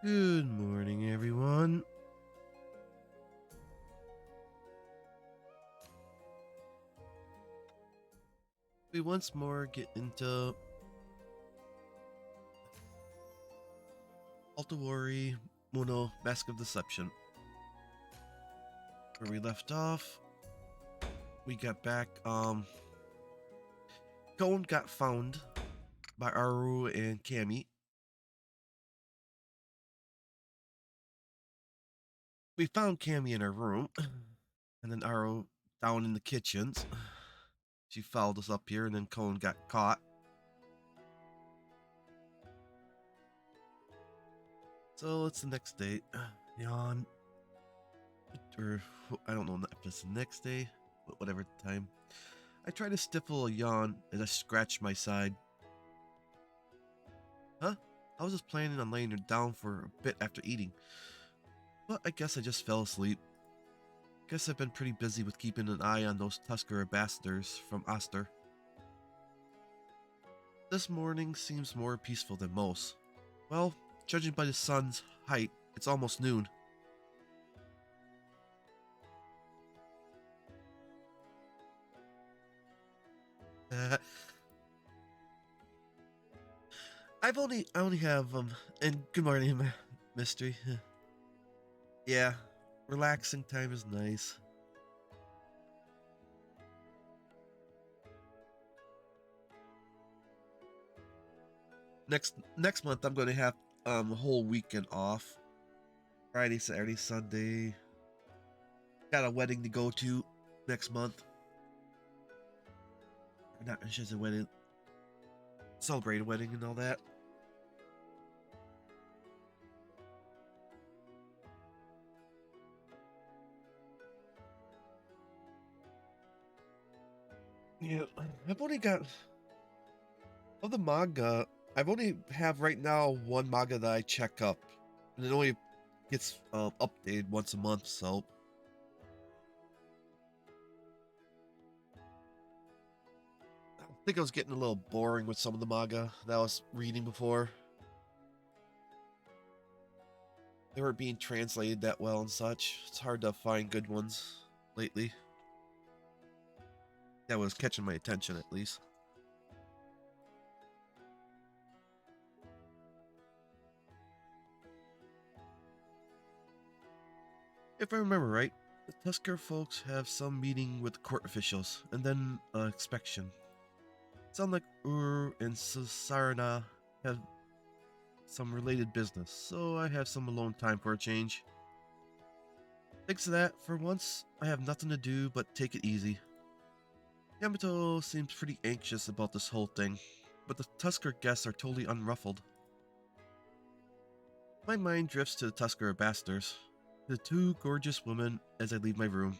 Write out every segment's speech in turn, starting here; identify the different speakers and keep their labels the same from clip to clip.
Speaker 1: Good morning, everyone. We once more get into Utawarerumono Mask of Deception. Where we left off, we got back, Gon got found by Aru and Kami. We found Kami in her room, and then Aru down in the kitchens. She followed us up here, and then Gon got caught. So it's the next day. Yawn. Or, I don't know if it's the next day, but whatever time. I try to stifle a yawn as I scratch my side. Huh? I was just planning on laying her down for a bit after eating. But I guess I just fell asleep. Guess I've been pretty busy with keeping an eye on those Tusker ambassadors from Oster. This morning seems more peaceful than most. Well, judging by the sun's height, it's almost noon. I only have, and good morning, mystery. Yeah, relaxing time is nice. Next month I'm going to have the whole weekend off. Friday, Saturday, Sunday. Got a wedding to go to next month. Not just a wedding. Celebrate a wedding and all that. Yeah, I've only got of the manga. I've only have right now one manga that I check up, and it only gets updated once a month. So I think I was getting a little boring with some of the manga that I was reading before. They weren't being translated that well and such. It's hard to find good ones lately. That was catching my attention at least. If I remember right, the Tusker folks have some meeting with court officials, and then inspection. Sound like Ur and Sarana have some related business, so I have some alone time for a change. Thanks to that, for once, I have nothing to do but take it easy. Yamato seems pretty anxious about this whole thing, but the Tusker guests are totally unruffled. My mind drifts to the Tusker ambassadors, the two gorgeous women as I leave my room.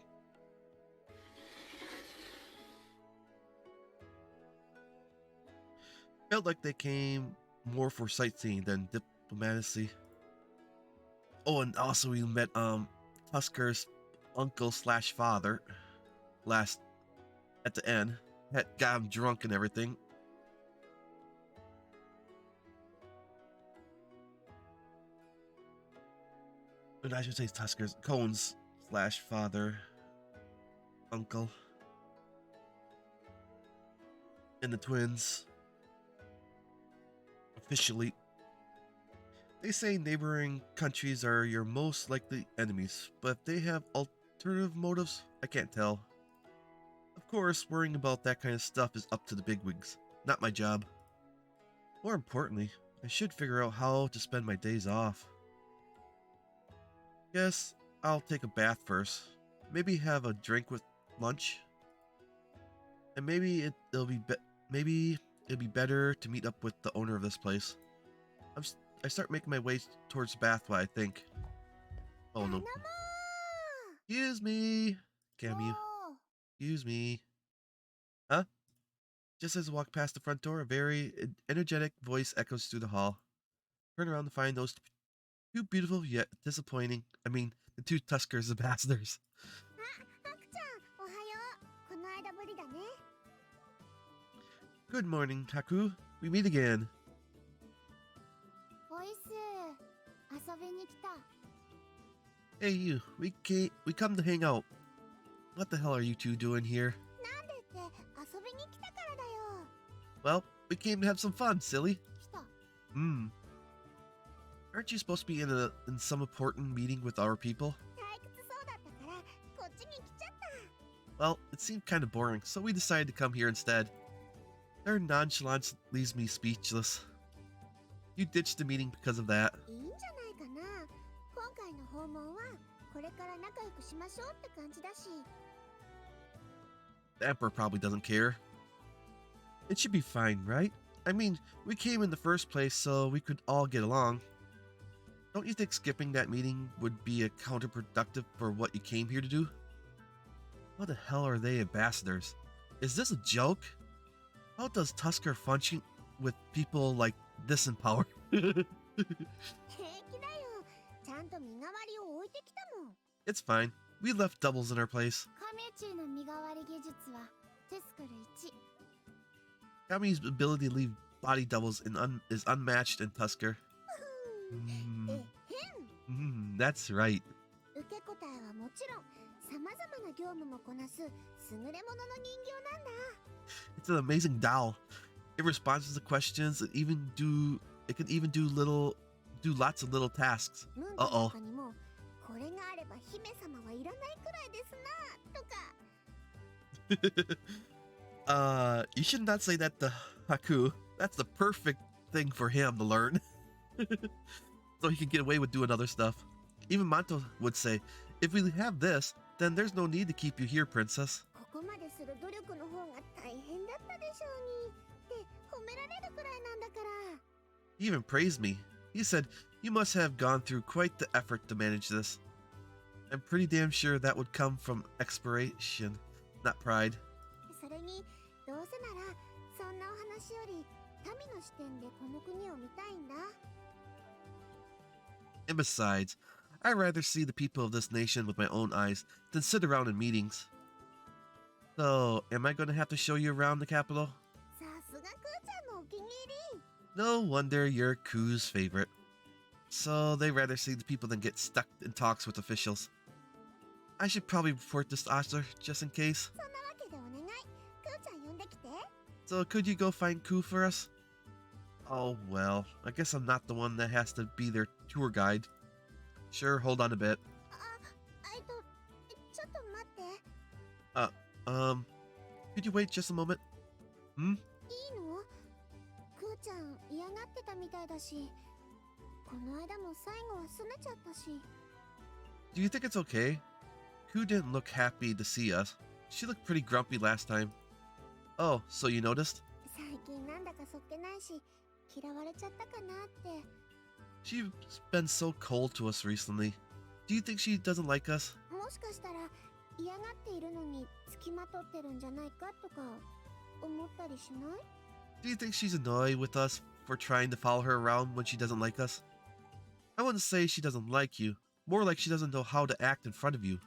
Speaker 1: Felt like they came more for sightseeing than diplomacy. Oh, and also we met Tusker's uncle slash father last at the end. Had got him drunk and everything. And I should say Tusker's Cone's slash father uncle. And the twins. Officially. They say neighboring countries are your most likely enemies, but if they have alternative motives, I can't tell. Of course, worrying about that kind of stuff is up to the bigwigs, not my job. More importantly, I should figure out how to spend my days off. Guess I'll take a bath first, maybe have a drink with lunch, and maybe it'll be better to meet up with the owner of this place. I start making my way towards the bath while I think. Oh no. Excuse me. Cammy. Excuse me. Huh? Just as I walk past the front door, a very energetic voice echoes through the hall. Turn around to find those two beautiful yet disappointing, the two Tuskers ambassadors. Good morning, Taku. We meet again. Hey you, we come to hang out. What the hell are you two doing here? Well, we came to have some fun, silly. Hmm. Aren't you supposed to be in some important meeting with our people? Well, it seemed kind of boring, so we decided to come here instead. Their nonchalance leaves me speechless. You ditched the meeting because of that. The Emperor probably doesn't care. It should be fine, right? I mean, we came in the first place so we could all get along. Don't you think skipping that meeting would be a counterproductive for what you came here to do? What the hell are they ambassadors? Is this a joke? How does Tusker function with people like this in power? It's fine. We left doubles in our place. Kami's ability to leave body doubles is unmatched in Tusker. That's right. It's an amazing doll. It responds to questions. It can even do lots of little tasks. Uh-oh. You should not say that to Haku. That's the perfect thing for him to learn. So he can get away with doing other stuff. Even Manto would say, if we have this, then there's no need to keep you here, princess. He even praised me. He said, you must have gone through quite the effort to manage this. I'm pretty damn sure that would come from expiration, not pride. And besides, I'd rather see the people of this nation with my own eyes than sit around in meetings. So, am I going to have to show you around the capital? No wonder you're Ku's favorite. So, they rather see the people than get stuck in talks with officials. I should probably report this to Asher, just in case. So, could you go find Ku for us? Oh, well, I guess I'm not the one that has to be their tour guide. Sure, hold on a bit. Could you wait just a moment? Hmm? Do you think it's okay? Ku didn't look happy to see us. She looked pretty grumpy last time. Oh, so you noticed? She's been so cold to us recently. Do you think she doesn't like us? Do you think she's annoyed with us for trying to follow her around when she doesn't like us? I wouldn't say she doesn't like you, more like she doesn't know how to act in front of you.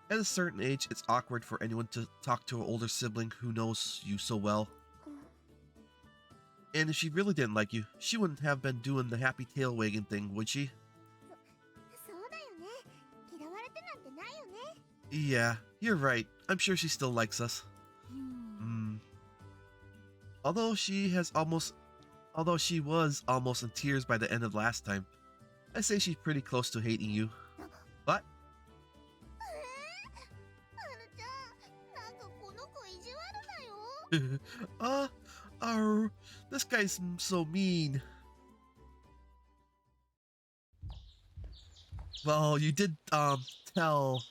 Speaker 1: At a certain age, it's awkward for anyone to talk to an older sibling who knows you so well. And if she really didn't like you, she wouldn't have been doing the happy tail wagging thing, would she? Yeah, you're right. I'm sure she still likes us. Although she was almost in tears by the end of last time, I say she's pretty close to hating you. What? This guy's so mean. Well, you did, tell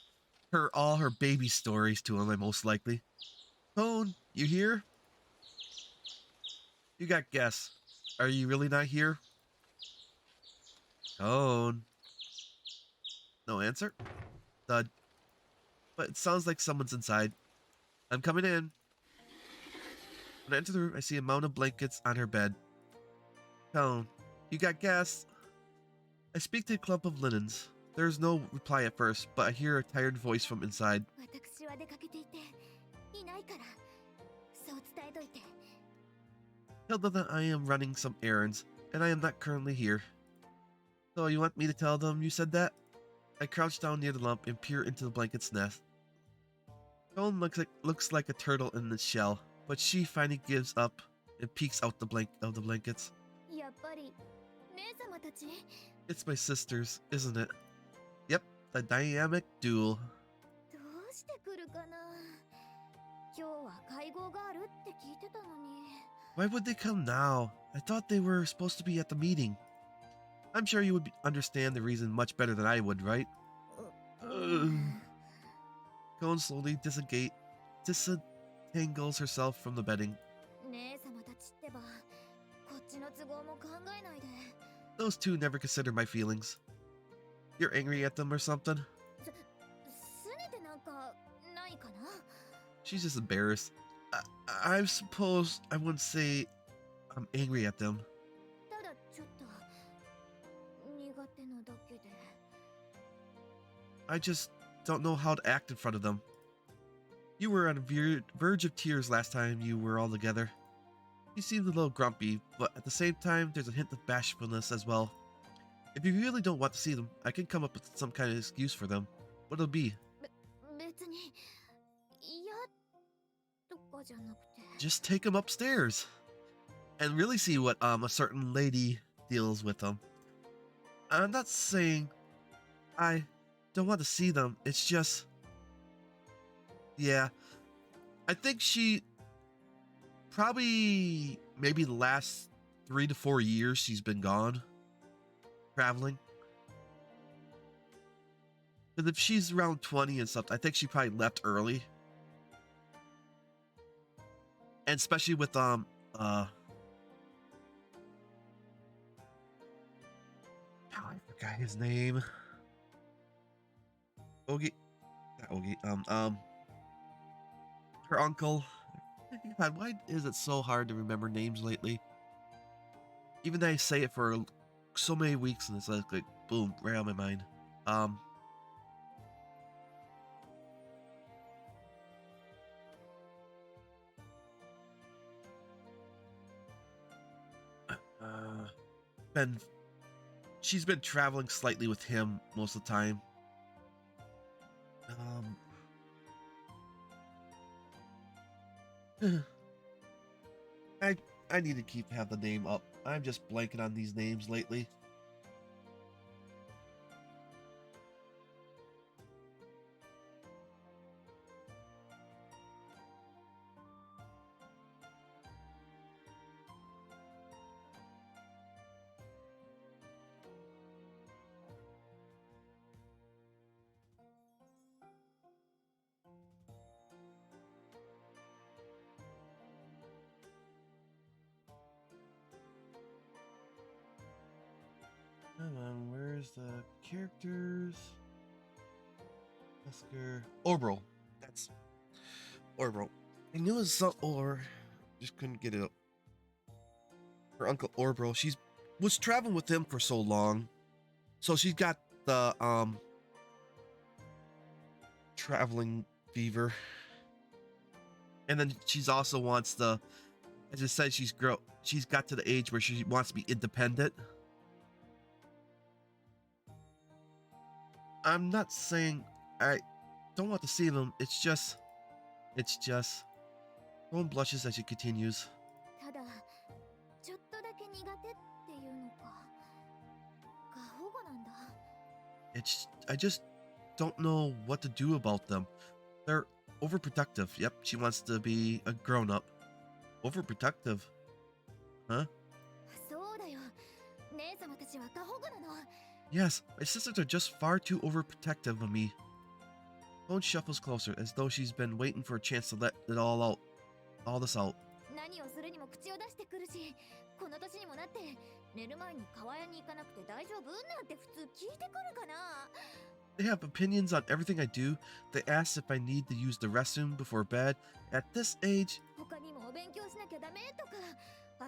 Speaker 1: her all her baby stories to him, most likely. Tone, you here? You got guess. Are you really not here? Tone. No answer? Thud. But it sounds like someone's inside. I'm coming in. When I enter the room, I see a mound of blankets on her bed. Tone, you got gas? I speak to a clump of linens. There is no reply at first, but I hear a tired voice from inside. Tell them that I am running some errands, and I am not currently here. So you want me to tell them you said that? I crouch down near the lump and peer into the blanket's nest. Joan looks like a turtle in its shell, but she finally gives up and peeks out the blankets.
Speaker 2: やっぱり姉様たち
Speaker 1: It's my sisters, isn't it? Yep, the dynamic duel.
Speaker 2: どうして来るかな今日は会合があるって聞いてたのに
Speaker 1: Why would they come now? I thought they were supposed to be at the meeting. I'm sure you would understand the reason much better than I would, right? Joan slowly disentangles herself from the bedding.
Speaker 2: 姉様たちってばこっちの都合も考えないで
Speaker 1: Those two never consider my feelings. You're angry at them or something?
Speaker 2: すねてなんかないかな
Speaker 1: She's just embarrassed. I suppose I wouldn't say I'm angry at them.
Speaker 2: ただちょっと苦手なだけで
Speaker 1: I just don't know how to act in front of them. You were on a verge of tears last time you were all together. You seemed a little grumpy, but at the same time, there's a hint of bashfulness as well. If you really don't want to see them, I can come up with some kind of excuse for them. What'll it be?
Speaker 2: 別に嫌とかじゃなくて
Speaker 1: Just take them upstairs and really see what a certain lady deals with them. I'm not saying I don't want to see them. It's just, yeah, I think she probably maybe the last 3 to 4 years she's been gone traveling. Because if she's around 20 and stuff, I think she probably left early. And especially with oh, I forgot his name. Ogie, not Ogie. Her uncle. God, why is it so hard to remember names lately? Even though I say it for so many weeks and it's like boom, right on my mind. She's been traveling slightly with him most of the time. I need to have the name up. I'm just blanking on these names lately. Come on, where's the characters? Oscar Orbrel. That's Orbrel. I knew it was some or just couldn't get it up. Her uncle Orbrel. She was traveling with him for so long. So she's got the traveling fever. And then she's also wants the, as I said, she's got to the age where she wants to be independent. I'm not saying I don't want to see them. It's just. Joan blushes as she continues.
Speaker 2: ただちょっとだけ苦手っていうのか過保護なんだ
Speaker 1: I just don't know what to do about them. They're overprotective. Yep, she wants to be a grown-up. Overprotective. Huh?
Speaker 2: そうだよ姉様たちは過保護なの
Speaker 1: Yes, my sisters are just far too overprotective of me. Joan shuffles closer, as though she's been waiting for a chance to let it all out. All this out.
Speaker 2: 何をするにも口を出してくるしこの年にもなって寝る前に川屋に行かなくて大丈夫なんて普通聞いてくるかな
Speaker 1: They have opinions on everything I do. They ask if I need to use the restroom before bed. At this age,
Speaker 2: 他にもお勉強しなきゃダメとか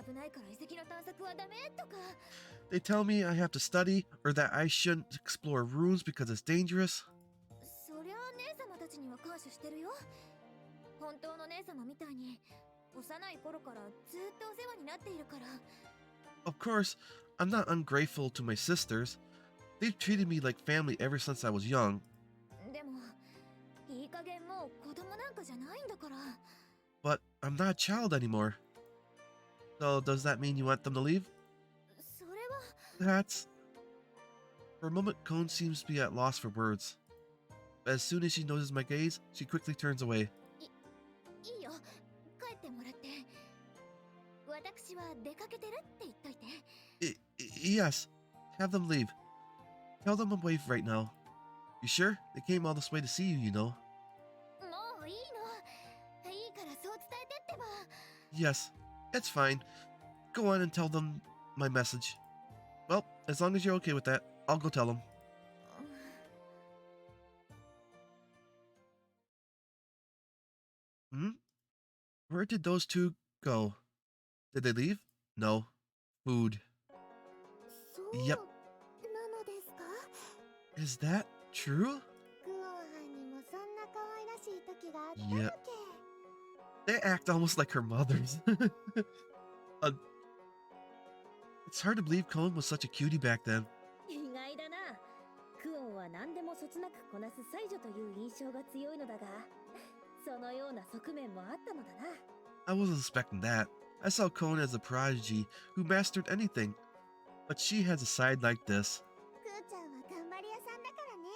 Speaker 2: 危ないから遺跡の探索はダメとか
Speaker 1: they tell me I have to study or that I shouldn't explore rooms because it's dangerous.
Speaker 2: そりゃあ姉様たちには感謝してるよ本当の姉様みたいに幼い頃からずっとお世話になっているから
Speaker 1: Of course, I'm not ungrateful to my sisters. They've treated me like family ever since I was young.
Speaker 2: でもいい加減もう子供なんかじゃないんだから。
Speaker 1: But I'm not a child anymore. So does that mean you want them to leave?
Speaker 2: それは
Speaker 1: That's... For a moment, Cone seems to be at loss for words. But as soon as she notices my gaze, she quickly turns away.
Speaker 2: いいよ、帰ってもらって。私は出かけてるって言っといて。
Speaker 1: Yes, have them leave. Tell them I'm away right now. You sure? They came all this way to see you, you know.
Speaker 2: もういいの。いいからそう伝えてってば。
Speaker 1: Yes, it's fine. Go on and tell them my message. Well, as long as you're okay with that, I'll go tell them. Hmm? Where did those two go? Did they leave? No. Food.
Speaker 2: そう
Speaker 1: Yep.
Speaker 2: なのですか？
Speaker 1: Is that true?
Speaker 2: クオンはんにもそんな可愛らしい時があった
Speaker 1: Yep.
Speaker 2: わけ。
Speaker 1: They act almost like her mothers. uh, it's hard to believe Cone was such a cutie back then.
Speaker 3: 意外だな。クオンは何でもそつなくこなす才女という印象が強いのだが、そのような側面もあったのだな。
Speaker 1: I wasn't expecting that. I saw Cone as a prodigy who mastered anything. But she has a side like this.
Speaker 2: クーちゃんは頑張り屋さんだからね。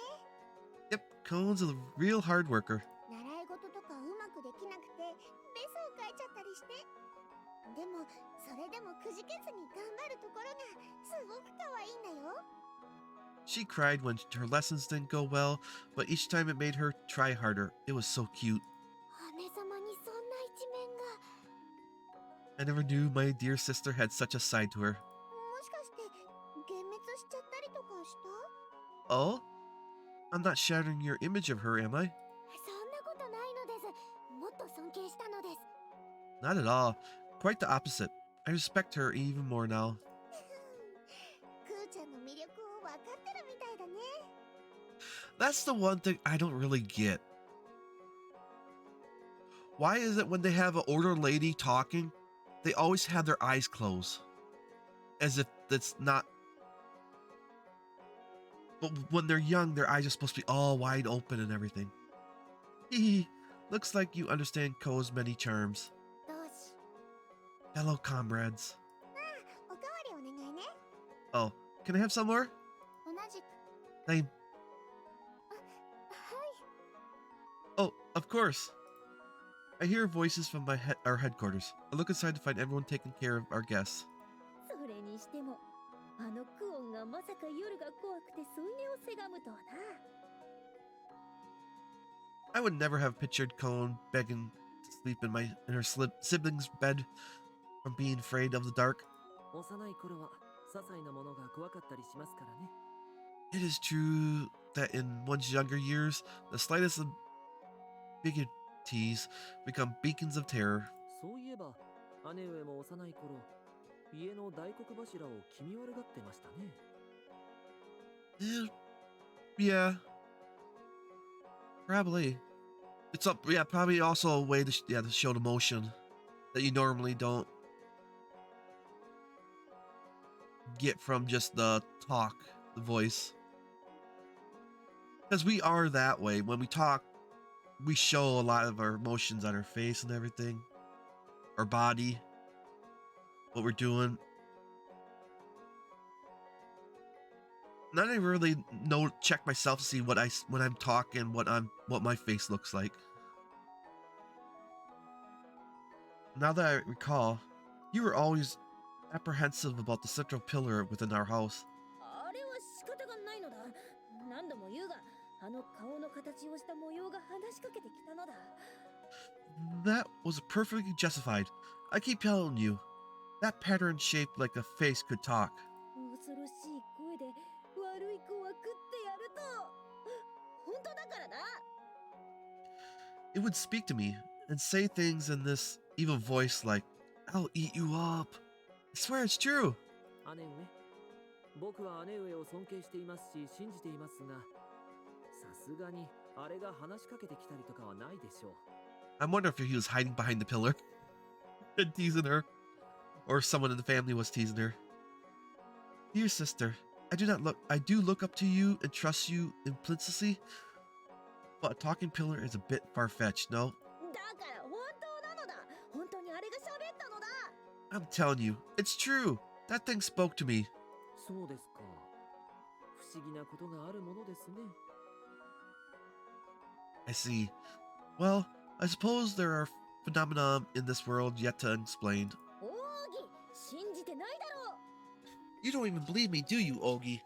Speaker 1: Yep, Cone's a real hard worker.
Speaker 2: 習い事とかうまくできなくてベソを書いちゃったりして。でもそれでもくじけずに頑張るところがすごく可愛いんだよ。
Speaker 1: She cried when her lessons didn't go well, but each time it made her try harder. It was so cute.
Speaker 2: 姉様にそんな一面が。
Speaker 1: I never knew my dear sister had such a side to her.
Speaker 2: もしかして幻滅しちゃったりとかした？
Speaker 1: Oh? I'm not shattering your image of her, am I?
Speaker 2: そんなことないのです。もっと尊敬したのです。
Speaker 1: Not at all. Quite the opposite. I respect her even more now.
Speaker 2: クーちゃんの魅力を分かってるみたいだね。
Speaker 1: That's the one thing I don't really get. Why is it when they have an older lady talking, they always have their eyes closed? As if that's not... But when they're young, their eyes are supposed to be all wide open and everything. Hee. Looks like you understand Ko's many charms.
Speaker 2: どうし。
Speaker 1: Fellow comrades.
Speaker 2: おかわりお願いね。
Speaker 1: Oh, can I have some more?
Speaker 2: 同じく。
Speaker 1: I...
Speaker 2: はい。
Speaker 1: Oh, of course. I hear voices from our headquarters. I look inside to find everyone taking care of our guests.
Speaker 3: それにしても、あのクオンがまさか夜が怖くて添い寝をせがむとはな。
Speaker 1: I would never have pictured Cone begging to sleep in her sibling's bed from being afraid of the dark.
Speaker 4: 幼い頃は些細なものが怖かったりしますからね。
Speaker 1: It is true that in one's younger years, the slightest of bigotries become beacons of terror.
Speaker 4: そういえば、姉上も幼い頃、家の大黒柱を気味悪がってましたね。
Speaker 1: Yeah. Probably. It's up. Yeah, probably also a way to to show the emotion that you normally don't get from just the talk, the voice. Because we are that way. When we talk, we show a lot of our emotions on our face and everything, our body, what we're doing. Not even really check myself to see when I'm talking, what my face looks like. Now that I recall, you were always apprehensive about the central pillar within our house.
Speaker 3: あれは仕方がないのだ。何度も言うが、あの顔の形をした模様が話しかけてきたのだ。
Speaker 1: That was perfectly justified. I keep telling you, that pattern shaped like a face could talk.
Speaker 3: 恐ろしい声で悪い子は食ってやると。本当だからな。
Speaker 1: It would speak to me and say things in this evil voice like, I'll eat you up. I swear it's true.
Speaker 4: 姉上、僕は姉上を尊敬していますし信じていますが、さすがにあれが話しかけてきたりとかはないでしょう。
Speaker 1: I wonder if he was hiding behind the pillar and teasing her. Or someone in the family was teasing her. Dear sister, I do look up to you and trust you implicitly, but a talking pillar is a bit far-fetched, no?
Speaker 3: だから本当なのだ。本当にあれが喋ったのだ。
Speaker 1: I'm telling you, it's true. That thing spoke to me.
Speaker 4: そうですか。不思議なことがあるものですね。
Speaker 1: I see. Well, I suppose there are phenomena in this world yet to explain.
Speaker 3: 奥義、信じてないだろう。
Speaker 1: You don't even believe me, do you, Ogi?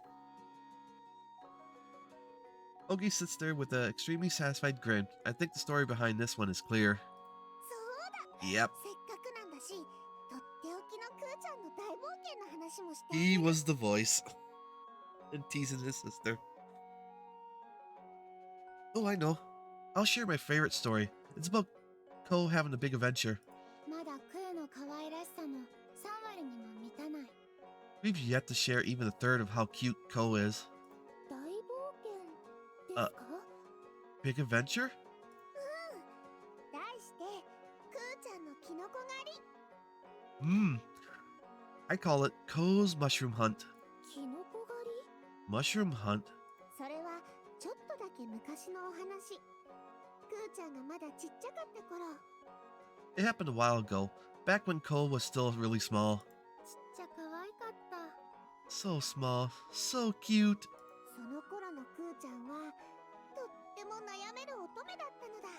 Speaker 1: Ogi sits there with an extremely satisfied grin. I think the story behind this one is clear.
Speaker 2: そうだ
Speaker 1: Yep,
Speaker 2: せっかくなんだしとっておきのクーちゃんの大冒険の話もしてあ
Speaker 1: he
Speaker 2: げる
Speaker 1: was the voice. And teasing his sister. Oh, I know. I'll share my favorite story. It's about Ko having a big adventure.
Speaker 2: まだクーの可愛らしさの3割にも満たない
Speaker 1: We've yet to share even a third of how cute Ko is.
Speaker 2: 大冒険です
Speaker 1: あ
Speaker 2: か
Speaker 1: Big adventure?
Speaker 2: 題してクーちゃんのキノコ狩り
Speaker 1: I call it Ko's mushroom hunt.
Speaker 2: キノコ狩り
Speaker 1: Mushroom hunt?
Speaker 2: それはちょっとだけ昔のお話クーちゃんがまだちっちゃかった頃
Speaker 1: It happened a while ago, back when Ko was still really small.
Speaker 2: ちっちゃ可愛かった
Speaker 1: So small, so cute.
Speaker 2: その頃のクーちゃんはとっても悩める乙女だったのだ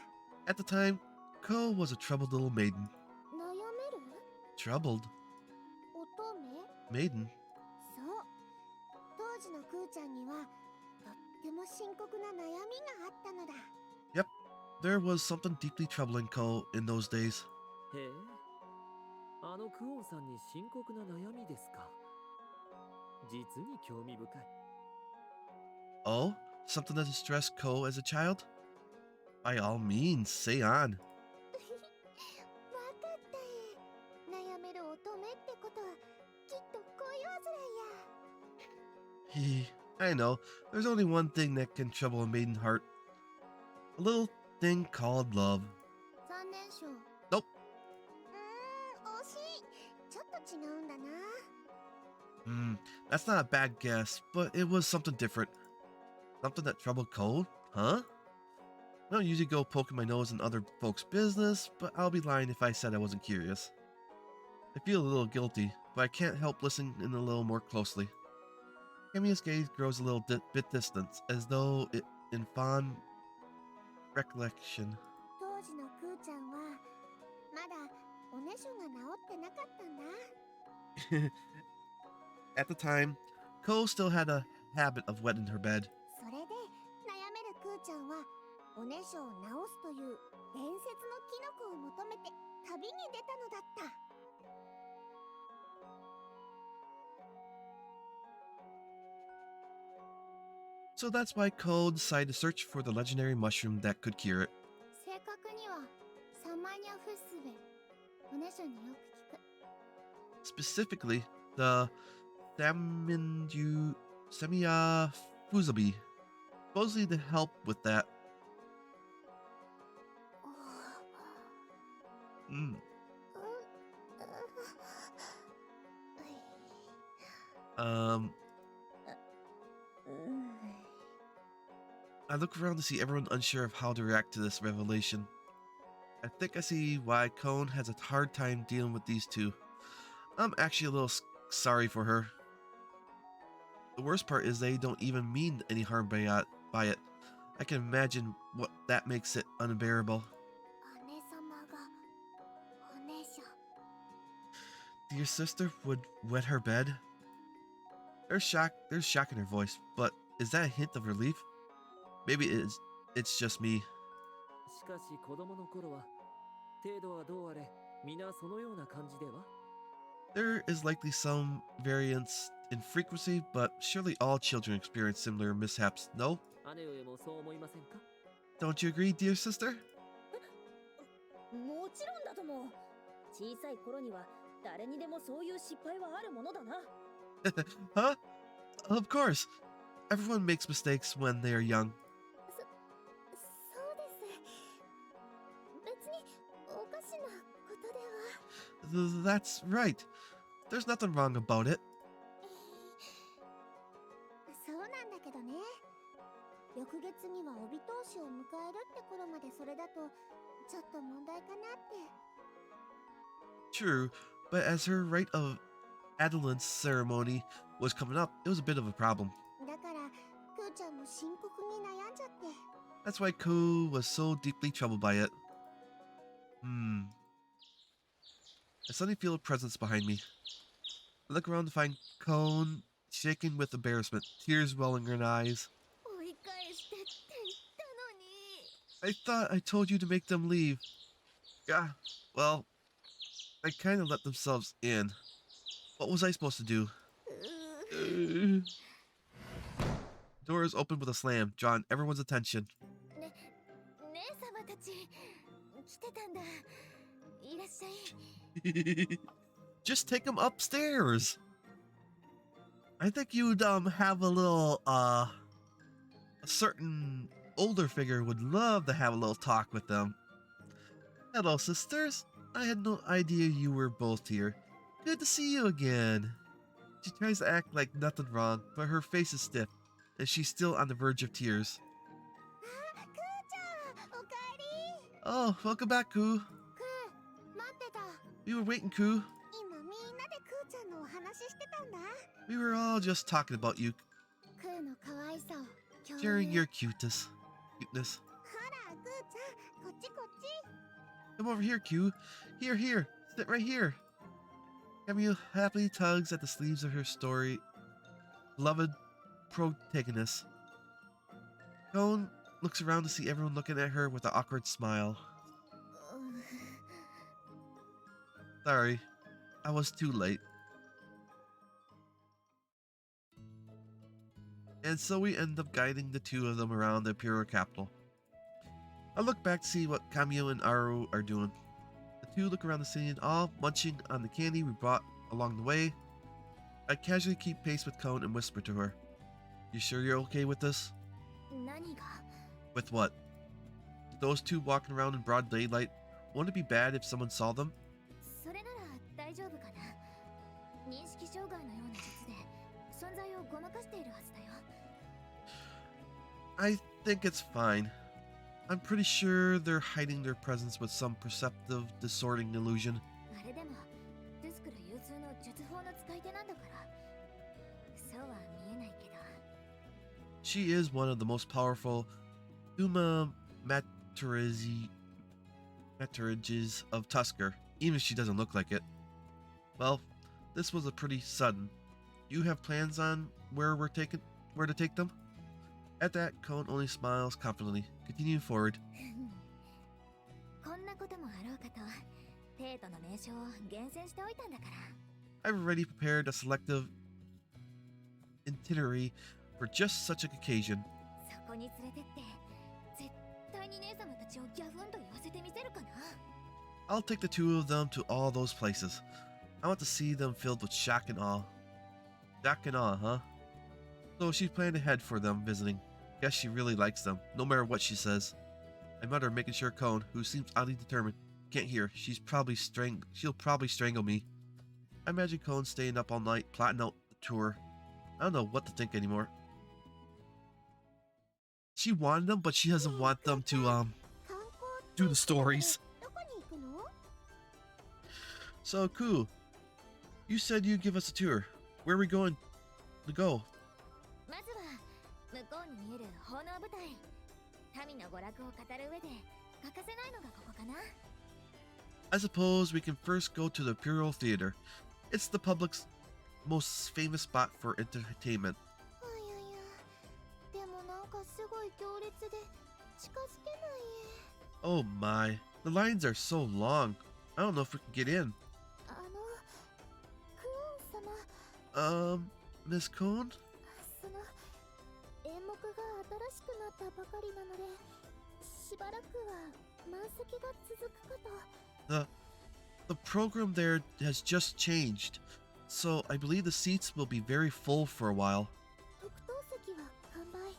Speaker 1: At the time, Ko was a troubled little maiden.
Speaker 2: 悩める
Speaker 1: Troubled
Speaker 2: 乙女
Speaker 1: maiden?
Speaker 2: そう当時のクーちゃんにはとっても深刻な悩みがあったのだ
Speaker 1: There was something deeply troubling Ko in those days.
Speaker 4: へえ。あのクオンさんに深刻な悩みですか。実に興味深い。
Speaker 1: Oh? Something that distressed Ko as a child? By all means, say on.
Speaker 2: わかった悩める乙女ってことはきっと恋煩いや
Speaker 1: I know. There's only one thing that can trouble a maiden heart. A little thing called love.
Speaker 2: 3年生
Speaker 1: Nope.
Speaker 2: 惜しいちょっと違うんだな
Speaker 1: That's not a bad guess, but it was something different. Something that troubled Ko? Huh? I don't usually go poking my nose in other folks' business, but I'll be lying if I said I wasn't curious. I feel a little guilty, but I can't help listening in a little more closely. Kamiya's gaze grows a little bit distant, as though in fond recollection.
Speaker 2: 当時のクーちゃんはまだおねしょが治ってなかったんだ
Speaker 1: At the time, Ko still had a habit of wetting her bed.
Speaker 2: それで悩めるクーちゃんはおねしょを治すという伝説のキノコを求めて旅に出たのだった
Speaker 1: So that's why Ko decided to search for the legendary mushroom that could cure it.
Speaker 2: 正確にはサマニャフスベおねしょによく聞く
Speaker 1: Specifically, the Semiya Fuzabi. Supposedly to help with that.
Speaker 2: おー
Speaker 1: Mm. Um, I look around to see everyone unsure of how to react to this revelation. I think I see why Cone has a hard time dealing with these two. I'm actually a little sorry for her. The worst part is they don't even mean any harm by it. I can imagine what that makes it unbearable.
Speaker 2: 姉様がおねしょ
Speaker 1: Your sister would wet her bed? There's shock in her voice, but is that a hint of relief? Maybe it's just me.
Speaker 4: しかし子供の頃は程度はどうあれ皆そのような感じでは
Speaker 1: There is likely some variance in frequency, but surely all children experience similar mishaps, no?
Speaker 4: 姉上もそう思いませんか
Speaker 1: Don't you agree, dear sister?
Speaker 3: もちろんだとも。小さい頃には誰にでもそういう失敗はあるものだな。
Speaker 1: Huh? Of course. Everyone makes mistakes when they are young.
Speaker 2: そうです別におかしなことでは
Speaker 1: That's right. There's nothing wrong about it.
Speaker 2: なんだけどね。翌月には帯通しを迎えるって頃までそれだとちょっと問題かなって。
Speaker 1: True, but as her rite of adolescence ceremony was coming up, it was a bit of a problem.
Speaker 2: だからクーちゃんも深刻に悩んじゃって。
Speaker 1: That's why Ko was so deeply troubled by it. I suddenly feel a presence behind me. I look around to find Cone shaking with embarrassment, tears welling in her eyes.
Speaker 2: 追い返してって言ったのに。
Speaker 1: I thought I told you to make them leave. Yeah, well, I kind of let themselves in. What was I supposed to do? Doors opened with a slam, drawing everyone's attention.
Speaker 2: 姉様たち来てたんだ。いらっしゃい。
Speaker 1: Just take them upstairs. I think you'd have a little a certain older figure would love to have a little talk with them. Hello, sisters. I had no idea you were both here. Good to see you again. She tries to act like nothing wrong, but her face is stiff, and she's still on the verge of tears.
Speaker 2: あ、クーちゃん、おかえり。
Speaker 1: Oh, welcome back, Koo.
Speaker 2: クー、待ってた。
Speaker 1: We were waiting, Koo.
Speaker 2: 今みんなでクーちゃんのお話ししてたんだ。
Speaker 1: We were all just talking about you,
Speaker 2: クーの可愛さを共有。
Speaker 1: sharing your cuteness.
Speaker 2: ほら、クーちゃん、こっちこっち。
Speaker 1: Come over here, Q. Here, here. Sit right here. Camille happily tugs at the sleeves of her story beloved protagonist. Cone looks around to see everyone looking at her with an awkward smile. Sorry, I was too late. And so we end up guiding the two of them around the Imperial capital. I look back to see what Camille and Aru are doing. The two look around the scene, all munching on the candy we brought along the way. I casually keep pace with Cone and whisper to her, "You sure you're okay with this?"
Speaker 2: 何が？
Speaker 1: With what? Those two walking around in broad daylight. Won't it be bad if someone saw them?
Speaker 2: それなら大丈夫かな。認識障害のような術で存在をごまかしているはずだよ。
Speaker 1: I think it's fine. I'm pretty sure they're hiding their presence with some perceptive, distorting illusion.
Speaker 2: あれでもデスクラ有数の術法の使い手なんだから。そうは見えないけど。
Speaker 1: She is one of the most powerful materages of Tusker, even if she doesn't look like it. Well, this was a pretty sudden. You have plans on where to take them? At that, Cone only smiles confidently, continuing forward.
Speaker 2: こんなこともあろうかと、帝都の名称を厳選しておいたんだから。
Speaker 1: I've already prepared a selective itinerary for just such an occasion.
Speaker 2: そこに連れてって、絶対に姉様たちをギャフンと言わせてみせるかな。
Speaker 1: I'll take the two of them to all those places. I want to see them filled with shock and awe. Shock and awe, huh? So she's planning ahead for them visiting. Guess she really likes them, no matter what she says. I mutter, making sure Cone, who seems oddly determined, can't hear. She'll probably strangle me. I imagine Cone staying up all night, plotting out the tour. I don't know what to think anymore. She wanted them, but she doesn't want them to do the stories.
Speaker 2: どこに行くの？
Speaker 1: So, Ku, you said you'd give us a tour. Where are we going to go?
Speaker 2: まずは向こうに見える奉納舞台。民の娯楽を語る上で欠かせないのがここかな。
Speaker 1: I suppose we can first go to the Imperial Theater. It's the public's most famous spot for entertainment.
Speaker 2: いやいや、でもなんかすごい行列で近づけない。
Speaker 1: Oh my, the lines are so long. I don't know if we can get in.
Speaker 2: クーン様。
Speaker 1: Miss Cone?
Speaker 2: その演目が新しくなったばかりなので、しばらくは満席が続くかと。
Speaker 1: The program there has just changed, so I believe the seats will be very full for a while.
Speaker 2: 特等席は完売。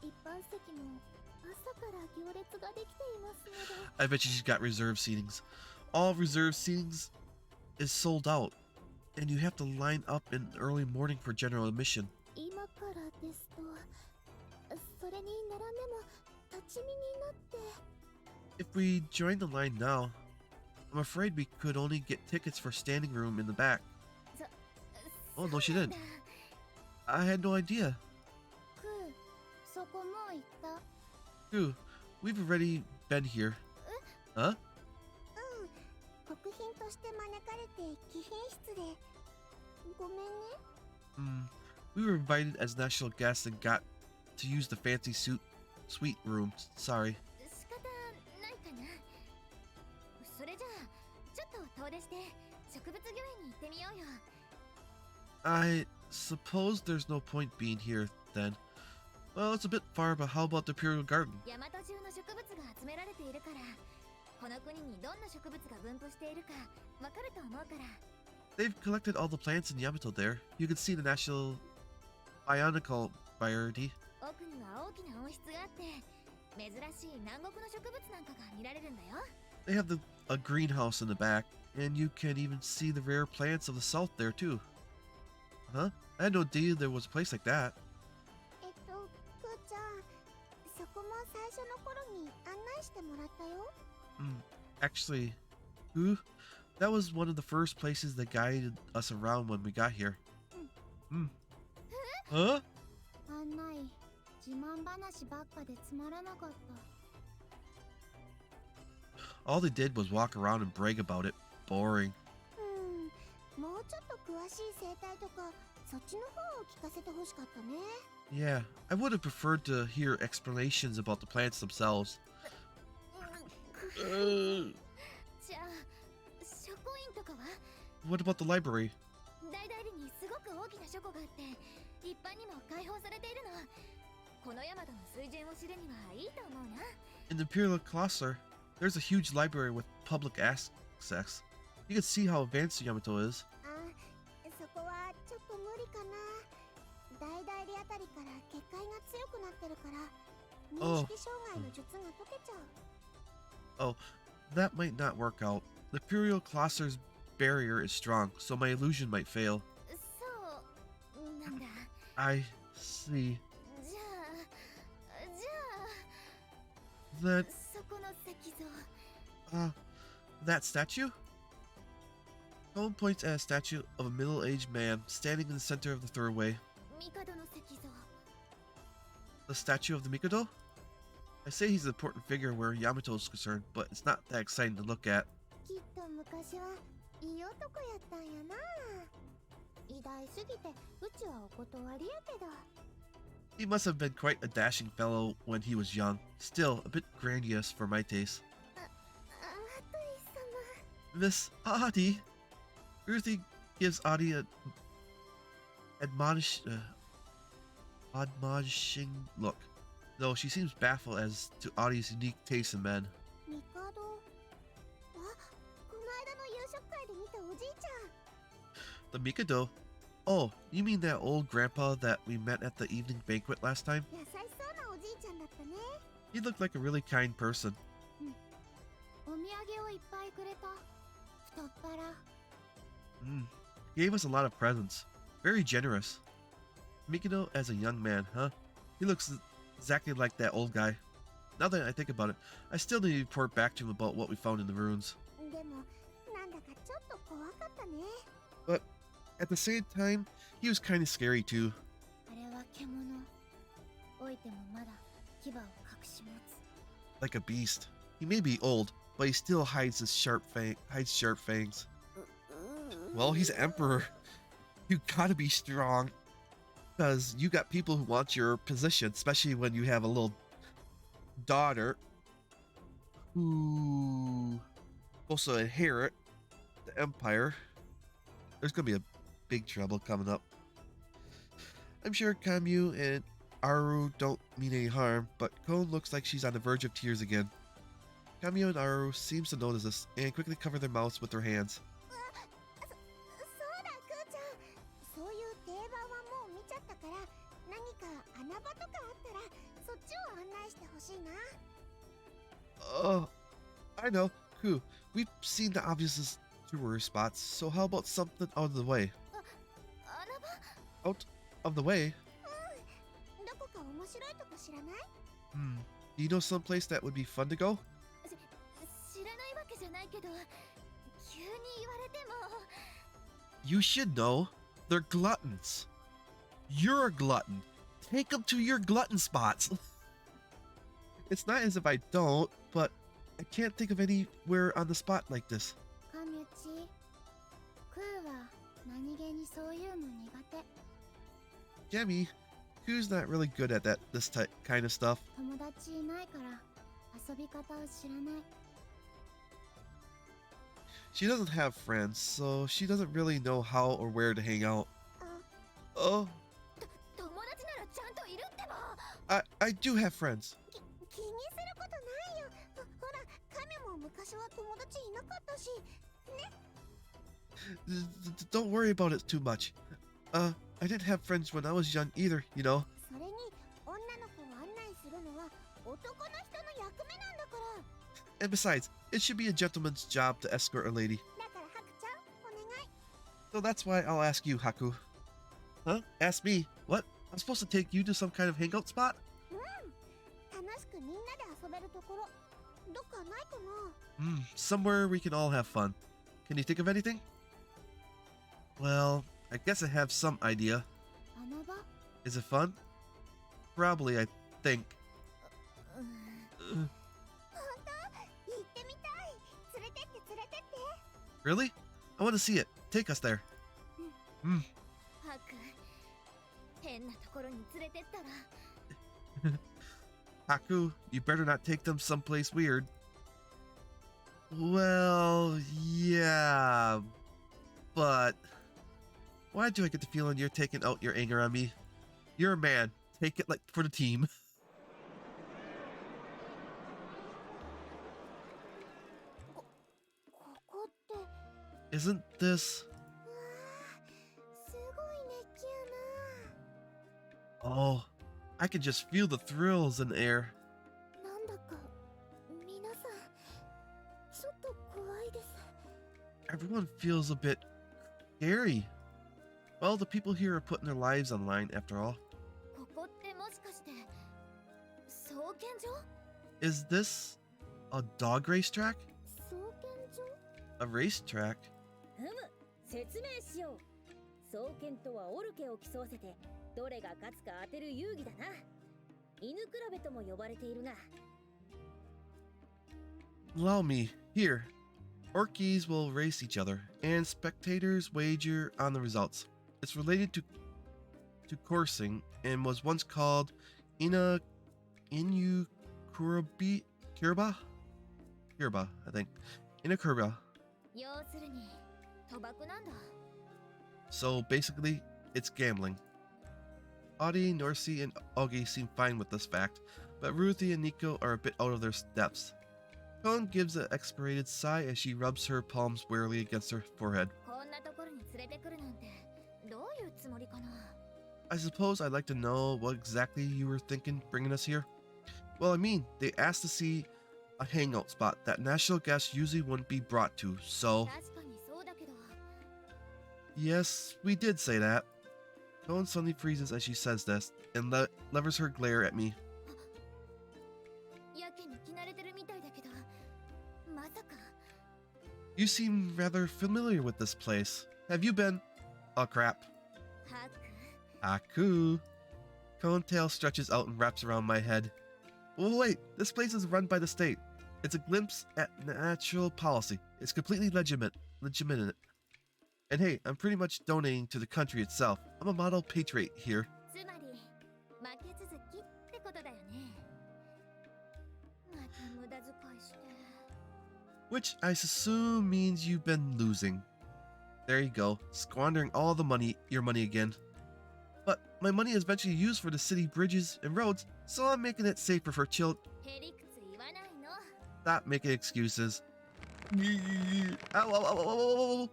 Speaker 2: 一般席も朝から行列ができていますので。
Speaker 1: I bet you she's got reserved seatings. All reserved seatings is sold out, and you have to line up in early morning for general admission.
Speaker 2: 今からですと、それに並んでも立ち見になって。
Speaker 1: If we join the line now, I'm afraid we could only get tickets for standing room in the back. Oh, no, she
Speaker 2: そうなん
Speaker 1: didn't.
Speaker 2: だ。
Speaker 1: I had no idea.
Speaker 2: クー、そこもう行った。
Speaker 1: Ooh, we've already been here. Huh?
Speaker 2: 国賓として招かれて貴賓室で。ごめんね。
Speaker 1: We were invited as national guests and got to use the fancy suite room. Sorry.
Speaker 2: 仕方ないかな。それじゃあちょっと遠出して植物御苑に行ってみようよ。
Speaker 1: I suppose there's no point being here then. Well, it's a bit far, but how about the Imperial Garden?
Speaker 2: 大和中の植物が集められているから、この国にどんな植物が分布しているかわかると思うから。
Speaker 1: They've collected all the plants in Yamato there. You can see the national bionicle variety.
Speaker 2: 奥には大きな温室があって、珍しい南国の植物なんかが見られるんだよ。
Speaker 1: They have a greenhouse in the back, and you can even see the rare plants of the south there too. Huh? I had no idea there was a place like that.
Speaker 2: くーちゃん、そこも最初の頃に案内してもらったよ。
Speaker 1: Actually, who? That was one of the first places that guided us around when we got here. Huh?
Speaker 2: 案内、自慢話ばっかでつまらなかった。
Speaker 1: All they did was walk around and brag about it. Boring.
Speaker 2: もうちょっと詳しい生態とか、そっちの方を聞かせてほしかったね。
Speaker 1: Yeah, I would have preferred to hear explanations about the plants themselves.
Speaker 2: じゃあ、書庫員とかは？
Speaker 1: What about the library?
Speaker 2: 大々にすごく大きな書庫があって、一般にも開放されているの。このヤマトの水準を知るにはいいと思うな。
Speaker 1: In the Imperial Cluster, there's a huge library with public access. You can see how advanced Yamato is.
Speaker 2: そこはちょっと無理かな。大々あたりから結界が強くなってるから、認識障害の術が解けちゃう。
Speaker 1: Oh, that might not work out. The Imperial Cluster's barrier is strong, so my illusion might fail.
Speaker 2: そうなんだ。
Speaker 1: I see.
Speaker 2: じゃあ、
Speaker 1: That,
Speaker 2: そこの石像。
Speaker 1: that statue? Someone points at a statue of a middle-aged man standing in the center of the thoroughway.
Speaker 2: 帝の石像。
Speaker 1: The statue of the Mikado? I say he's an important figure where Yamato is concerned, but it's not that exciting to look at.
Speaker 2: きっと昔はいい男やったんやな。偉大すぎてうちはお断りやけど。
Speaker 1: He must have been quite a dashing fellow when he was young, still a bit grandiose for my taste.
Speaker 2: アトイ様。
Speaker 1: Miss Adi! Ruthie gives Adi a admonishing look, though she seems baffled as to Adi's unique taste in men.
Speaker 2: 帝。あ、この間の夕食会で見たおじいちゃん。
Speaker 1: The Mikado? Oh, you mean that old grandpa that we met at the evening banquet last time?
Speaker 2: 優しそうなおじいちゃんだったね。
Speaker 1: He looked like a really kind person.
Speaker 2: お土産をいっぱいくれた。太っ腹。
Speaker 1: He gave us a lot of presents. Very generous. Mikado as a young man, huh? He looks exactly like that old guy. Now that I think about it, I still need to report back to him about what we found in the ruins.
Speaker 2: でも、なんだかちょっと怖かったね。
Speaker 1: But at the same time, he was kind of scary too.
Speaker 2: あれは獣。老いてもまだ牙を隠し持つ。
Speaker 1: Like a beast. He may be old, but he still hides sharp fangs. Well, he's emperor. You gotta be strong. Because you got people who want your position, especially when you have a little daughter who supposed to inherit the empire. There's gonna be a big trouble coming up. I'm sure Kamyu and Aru don't mean any harm, but Kon looks like she's on the verge of tears again. Kamyu and Aru seems to notice this and quickly cover their mouths with their hands.
Speaker 2: そうだ、くーちゃん。そういう定番はもう見ちゃったから、何か穴場とかあったら、そっちを案内してほしいな。
Speaker 1: Oh, I know. Cool. We've seen the obvious tourist spots, so how about something out of the way?
Speaker 2: 穴場？
Speaker 1: Out of the way?
Speaker 2: 面白いとこ知らない？
Speaker 1: Do you know someplace that would be fun to go?
Speaker 3: 知らないわけじゃないけど、急に言われても。
Speaker 1: You should know. They're gluttons. You're a glutton. Take them to your glutton spots. It's not as if I don't, but I can't think of anywhere on the spot like this.
Speaker 2: 神内、クーは何気にそういうの苦手。
Speaker 1: Jamie, who's not really good at this kind of stuff?
Speaker 2: 友達いないから遊び方を知らない。
Speaker 1: She doesn't have friends, so she doesn't really know how or where to hang out.
Speaker 2: あ、
Speaker 1: Oh,
Speaker 3: 友達ならちゃんといるってば。
Speaker 1: I do have friends.
Speaker 2: 気にすることないよ。ほら、神も昔は友達いなかったし。ね。
Speaker 1: Don't worry about it too much. I didn't have friends when I was young either, you know.
Speaker 2: それに女の子を案内するのは男の人の役目なんだから。
Speaker 1: And besides, it should be a gentleman's job to escort a lady.
Speaker 2: だからハクちゃん、お願い。
Speaker 1: So that's why I'll ask you, Haku. Huh? Ask me? What? I'm supposed to take you to some kind of hangout spot?
Speaker 2: 楽しくみんなで遊べるところ、どっかないかな？
Speaker 1: Somewhere we can all have fun. Can you think of anything? Well, I guess I have some idea.
Speaker 2: 穴場？
Speaker 1: Is it fun? Probably, I think.
Speaker 2: 本当？行ってみたい。連れてって連れてって。
Speaker 1: Really? I want to see it. Take us there.
Speaker 3: ハク、変なところに連れてったら。
Speaker 1: Haku, you better not take them someplace weird. Well, yeah, but why do I get the feeling you're taking out your anger on me? You're a man. Take it like for the team.
Speaker 2: ここって。
Speaker 1: Isn't this?
Speaker 2: うわー、すごい熱気やな。
Speaker 1: Oh, I can just feel the thrills in the air.
Speaker 2: なんだか皆さんちょっと怖いです。
Speaker 1: Everyone feels a bit scary. Well, the people here are putting their lives on the line after all.
Speaker 3: ここってもしかして送検所？
Speaker 1: Is this a dog racetrack?
Speaker 2: 送検所？
Speaker 1: A racetrack?
Speaker 3: 説明しよう。送検とはオルケを競わせてどれが勝つか当てる遊戯だな。犬比べとも呼ばれているが。
Speaker 1: Allow me. Here. Orkies will race each other, and spectators wager on the results. It's related to coursing and was once called Inu Kurabi Kirba? Kirba, I think. Inakurba.
Speaker 3: 要するに賭博なんだ。
Speaker 1: So basically, it's gambling. Audie, Norcy, and Augie seem fine with this fact, but Ruthie and Nico are a bit out of their depths. Cone gives an exasperated sigh as she rubs her palms wearily against her forehead.
Speaker 3: こんなところに連れてくるなんてどういうつもりかな。
Speaker 1: I suppose I'd like to know what exactly you were thinking bringing us here. Well, I mean, they asked to see a hangout spot that national guests usually wouldn't be brought to, so...
Speaker 3: 確かにそうだけど。
Speaker 1: Yes, we did say that. Cone suddenly freezes as she says this, and levers her glare at me.
Speaker 3: やけに着慣れてるみたいだけど、まさか。
Speaker 1: You seem rather familiar with this place. Have you been... Oh crap.
Speaker 3: ハク。
Speaker 1: Aku. Cone tail stretches out and wraps around my head. Oh wait, this place is run by the state. It's a glimpse at natural policy. It's completely legitimate. And hey, I'm pretty much donating to the country itself. I'm a model patriot here.
Speaker 3: つまり負け続きってことだよね。また無駄遣いして。
Speaker 1: Which I assume means you've been losing. There you go, squandering all the money, your money again. But my money is eventually used for the city bridges and roads, so I'm making it safer for children.
Speaker 3: へりくつ言わないの。
Speaker 1: Stop making excuses. Ow, ow, ow, ow, ow, ow.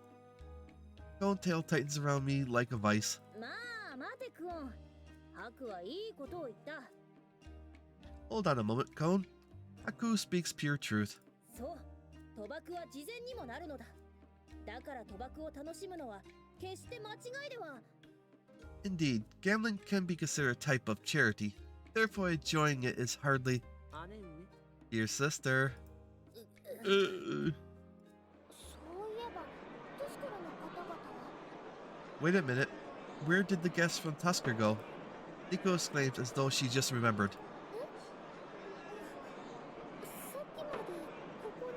Speaker 1: Cone tail tightens around me like a vice.
Speaker 3: まあ待てクオン。ハクはいいことを言った。
Speaker 1: Hold on a moment, Cone. Haku speaks pure truth.
Speaker 3: そう、賭博は事前にもなるのだ。だから賭博を楽しむのは決して間違いでは。
Speaker 1: Indeed, gambling can be considered a type of charity. Therefore, enjoying it is hardly
Speaker 4: 姉上
Speaker 1: your sister.
Speaker 2: そういえばトスカラの方々は
Speaker 1: Wait a minute. Where did the guest from Tusker go? Nico exclaims as though she just remembered.
Speaker 2: さっきまでここに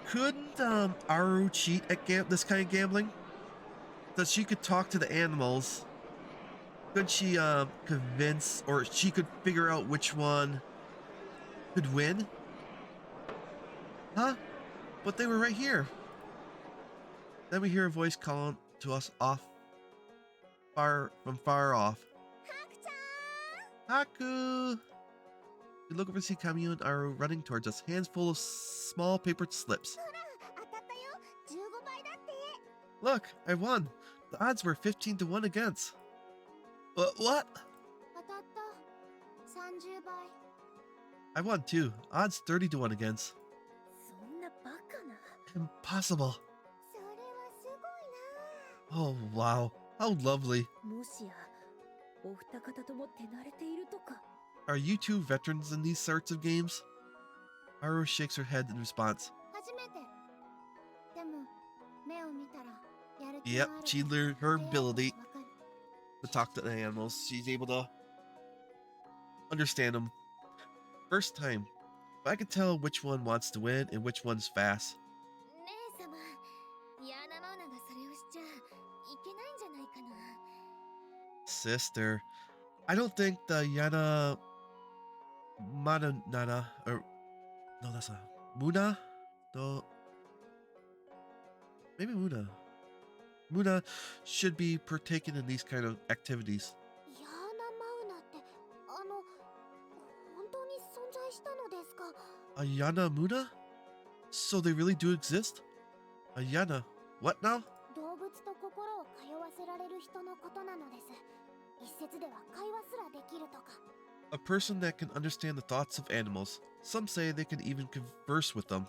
Speaker 1: Couldn't Aru cheat at this kind of gambling? That she could talk to the animals. Could she convince, or she could figure out which one could win? Huh? But they were right here. Then we hear a voice calling to us far off.
Speaker 2: ハクちゃん
Speaker 1: Haku! We look over to see Kamiyo and Aru running towards us, hands full of small paper slips.
Speaker 2: 当たったよ15倍だって
Speaker 1: Look, I won. The odds were 15 to 1 against. What?
Speaker 2: 当たった30倍
Speaker 1: I won too. Odds 30 to 1 against.
Speaker 3: そんなバカな。
Speaker 1: Impossible.
Speaker 2: それはすごいな
Speaker 1: Oh, wow. How lovely.
Speaker 3: もしや、お二方とも手慣れているとか。
Speaker 1: Are you two veterans in these sorts of games? Aru shakes her head in response.
Speaker 2: 初めてでも目を見たらやる気
Speaker 1: Yep,
Speaker 2: のある
Speaker 1: she learned her
Speaker 2: 早いのが
Speaker 1: ability
Speaker 2: わかる
Speaker 1: to talk to the animals. She's able to understand them. First time. But I can tell which one wants to win and which one's fast.
Speaker 2: 姉様ヤーナマウナがそれをしちゃいけないんじゃないかな
Speaker 1: Sister. I don't think the Yana Mananana, or no, that's a Muna? No, maybe Muna. Muna should be partaking in these kind of activities.
Speaker 2: ヤーナマウナって本当に存在したのですか
Speaker 1: A Yana Muna? So they really do exist? A Yana. What now?
Speaker 2: 動物と心を通わせられる人のことなのです一説では会話すらできるとか
Speaker 1: A person that can understand the thoughts of animals. Some say they can even converse with them.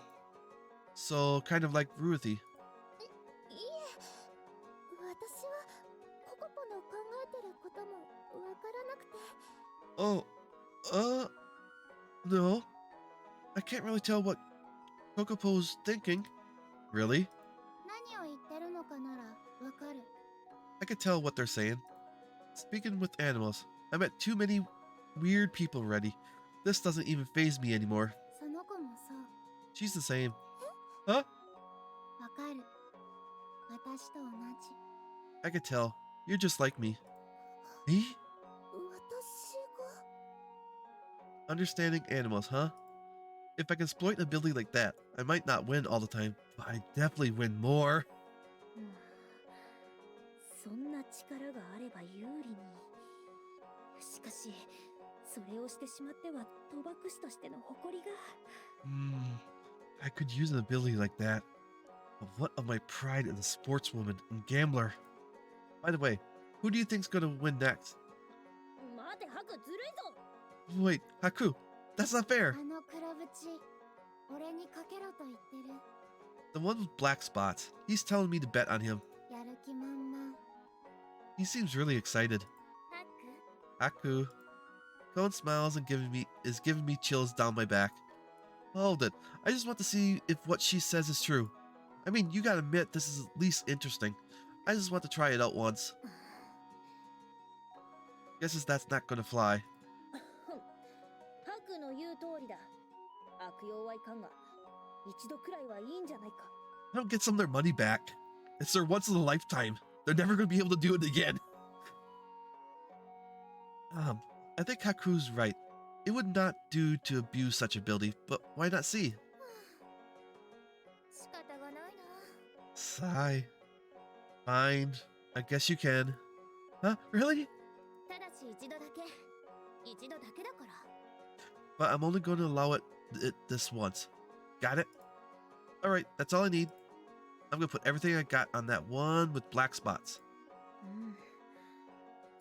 Speaker 1: So, kind of like Ruthie.
Speaker 2: いえ私はココポの考えてることもわからなくて
Speaker 1: Oh, no. I can't really tell what Kokopo's thinking. Really?
Speaker 2: 何を言ってるのかならわかる
Speaker 1: I can tell what they're saying. Speaking with animals, I met too many weird people already. This doesn't even faze me anymore.
Speaker 2: その子もそう
Speaker 1: She's the same. Huh?
Speaker 2: わかる私と同じ
Speaker 1: I can tell. You're just like me. Me?
Speaker 2: 私が
Speaker 1: Understanding animals, huh? If I can exploit an ability like that, I might not win all the time, but I definitely win more.
Speaker 3: そんな力があれば有利に。しかし、それをしてしまっては賭博師としての誇りが。
Speaker 1: I could use an ability like that. But what of my pride as a sportswoman and gambler? By the way, who do you think's gonna win next?
Speaker 3: 待て、ハクずるいぞ。
Speaker 1: Wait, Haku, that's not fair.
Speaker 2: あの黒縁俺にかけろと言ってる
Speaker 1: The one with black spots. He's telling me to bet on him.
Speaker 2: やる気満々
Speaker 1: He seems really excited.
Speaker 2: ハク
Speaker 1: Haku. Cone smiles and is giving me chills down my back. Hold it. I just want to see if what she says is true. I mean, you gotta admit this is at least interesting. I just want to try it out once. Guesses that's not gonna fly.
Speaker 3: ハクの言う通りだ。悪用はいかんが、一度くらいはいいんじゃないか。
Speaker 1: I don't get some of their money back. It's their once in a lifetime. They're never gonna be able to do it again. I think Haku's right. It would not do to abuse such ability, but why not see?
Speaker 2: 仕方がないな
Speaker 1: Sigh. Fine. I guess you can. Huh? Really?
Speaker 2: ただし一度だけだから
Speaker 1: But I'm only going to allow it this once. Got it? Alright, that's all I need. I'm going to put everything I got on that one with black spots.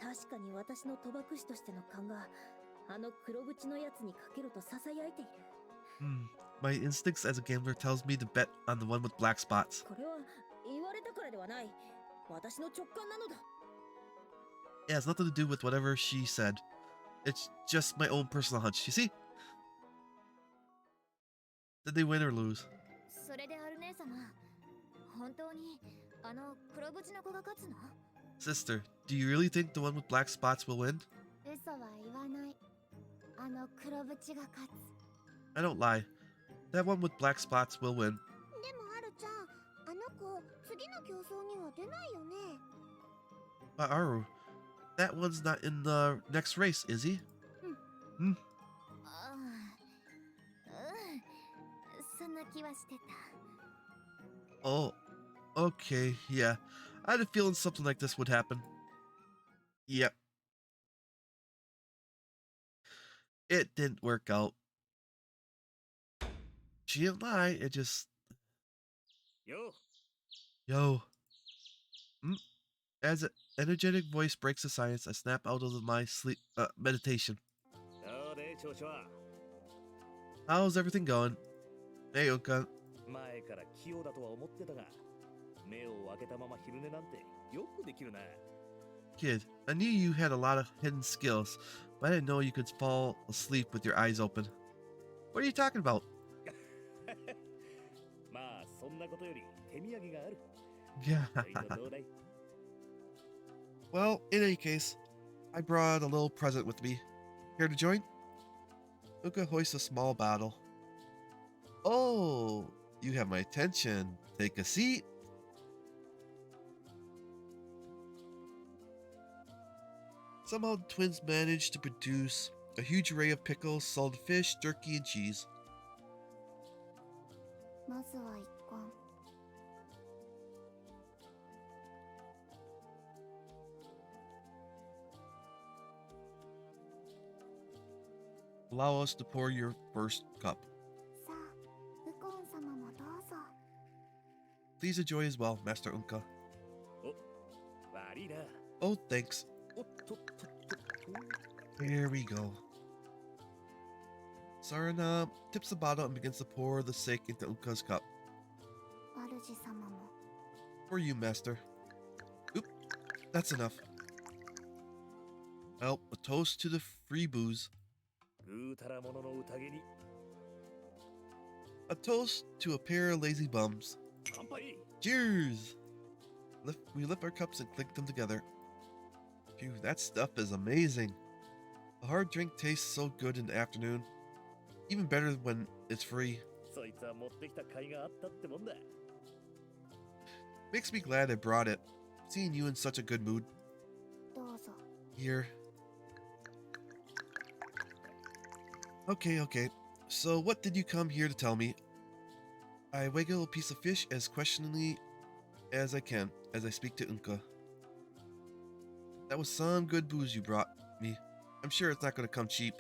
Speaker 3: 確かに私の賭博師としての勘が、あの黒縁のやつにかけろと囁いている。
Speaker 1: My instincts as a gambler tells me to bet on the one with black spots.
Speaker 3: これは言われたからではない。私の直感なのだ。
Speaker 1: It has nothing to do with whatever she said. It's just my own personal hunch. You see? Did they win or lose?
Speaker 2: それでアル姉様、本当にあの黒縁の子が勝つの？
Speaker 1: Sister, do you really think the one with black spots will win?
Speaker 2: 嘘は言わない。あの黒縁が勝つ。
Speaker 1: I don't lie. That one with black spots will win.
Speaker 2: でもアルちゃん、あの子次の競争には出ないよね。
Speaker 1: But Aru, that one's not in the next race, is he?
Speaker 2: ああ、そんな気はしてた。
Speaker 1: Oh, okay, yeah. I had a feeling something like this would happen. Yep. It didn't work out. She didn't lie, it just...
Speaker 4: Yo.
Speaker 1: Yo. As an energetic voice breaks the silence, I snap out of my sleep meditation.
Speaker 4: どうで調子は？
Speaker 1: How's everything going? Hey, Unka.
Speaker 4: 前から器用だとは思ってたが、目を開けたまま昼寝なんてよくできるな。
Speaker 1: Kid, I knew you had a lot of hidden skills, but I didn't know you could fall asleep with your eyes open. What are you talking about?
Speaker 4: まあそんなことより手土産がある。
Speaker 1: Yeah.
Speaker 4: どうだい？
Speaker 1: Well, in any case, I brought a little present with me. Here to join? Uka hoists a small bottle. Oh, you have my attention. Take a seat. Somehow the twins managed to produce a huge array of pickles, salted fish, jerky, and cheese.
Speaker 2: まずは一貫。
Speaker 1: Allow us to pour your first cup.
Speaker 2: さあ、ウコン様もどうぞ。
Speaker 1: Please enjoy as well, Master Unka.
Speaker 4: お、悪いな。
Speaker 1: Oh, thanks.
Speaker 4: おっとっとっとっと。
Speaker 1: Here we go. Sarana tips the bottle and begins to pour the sake into Unka's cup.
Speaker 2: 主様も。
Speaker 1: For you, Master. Oop, that's enough. Well, a toast to the free booze.
Speaker 4: ぐうたらものの宴に
Speaker 1: A toast to a pair of lazy bums.
Speaker 4: 乾杯。
Speaker 1: Cheers! We lift our cups and clink them together. Phew, that stuff is amazing. A hard drink tastes so good in the afternoon. Even better when it's free.
Speaker 4: そいつは持ってきた甲斐があったってもんだ。
Speaker 1: Makes me glad I brought it. Seeing you in such a good mood.
Speaker 2: どうぞ。
Speaker 1: Here. Okay. So what did you come here to tell me? I wiggle a piece of fish as questioningly as I can as I speak to Unka. That was some good booze you brought me. I'm sure it's not going to come cheap.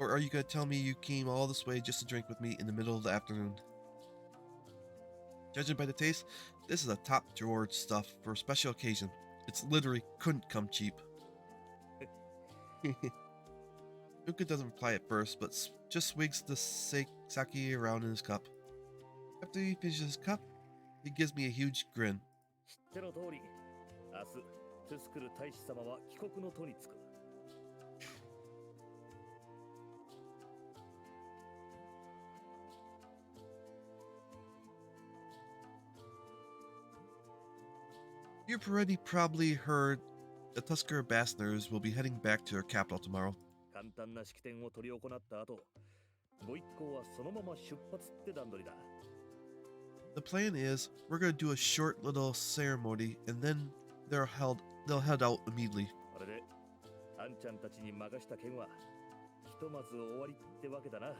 Speaker 1: Or are you going to tell me you came all this way just to drink with me in the middle of the afternoon? Judging by the taste, this is a top drawer stuff for a special occasion. It's literally couldn't come cheap. Unka doesn't reply at first, but just swigs the sake around in his cup. After he finishes his cup, he gives me a huge grin.
Speaker 4: 知っての通り、明日、トゥスクル大使様は帰国の途につく。
Speaker 1: You've already probably heard the Tusker ambassadors will be heading back to their capital tomorrow.
Speaker 4: 簡単な式典を執り行った後、ご一行はそのまま出発って段取りだ。
Speaker 1: The plan is we're gonna do a short little ceremony and then they'll head out immediately.
Speaker 4: これで、あんちゃんたちに任した件は、ひとまず終わりってわけだな。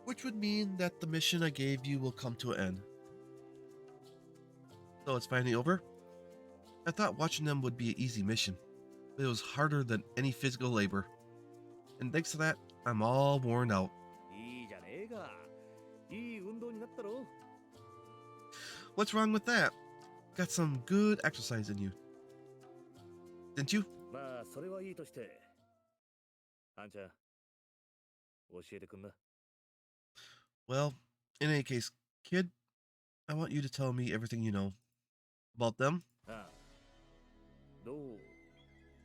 Speaker 1: Which would mean that the mission I gave you will come to an end. So it's finally over? I thought watching them would be an easy mission, but it was harder than any physical labor. And thanks to that, I'm all worn out.
Speaker 4: いいじゃねえか。いい運動になったろ。
Speaker 1: What's wrong with that? Got some good exercise in you. Didn't you?
Speaker 4: まあ、それはいいとして。あんちゃん、教えてくんな。
Speaker 1: Well, in any case, kid, I want you to tell me everything you know. About them?
Speaker 4: ああ。どう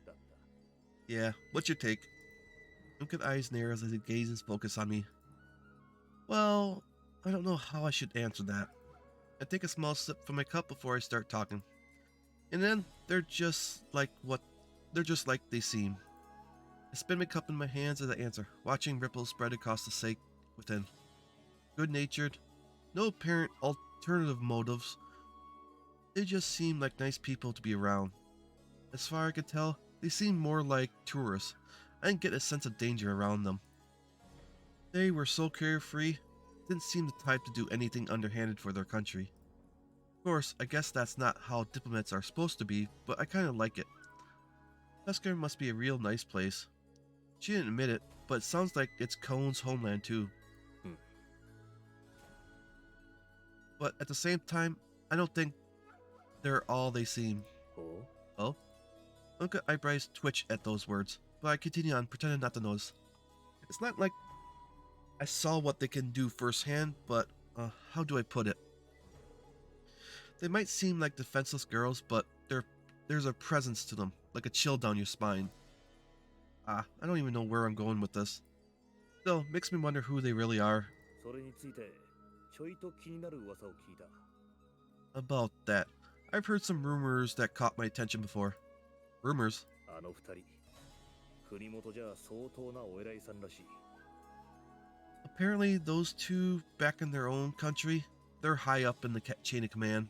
Speaker 4: だった？
Speaker 1: Yeah, what's your take? Unca's eyes narrow as he gazes focus on me. Well, I don't know how I should answer that. I take a small sip from my cup before I start talking. And then they're just like they seem. I spin my cup in my hands as I answer, watching ripples spread across the sake within. Good natured, no apparent alternative motives. They just seem like nice people to be around. As far as I could tell, they seemed more like tourists. I didn't get a sense of danger around them. They were so carefree, didn't seem the type to do anything underhanded for their country. Of course, I guess that's not how diplomats are supposed to be, but I kinda like it. Tusker must be a real nice place. She didn't admit it, but it sounds like it's Cone's homeland too.
Speaker 4: Hmm.
Speaker 1: But at the same time, I don't think they're all they seem.
Speaker 4: Oh?
Speaker 1: Oh? Unca's eyebrows twitch at those words, but I continue on, pretending not to notice. It's not like I saw what they can do firsthand, but how do I put it? They might seem like defenseless girls, but there's a presence to them, like a chill down your spine. I don't even know where I'm going with this. Still, makes me wonder who they really are.
Speaker 4: それについてちょいと気になる噂を聞いた。
Speaker 1: About that, I've heard some rumors that caught my attention before. Rumors?
Speaker 4: あの二人、国元じゃ相当なお偉いさんらしい。
Speaker 1: Apparently, those two, back in their own country, they're high up in the chain of command.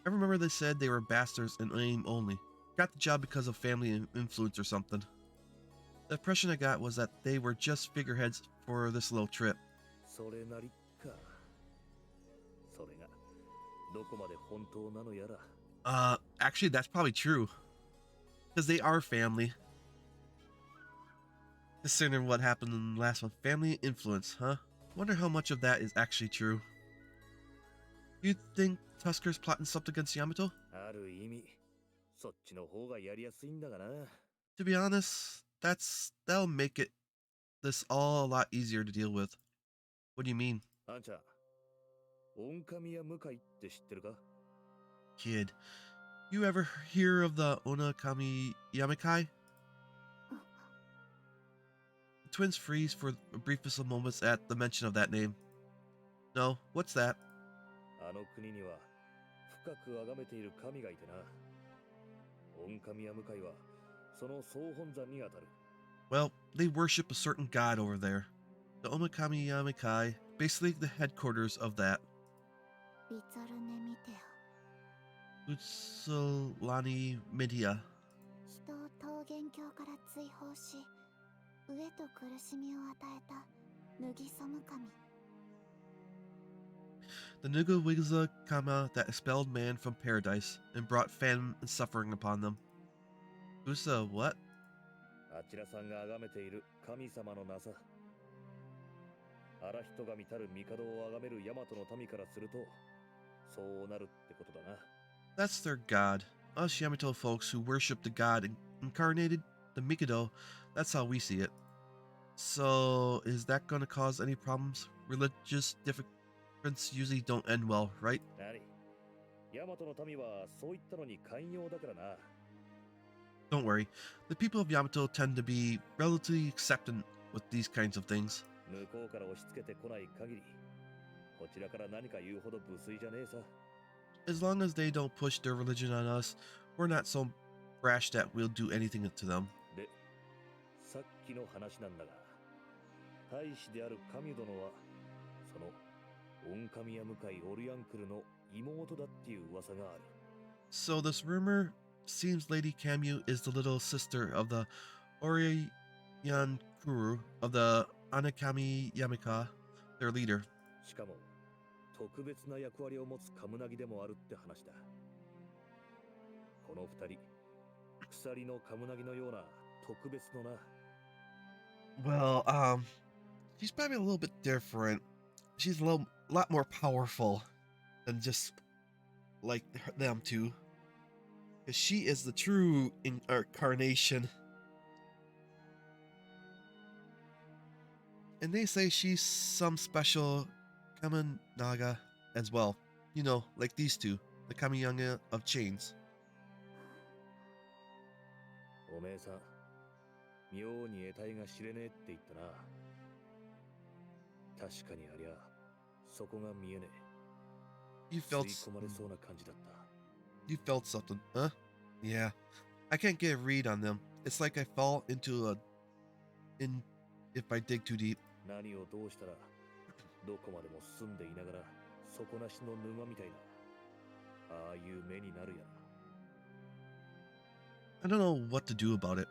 Speaker 1: I remember they said they were bastards in name only. Got the job because of family influence or something. The impression I got was that they were just figureheads for this little trip.
Speaker 4: それなりか。それがどこまで本当なのやら。
Speaker 1: Actually, that's probably true. Because they are family. Considering what happened in the last one. Family influence, huh? Wonder how much of that is actually true. You think Tusker's plotting something against Yamato?
Speaker 4: ある意味、そっちの方がやりやすいんだがな。
Speaker 1: To be honest, that'll make this all a lot easier to deal with. What do you mean?
Speaker 4: あんちゃん、オ神や向井って知ってるか？
Speaker 1: Kid, you ever hear of the Onakami Yamikai? The twins freeze for a briefest of moments at the mention of that name. No, what's that?
Speaker 4: あの国には深く崇めている神がいてな。オ神や向井はその総本山にあたる。
Speaker 1: Well, they worship a certain god over there. The Omakami Yamikai, basically the headquarters of that.
Speaker 2: リツァルネミテア
Speaker 1: Utsulani Media.
Speaker 2: 人を桃源郷から追放し飢えと苦しみを与えた脱ぎそむ神
Speaker 1: The Nugawiza Kama that expelled man from paradise and brought famine and suffering upon them. Usa what?
Speaker 4: あちらさんが崇めている神様の名さ。荒人神たる帝を崇める大和の民からすると、そうなるってことだな。
Speaker 1: That's their god. Us Yamato folks who worship the god incarnated, the Mikado, that's how we see it. So, is that going to cause any problems? Religious differences usually don't end well, right?
Speaker 4: 何？大和の民はそういったのに寛容だからな。
Speaker 1: Don't worry. The people of Yamato tend to be relatively acceptant with these kinds of things.
Speaker 4: 向こうから押し付けてこない限り、こちらから何か言うほど無粋じゃねえさ。
Speaker 1: As long as they don't push their religion on us, we're not so brash that we'll do anything to them.
Speaker 4: で、さっきの話なんだが、大使である神殿は、その御神や向井オリアンクルの妹だっていう噂がある。
Speaker 1: So this rumor seems Lady Camu is the little sister of the Oriyan Kuru of the Anakami Yamika, their leader.
Speaker 4: しかも、特別な役割を持つカムナギでもあるって話だ。この二人、鎖のカムナギのような特別のな。
Speaker 1: Well, she's probably a little bit different. She's a lot more powerful than just like them two. 'Cause she is the true incarnation. And they say she's some special Kamanaga as well. You know, like these two, the Kamiyanga of chains.
Speaker 4: おめえさん、妙に得体が知れねえって言ったな。確かにありゃ、そこが見えねえ。
Speaker 1: You
Speaker 4: 吸
Speaker 1: felt
Speaker 4: い込まれそうな感じだった。
Speaker 1: you felt something, huh? Yeah. I can't get a read on them. It's like I fall into a in if I dig too deep.
Speaker 4: 何をどうしたらどこまでも住んでいながら底なしの沼みたいな、ああいう目になるやら。
Speaker 1: I don't know what to do about it.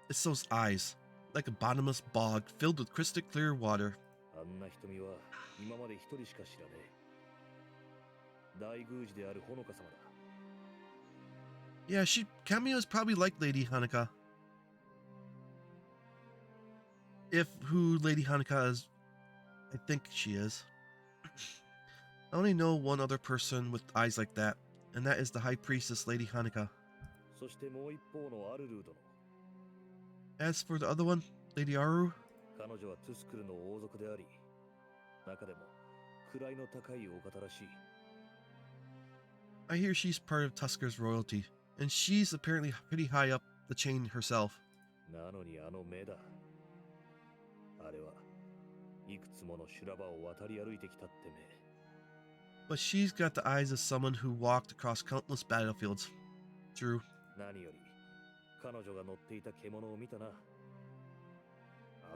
Speaker 1: It's those eyes, like a bottomless bog filled with crystal clear water.
Speaker 4: あんな瞳は今まで一人しか知らねえ。大宮司であるほのか様だ。
Speaker 1: Yeah, Cameo is probably like Lady Hanukkah. If who Lady Hanukkah is, I think she is. I only know one other person with eyes like that, and that is the High Priestess Lady Hanukkah.
Speaker 4: そしてもう一方のアルルー殿。
Speaker 1: As for the other one, Lady Aru,
Speaker 4: 彼女はトゥスクルの王族であり、中でも位の高いお方らしい。
Speaker 1: I hear she's part of Tusker's royalty, and she's apparently pretty high up the chain herself.
Speaker 4: なのにあの目だ。あれはいくつもの修羅場を渡り歩いてきたって目。
Speaker 1: But she's got the eyes of someone who walked across countless battlefields. True.
Speaker 4: 何より彼女が乗っていた獣を見たな。あ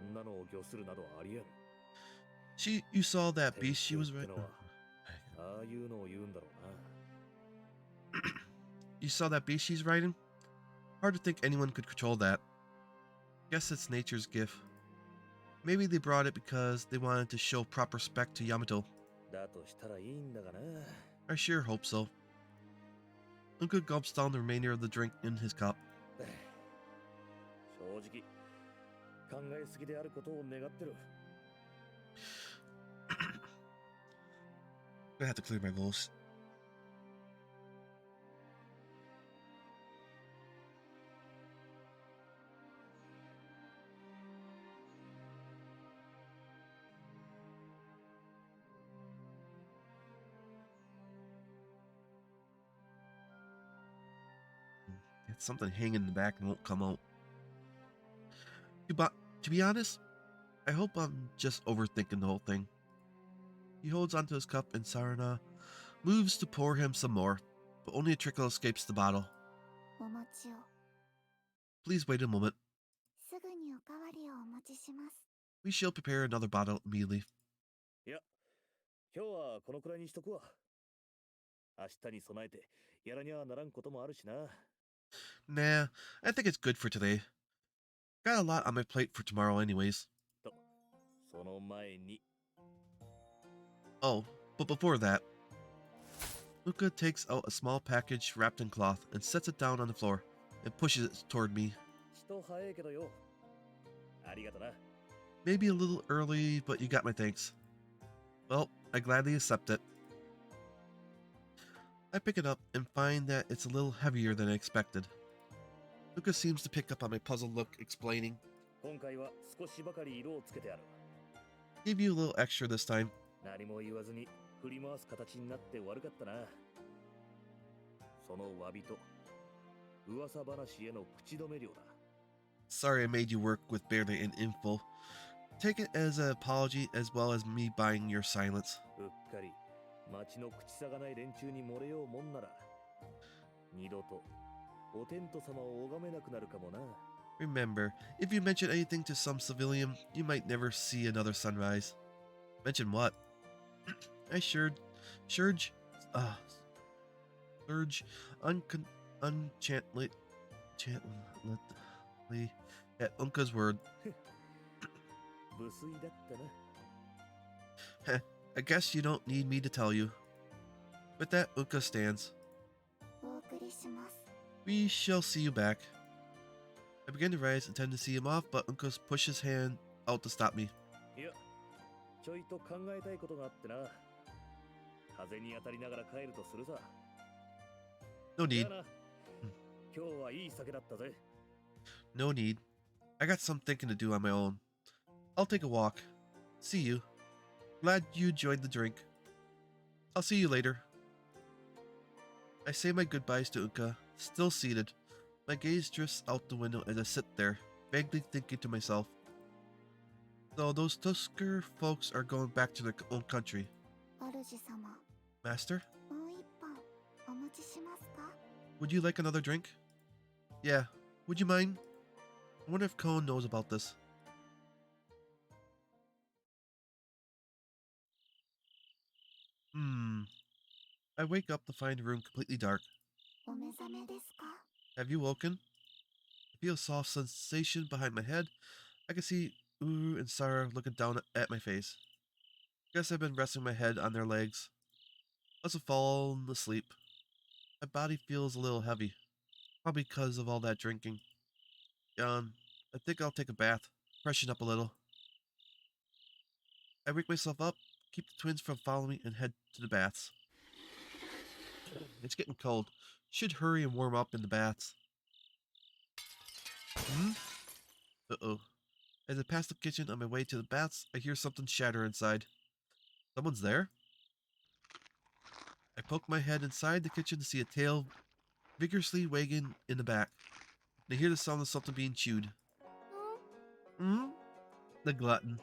Speaker 4: んなのを御するなどありえん。
Speaker 1: You saw that beast she was
Speaker 4: 天
Speaker 1: right.
Speaker 4: 使ってのはああいうのを言うんだろうな。
Speaker 1: You saw that beast she's riding? Hard to think anyone could control that. Guess it's nature's gift. Maybe they brought it because they wanted to show proper respect to Yamato.
Speaker 4: だとしたらいいんだがな。
Speaker 1: I sure hope so. Unka gulps down the remainder of the drink in his cup.
Speaker 4: 正直考えすぎであることを願ってる。
Speaker 1: I'm gonna have to clear my voice. It's something hanging in the back and won't come out. But to be honest, I hope I'm just overthinking the whole thing. He holds onto his cup and Sarana moves to pour him some more, but only a trickle escapes the bottle.
Speaker 2: お餅を
Speaker 1: Please wait a moment.
Speaker 2: すぐにおかわりをお持ちします。
Speaker 1: We shall prepare another bottle immediately.
Speaker 4: いや、今日はこのくらいにしとくわ。明日に備えてやらにゃならんこともあるしな。
Speaker 1: Nah, I think it's good for today. Got a lot on my plate for tomorrow anyways.
Speaker 4: と、その前に。
Speaker 1: Oh, but before that, Luca takes out a small package wrapped in cloth and sets it down on the floor and pushes it toward me.
Speaker 4: 人早いけどよ。ありがとな。
Speaker 1: Maybe a little early, but you got my thanks. Well, I gladly accept it. I pick it up and find that it's a little heavier than I expected. Luca seems to pick up on my puzzled look, explaining,
Speaker 4: 今回は少しばかり色をつけてある。
Speaker 1: Give you a little extra this time.
Speaker 4: 何も言わずに振り回す形になって悪かったな。その詫びと噂話への口止め料だ。
Speaker 1: Sorry I made you work with barely an info. Take it as an apology as well as me buying your silence.
Speaker 4: うっかり町の口さがない連中に漏れようもんなら、二度とお天道様を拝めなくなるかもな。
Speaker 1: Remember, if you mention anything to some civilian, you might never see another sunrise. Mention what? I Surge, unchantly, at Unka's word.
Speaker 4: 無粋だったな。
Speaker 1: I guess you don't need me to tell you. With that, Unka stands.
Speaker 2: お送りします。
Speaker 1: We shall see you back. I begin to rise, intend to see him off, but Unka pushes his hand out to stop me.
Speaker 4: いや、ちょいと考えたいことがあってな。風に当たりながら帰るとするさ。
Speaker 1: No
Speaker 4: じ
Speaker 1: need.
Speaker 4: ゃあな。今日はいい酒だったぜ。
Speaker 1: No need. I got some thinking to do on my own. I'll take a walk. See you. Glad you enjoyed the drink. I'll see you later. I say my goodbyes to Unka, still seated, My gaze drifts out the window as I sit there, vaguely thinking to myself, so those Tusker folks are going back to their own country.
Speaker 2: 主様、
Speaker 1: Master,
Speaker 2: もう一本お持ちしますか？
Speaker 1: would you like another drink? Yeah, would you mind? I wonder if Cone knows about this. I wake up to find the room completely dark.
Speaker 2: お目覚めですか？
Speaker 1: Have you woken? I feel a soft sensation behind my head. I can see Uru and Sarah looking down at my face. Guess I've been resting my head on their legs. Must have fallen asleep. My body feels a little heavy, probably because of all that drinking. Yawn. I think I'll take a bath, freshen up a little. I wake myself up, keep the twins from following me, and head to the baths. It's getting cold. Should hurry and warm up in the baths. Uh-oh. As I pass the kitchen on my way to the baths, I hear something shatter inside. Someone's there? I poke my head inside the kitchen to see a tail vigorously wagging in the back. And I hear the sound of something being chewed. The glutton.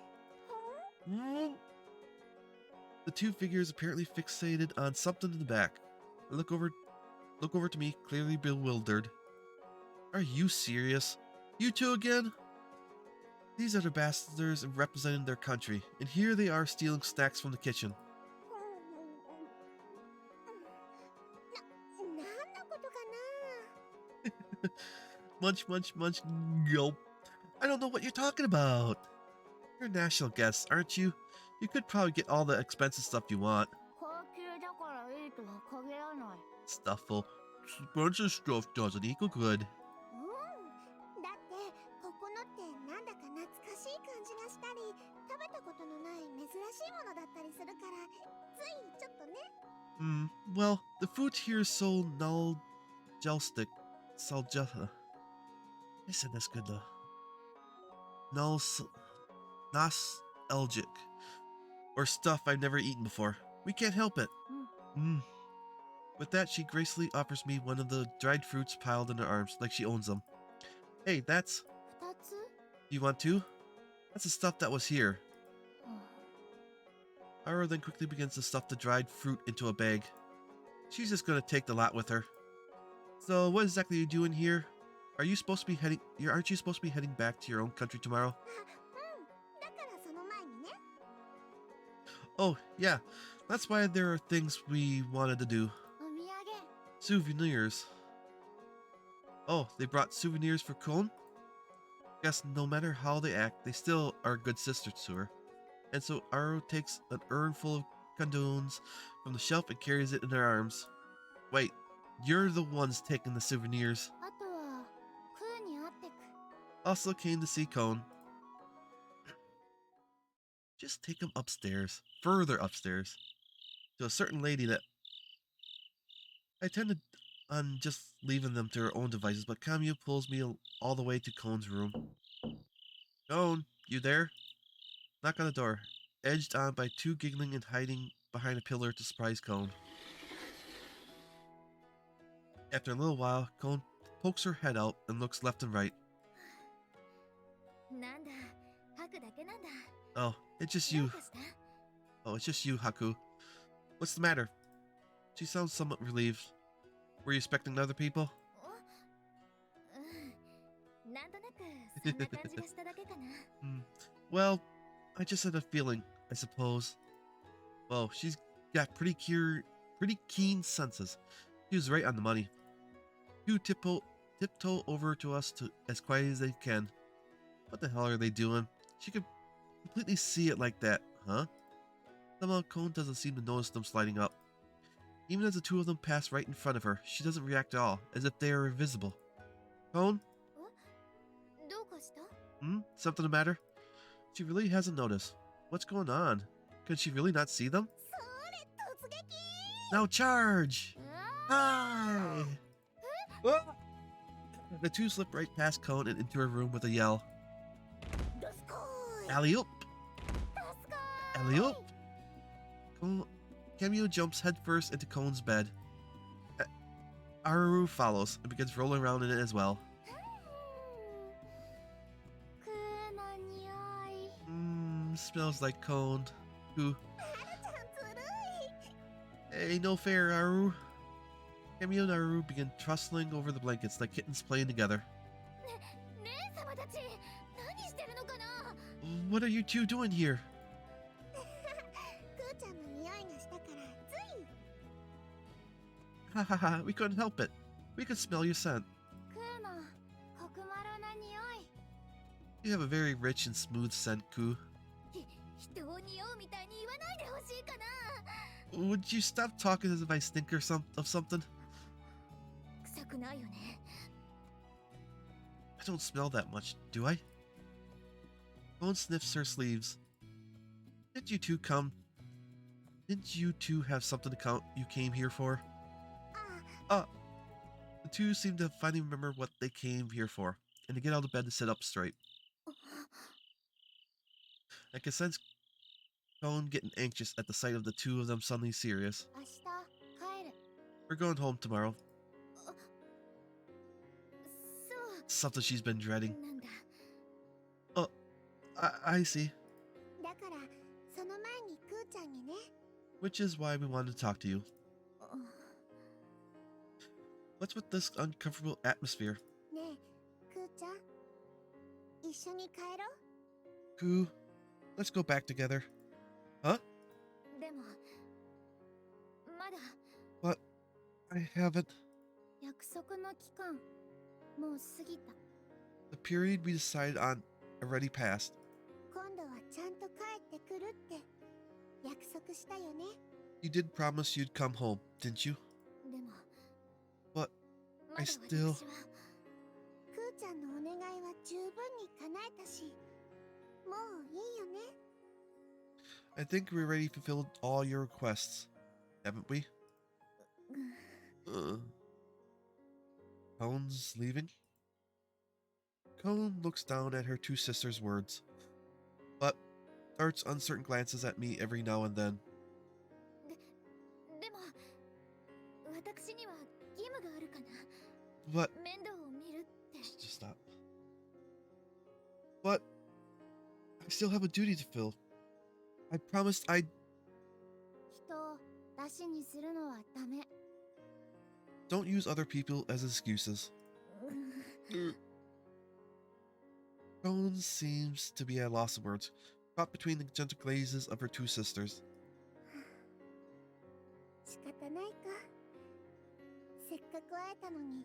Speaker 1: The two figures apparently fixated on something in the back. I look over to me, clearly bewildered. Are you serious? You two again? These are the bastards representing their country, and here they are stealing snacks from the kitchen.
Speaker 2: なんのことかな？
Speaker 1: Munch, munch, munch, gulp. I don't know what you're talking about. You're national guests, aren't you? You could probably get all the expensive stuff you want.
Speaker 2: 高級だからいいとは限らない。
Speaker 1: Stufful. Expensive stuff doesn't equal good.
Speaker 2: だってここのってなんだか懐かしい感じがしたり、食べたことのない珍しいものだったりするから、ついちょっとね。
Speaker 1: Well, the food here is so nostalgic. I said that's good though. Nostalgic. Or stuff I've never eaten before. We can't help it. With that, she gracefully offers me one of the dried fruits piled in her arms, like she owns them. Hey, that's...
Speaker 2: 2つ？
Speaker 1: You want two? That's the stuff that was here. Ira then quickly begins to stuff the dried fruit into a bag. She's just gonna take the lot with her. So, what exactly are you doing here? Aren't you supposed to be heading back to your own country tomorrow?
Speaker 2: だからその前にね。
Speaker 1: Oh, yeah. That's why there are things we wanted to do.
Speaker 2: お土産。
Speaker 1: Souvenirs. Oh, they brought souvenirs for Kon? Guess no matter how they act, they still are good sisters to her. And so Aro takes an urn full of condones from the shelf and carries it in her arms. Wait, you're the ones taking the souvenirs.
Speaker 2: あとはクーに会ってく。
Speaker 1: Also came to see Kon. Just take him upstairs, further upstairs, to a certain lady that I tended on just leaving them to their own devices, but Kamyu pulls me all the way to Kon's room. Kon, you there? Knock on the door, edged on by two giggling and hiding behind a pillar to surprise Kon. After a little while, Kon pokes her head out and looks left and right.
Speaker 2: なんだ、吐くだけなんだ。
Speaker 1: Oh, it's just
Speaker 2: ど
Speaker 1: you.
Speaker 2: うかした？
Speaker 1: Oh, it's just you, Haku. What's the matter? She sounds somewhat relieved. Were you expecting other people?
Speaker 2: なんとなくそんな感じがしただけかな。
Speaker 1: Well, I just had a feeling, I suppose. Well, she's got pretty keen senses. She was right on the money. You tiptoe over to us as quiet as they can. What the hell are they doing? She could completely see it like that, huh? Somehow Kon doesn't seem to notice them sliding up. Even as the two of them pass right in front of her, she doesn't react at all, as if they are invisible. Kon?
Speaker 2: どうかした？
Speaker 1: Something the matter? She really hasn't noticed. What's going on? Can she really not see them?
Speaker 2: それ突撃！
Speaker 1: Now charge! Hi! The two slip right past Kon and into her room with a yell.
Speaker 2: どすこーい！
Speaker 1: Alley-oop!
Speaker 2: どすこーい！
Speaker 1: Alley-oop! Kamio jumps headfirst into Kon's bed. Aru follows and begins rolling around in it as well.
Speaker 2: クーの匂い。
Speaker 1: Smells like cone. Koo.
Speaker 2: はるちゃんずるい。
Speaker 1: Hey, no fair, Aru. Camille and Aru begin trustling over the blankets like kittens playing together.
Speaker 2: 姉様たち、何してるのかな。
Speaker 1: What are you two doing here?
Speaker 2: クーちゃんの匂いがしたからつい。
Speaker 1: Ha ha ha, we couldn't help it. We could smell your scent.
Speaker 2: クーのコクマロな匂い。
Speaker 1: You have a very rich and smooth scent, Koo.
Speaker 2: 人を匂うみたいに言わないでほしいかな。
Speaker 1: Would you stop talking as if I stink or of something?
Speaker 2: 臭くないよね。
Speaker 1: I don't smell that much, do I? Cone sniffs her sleeves. Didn't you two have something you came here for?
Speaker 2: あ
Speaker 1: The two seem to finally remember what they came here for, and to get out of bed to sit up straight. I can sense Cone getting anxious at the sight of the two of them suddenly serious.
Speaker 2: 明日帰る。
Speaker 1: We're going home tomorrow.
Speaker 2: そう
Speaker 1: Something she's been dreading.
Speaker 2: なんだ。
Speaker 1: I see.
Speaker 2: だからその前にクーちゃんにね。
Speaker 1: Which is why we wanted to talk to you. What's with this uncomfortable atmosphere?
Speaker 2: ねえ、クーちゃん、一緒に帰ろ
Speaker 1: Koo, let's go back together. Huh?
Speaker 2: う。でもまだ
Speaker 1: But I haven't.
Speaker 2: 約束の期間もう過ぎた。
Speaker 1: The period we decided on already passed.
Speaker 2: 今度はちゃんと帰ってくるって約束したよね。
Speaker 1: You did promise you'd come home, didn't you?
Speaker 2: でも
Speaker 1: But
Speaker 2: まだ
Speaker 1: I
Speaker 2: 私
Speaker 1: still...
Speaker 2: はクーちゃんのお願いは十分に叶えたし、もういいよね。
Speaker 1: I think we already fulfilled all your requests, haven't we? Cone's leaving? Cone looks down at her two sisters' words, but darts uncertain glances at me every now and then.
Speaker 2: でも私には義務があるかな。
Speaker 1: But...
Speaker 2: 面倒を見るって。
Speaker 1: Just stop. But... I still have a duty to fill. I promised I'd...
Speaker 2: 人を出しにするのはダメ。
Speaker 1: Don't use other people as excuses. Cone seems to be at a loss of words, caught between the gentle glazes of her two sisters.
Speaker 2: 仕方ないか。せっかく会えたのに、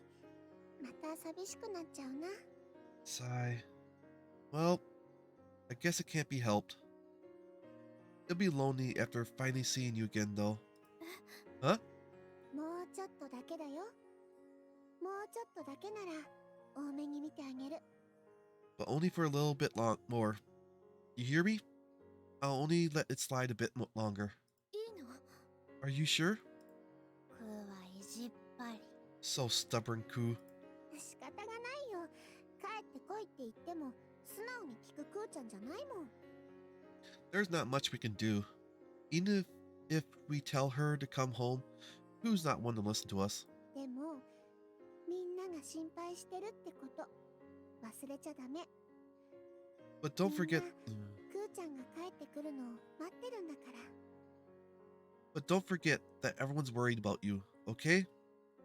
Speaker 2: また寂しくなっちゃうな。
Speaker 1: Sigh. Well, I guess it can't be helped. You'll be lonely after finally seeing you again, though. Huh?
Speaker 2: もうちょっとだけだよ。もうちょっとだけなら多めに見てあげる。
Speaker 1: But only for a little bit more. You hear me? I'll only let it slide a bit longer.
Speaker 2: いいの？
Speaker 1: Are you sure?
Speaker 2: クーは意地っ張り。
Speaker 1: So stubborn, Koo.
Speaker 2: 仕方がないよ。帰ってこいって言っても素直に聞くクーちゃんじゃないもん。
Speaker 1: There's not much we can do. Even if we tell her to come home, Koo's not one to listen to us.
Speaker 2: でもみんなが心配してるってこと忘れちゃダメ。
Speaker 1: But don't forget...
Speaker 2: クーちゃんが帰ってくるのを待ってるんだから。
Speaker 1: But don't forget that everyone's worried about you, okay?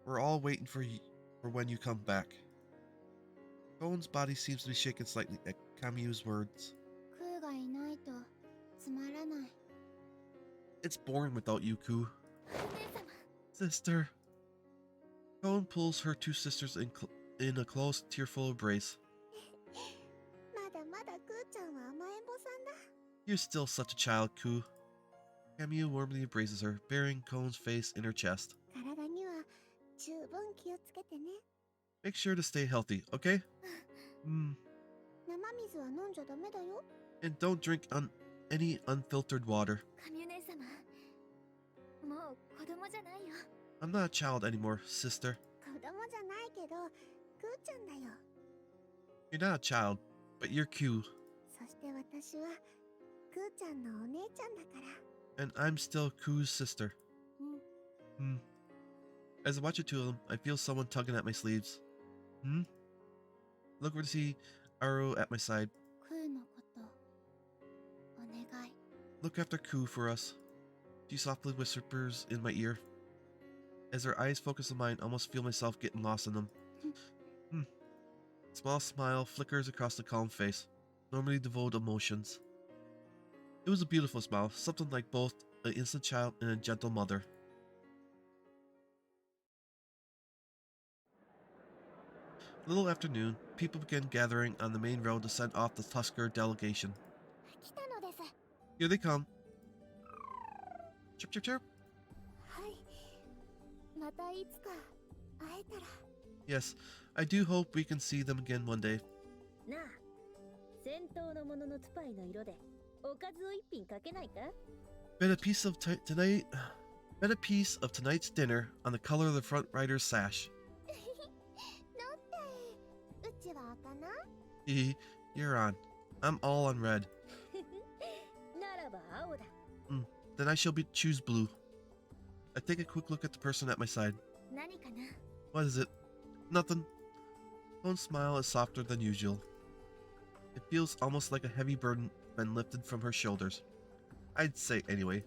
Speaker 1: We're all waiting for when you come back. Cone's body seems to be shaking slightly at Camu's words.
Speaker 2: クーがいないとつまらない。
Speaker 1: It's boring without you, Koo.
Speaker 2: お姉様。
Speaker 1: Sister. Cone pulls her two sisters in a close, tearful embrace.
Speaker 2: まだまだクーちゃんは甘えん坊さんだ。
Speaker 1: You're still such a child, Koo. Camu warmly embraces her, burying Cone's face in her chest.
Speaker 2: 体には十分気をつけてね。
Speaker 1: Make sure to stay healthy, okay?
Speaker 2: 生水は飲んじゃダメだよ。
Speaker 1: And don't drink any unfiltered water.
Speaker 2: カミュ姉様。もう子供じゃないよ。
Speaker 1: I'm not a child anymore, sister.
Speaker 2: 子供じゃないけど、クーちゃんだよ。
Speaker 1: You're not a child, but you're Q.
Speaker 2: そして私はクーちゃんのお姉ちゃんだから。
Speaker 1: And I'm still Q's sister.
Speaker 2: うん。
Speaker 1: As I watch the two of them, I feel someone tugging at my sleeves. Hmm? Look over to see Aro at my side.
Speaker 2: クーのことお願い。
Speaker 1: Look after Ku for us. She softly whispers in my ear. As her eyes focus on mine, I almost feel myself getting lost in them. Small smile flickers across the calm face, normally devoid of emotions. It was a beautiful smile, something like both an innocent child and a gentle mother. A little after noon, people began gathering on the main road to send off the Tusker delegation.
Speaker 2: 来たのです。
Speaker 1: Here they come. Chirp, chirp, chirp.
Speaker 2: はい。またいつか会えたら。
Speaker 1: Yes, I do hope we can see them again one day.
Speaker 3: なあ、戦闘のもののトゥパイの色でおかずを一品かけないか？
Speaker 1: Bet a piece of tonight. Bet a piece of tonight's dinner on the color of the front rider's sash.
Speaker 2: なんてうちは赤な。
Speaker 1: Hehe, you're on. I'm all on red.
Speaker 3: ならば青だ。
Speaker 1: Then I shall choose blue. I take a quick look at the person at my side.
Speaker 2: 何かな。
Speaker 1: What is it? Nothing. Kone's smile is softer than usual. It feels almost like a heavy burden been lifted from her shoulders. I'd say anyway.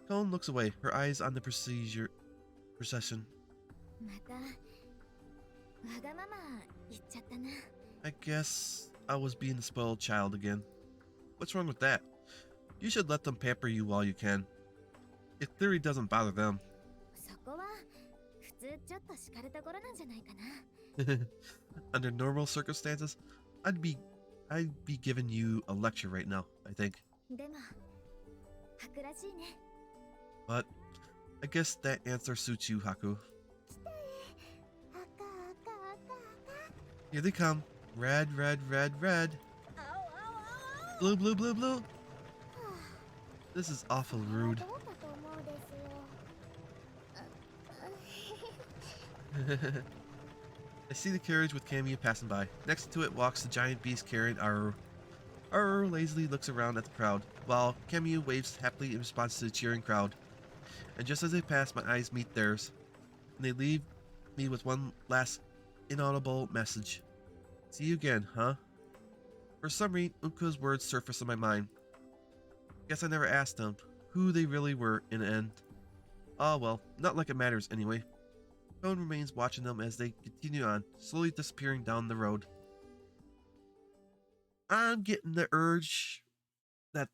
Speaker 1: Kone looks away, her eyes on the procession.
Speaker 2: またわがまま言っちゃったな。
Speaker 1: I guess I was being a spoiled child again. What's wrong with that? You should let them pamper you while you can. It clearly doesn't bother them.
Speaker 2: そこは普通ちょっと敷かれた頃なんじゃないかな。
Speaker 1: Under normal circumstances, I'd be giving you a lecture right now, I think.
Speaker 2: でも白らしいね。
Speaker 1: But I guess that answer suits you, Haku.
Speaker 2: 赤赤赤赤。
Speaker 1: Here they come. Red, red, red, red.
Speaker 3: 青青青
Speaker 1: Blue, blue, blue, blue. This is awful rude.
Speaker 2: どうかと思うですよ。
Speaker 1: I see the carriage with Camille passing by. Next to it walks the giant beast carrying Aru. Aru lazily looks around at the crowd, while Camille waves happily in response to the cheering crowd. And just as they pass, my eyes meet theirs, and they leave me with one last inaudible message. See you again, huh? For some reason, Unka's words surface in my mind. Guess I never asked them who they really were in the end. Ah well, not like it matters anyway. Kone remains watching them as they continue on, slowly disappearing down the road. I'm getting the urge that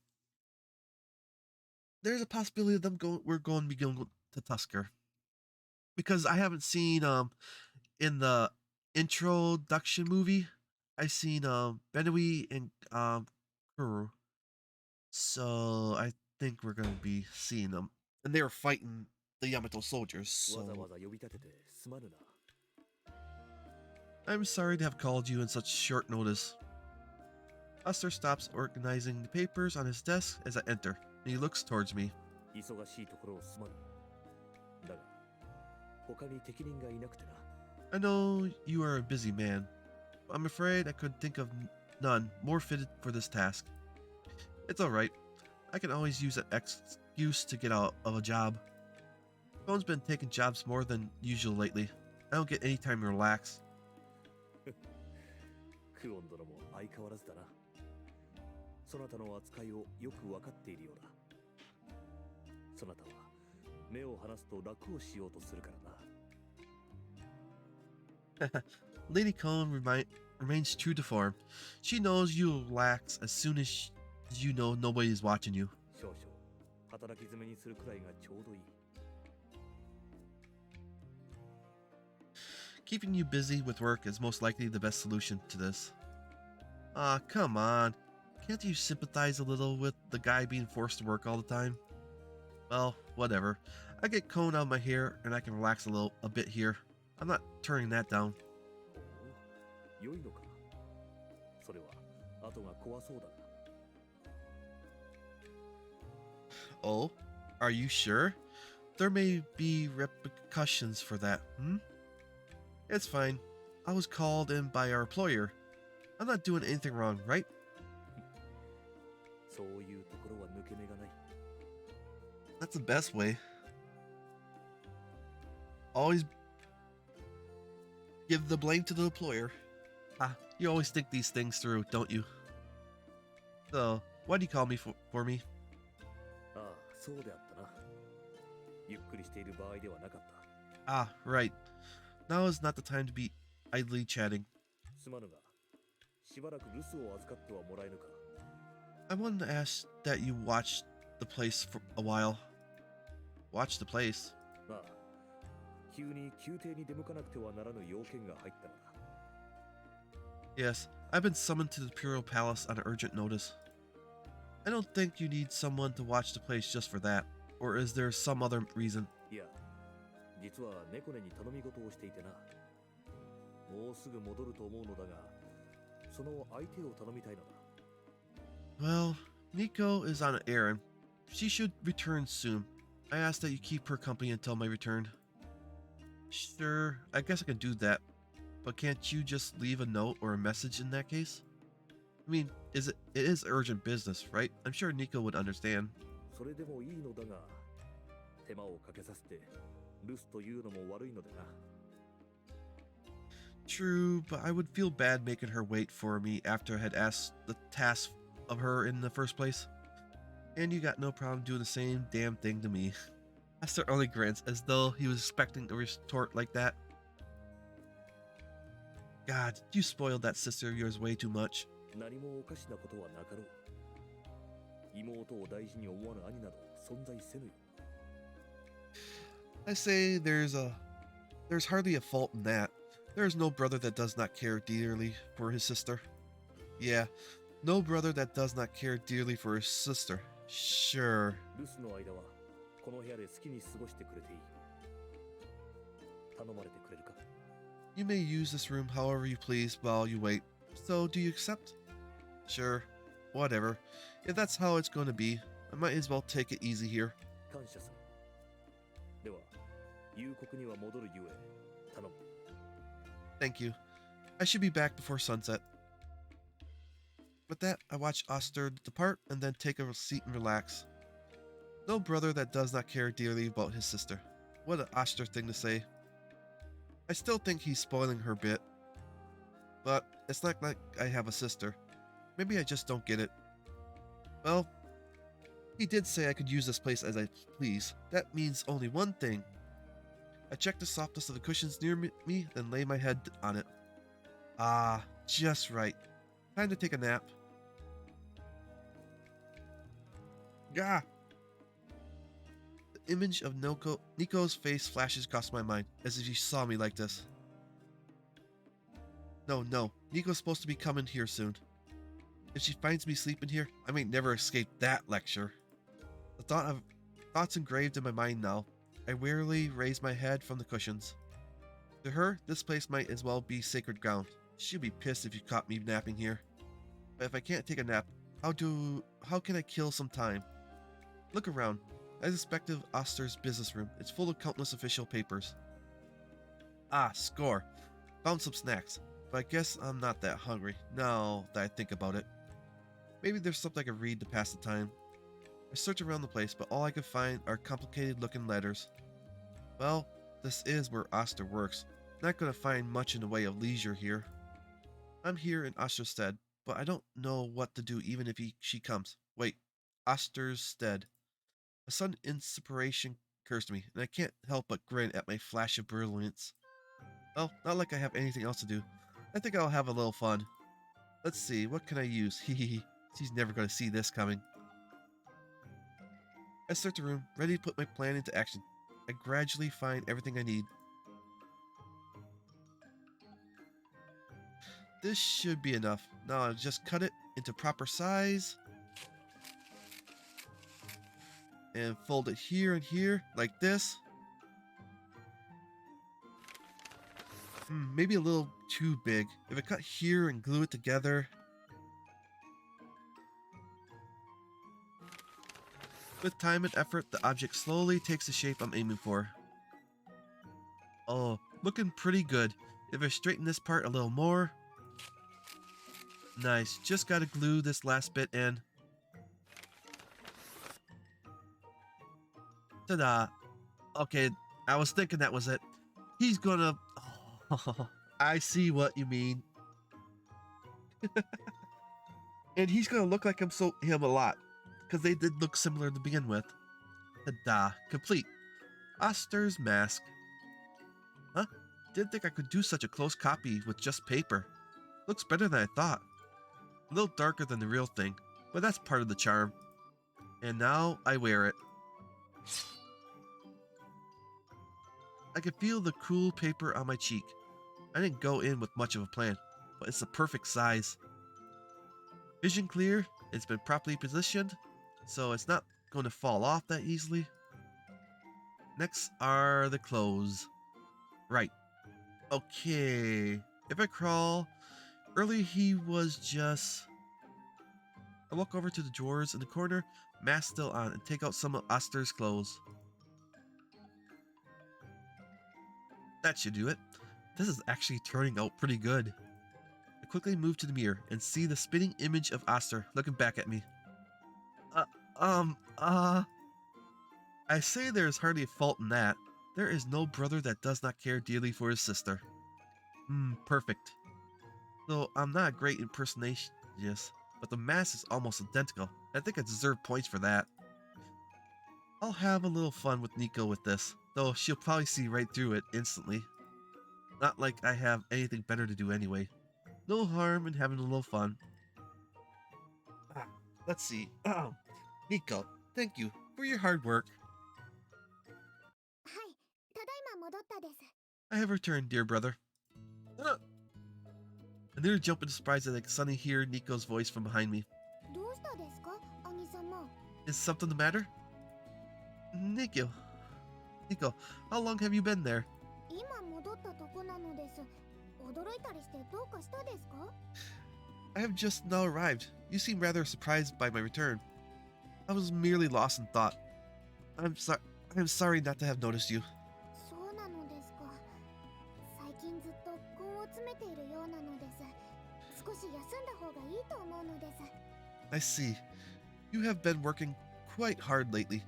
Speaker 1: there's a possibility of we're going to be going to Tusker. Because I haven't seen in the introduction movie, I've seen Benui and Kuru. So I think we're gonna be seeing them. And they were fighting the Yamato soldiers,
Speaker 4: わざ
Speaker 1: so
Speaker 4: わざ呼び立ててすまぬな。
Speaker 1: I'm sorry to have called you in such short notice. Buster stops organizing the papers on his desk as I enter, and he looks towards me.
Speaker 4: 忙しいところをすまぬ。だが、他に適任がいなくてな。
Speaker 1: I know you are a busy man, but I'm afraid I could think of none more fitted for this task. It's alright. I can always use an excuse to get out of a job. Kone's been taking jobs more than usual lately. I don't get any time to relax.
Speaker 4: クオン殿も相変わらずだな。そなたの扱いをよく分かっているようだ。そなたは目を離すと楽をしようとするからな。
Speaker 1: Lady Kone remains true to form. She knows you'll relax as soon as you know nobody is watching you.
Speaker 4: 少々働き詰めにするくらいがちょうどいい。
Speaker 1: Keeping you busy with work is most likely the best solution to this. Ah, come on. Can't you sympathize a little with the guy being forced to work all the time? Well, whatever. I get Kone out of my hair and I can relax a bit here. I'm not turning that down.
Speaker 4: おお、良いのか。それは後が怖そうだな。
Speaker 1: Oh, are you sure? There may be repercussions for that, hmm? It's fine. I was called in by our employer. I'm not doing anything wrong, right?
Speaker 4: そういうところは抜け目がない。
Speaker 1: That's the best way. Always give the blame to the employer. Ah, you always think these things through, don't you? So, why do you call me for me?
Speaker 4: ああ、そうであったな。ゆっくりしている場合ではなかった。
Speaker 1: Ah, right. Now is not the time to be idly chatting.
Speaker 4: すまぬが、しばらく留守を預かってはもらえぬか。
Speaker 1: I wanted to ask that you watch the place for a while. Watch the place?
Speaker 4: まあ、急に宮廷に出向かなくてはならぬ要件が入ったのだ。
Speaker 1: Yes, I've been summoned to the Imperial Palace on urgent notice. I don't think you need someone to watch the place just for that. Or is there some other reason?
Speaker 4: いや、実は猫根に頼み事をしていてな。もうすぐ戻ると思うのだが、その相手を頼みたいのだ。
Speaker 1: Well, Nico is on an errand. She should return soon. I ask that you keep her company until my return. Sure, I guess I can do that. But can't you just leave a note or a message in that case? I mean, it is urgent business, right? I'm sure Nico would understand.
Speaker 4: それでもいいのだが、手間をかけさせて留守というのも悪いのでな。
Speaker 1: True, but I would feel bad making her wait for me after I had asked the task of her in the first place. And you got no problem doing the same damn thing to me. Esther only grins as though he was expecting a retort like that. God, you spoiled that sister of yours way too much.
Speaker 4: 何もおかしなことはなかろう。妹を大事に思わぬ兄など存在せぬよ。
Speaker 1: I say there's hardly a fault in that. There is no brother that does not care dearly for his sister. Yeah, no brother that does not care dearly for his sister. Sure.
Speaker 4: 留守の間はこの部屋で好きに過ごしてくれていい。頼まれてくれるか。
Speaker 1: You may use this room however you please while you wait. So, do you accept? Sure. Whatever. If that's how it's going to be, I might as well take it easy here.
Speaker 4: 感謝する。では、夕刻には戻るゆえ、頼む。
Speaker 1: Thank you. I should be back before sunset. With that, I watch Oster depart and then take a seat and relax. No brother that does not care dearly about his sister. What an Oster thing to say. I still think he's spoiling her bit. But it's not like I have a sister. Maybe I just don't get it. Well, he did say I could use this place as I please. That means only one thing. I check the softness of the cushions near me, then lay my head on it. Ah, just right. Time to take a nap. Gah! The image of Nico's face flashes across my mind, as if she saw me like this. No. Nico's supposed to be coming here soon. If she finds me sleeping here, I may never escape that lecture. The thoughts engraved in my mind now. I wearily raise my head from the cushions. To her, this place might as well be sacred ground. She'll be pissed if you caught me napping here. But if I can't take a nap, how can I kill some time? Look around. I suspect of Oster's business room. It's full of countless official papers. Ah, score. Found some snacks. But I guess I'm not that hungry, now that I think about it. Maybe there's something I can read to pass the time. I search around the place, but all I can find are complicated-looking letters. Well, this is where Oster works. Not gonna find much in the way of leisure here. I'm here in Oster's stead, but I don't know what to do even if she comes. Wait, Oster's stead. A sudden inspiration occurs to me, and I can't help but grin at my flash of brilliance. Well, not like I have anything else to do. I think I'll have a little fun. Let's see, what can I use? Hehehe, she's never going to see this coming. I search the room, ready to put my plan into action. I gradually find everything I need. This should be enough. Now I'll just cut it into proper size. And fold it here and here, like this. Maybe a little too big. If I cut here and glue it together. With time and effort, the object slowly takes the shape I'm aiming for. Oh, looking pretty good. If I straighten this part a little more. Nice, just gotta glue this last bit in. Ta-da! Okay, I was thinking that was it. He's gonna... Oh, I see what you mean. And he's gonna look like him a lot. Because they did look similar to begin with. Ta-da. Complete. Oster's mask. Huh? Didn't think I could do such a close copy with just paper. Looks better than I thought. A little darker than the real thing, but that's part of the charm. And now I wear it. I can feel the cool paper on my cheek. I didn't go in with much of a plan, but it's the perfect size. Vision clear, it's been properly positioned, so it's not going to fall off that easily. Next are the clothes. Right. Okay. If I crawl, earlier he was just... I walk over to the drawers in the corner, mask still on, and take out some of Oster's clothes. That should do it. This is actually turning out pretty good. I quickly move to the mirror and see the spinning image of Oster looking back at me. I say there is hardly a fault in that. There is no brother that does not care dearly for his sister. Perfect. Though I'm not a great impersonationist, but the mask is almost identical. I think I deserve points for that. I'll have a little fun with Nico with this, though she'll probably see right through it instantly. Not like I have anything better to do anyway. No harm in having a little fun. Let's see. Nico, thank you for your hard work.
Speaker 2: はい、ただいま戻ったです。
Speaker 1: I have returned, dear brother. And they're jumping in surprise as I suddenly hear Nico's voice from behind me.
Speaker 2: どうしたですか、兄様?
Speaker 1: Is something the matter? Nico, how long have you been there?
Speaker 2: 今戻ったとこなのです。驚いたりしてどうかしたですか?
Speaker 1: I have just now arrived. You seem rather surprised by my return. I was merely lost in thought. I'm sorry not to have noticed you.
Speaker 2: そうなのですか。最近ずっと根を詰めているようなのです。少し休んだ方がいいと思うのです。
Speaker 1: I see. You have been working quite hard lately.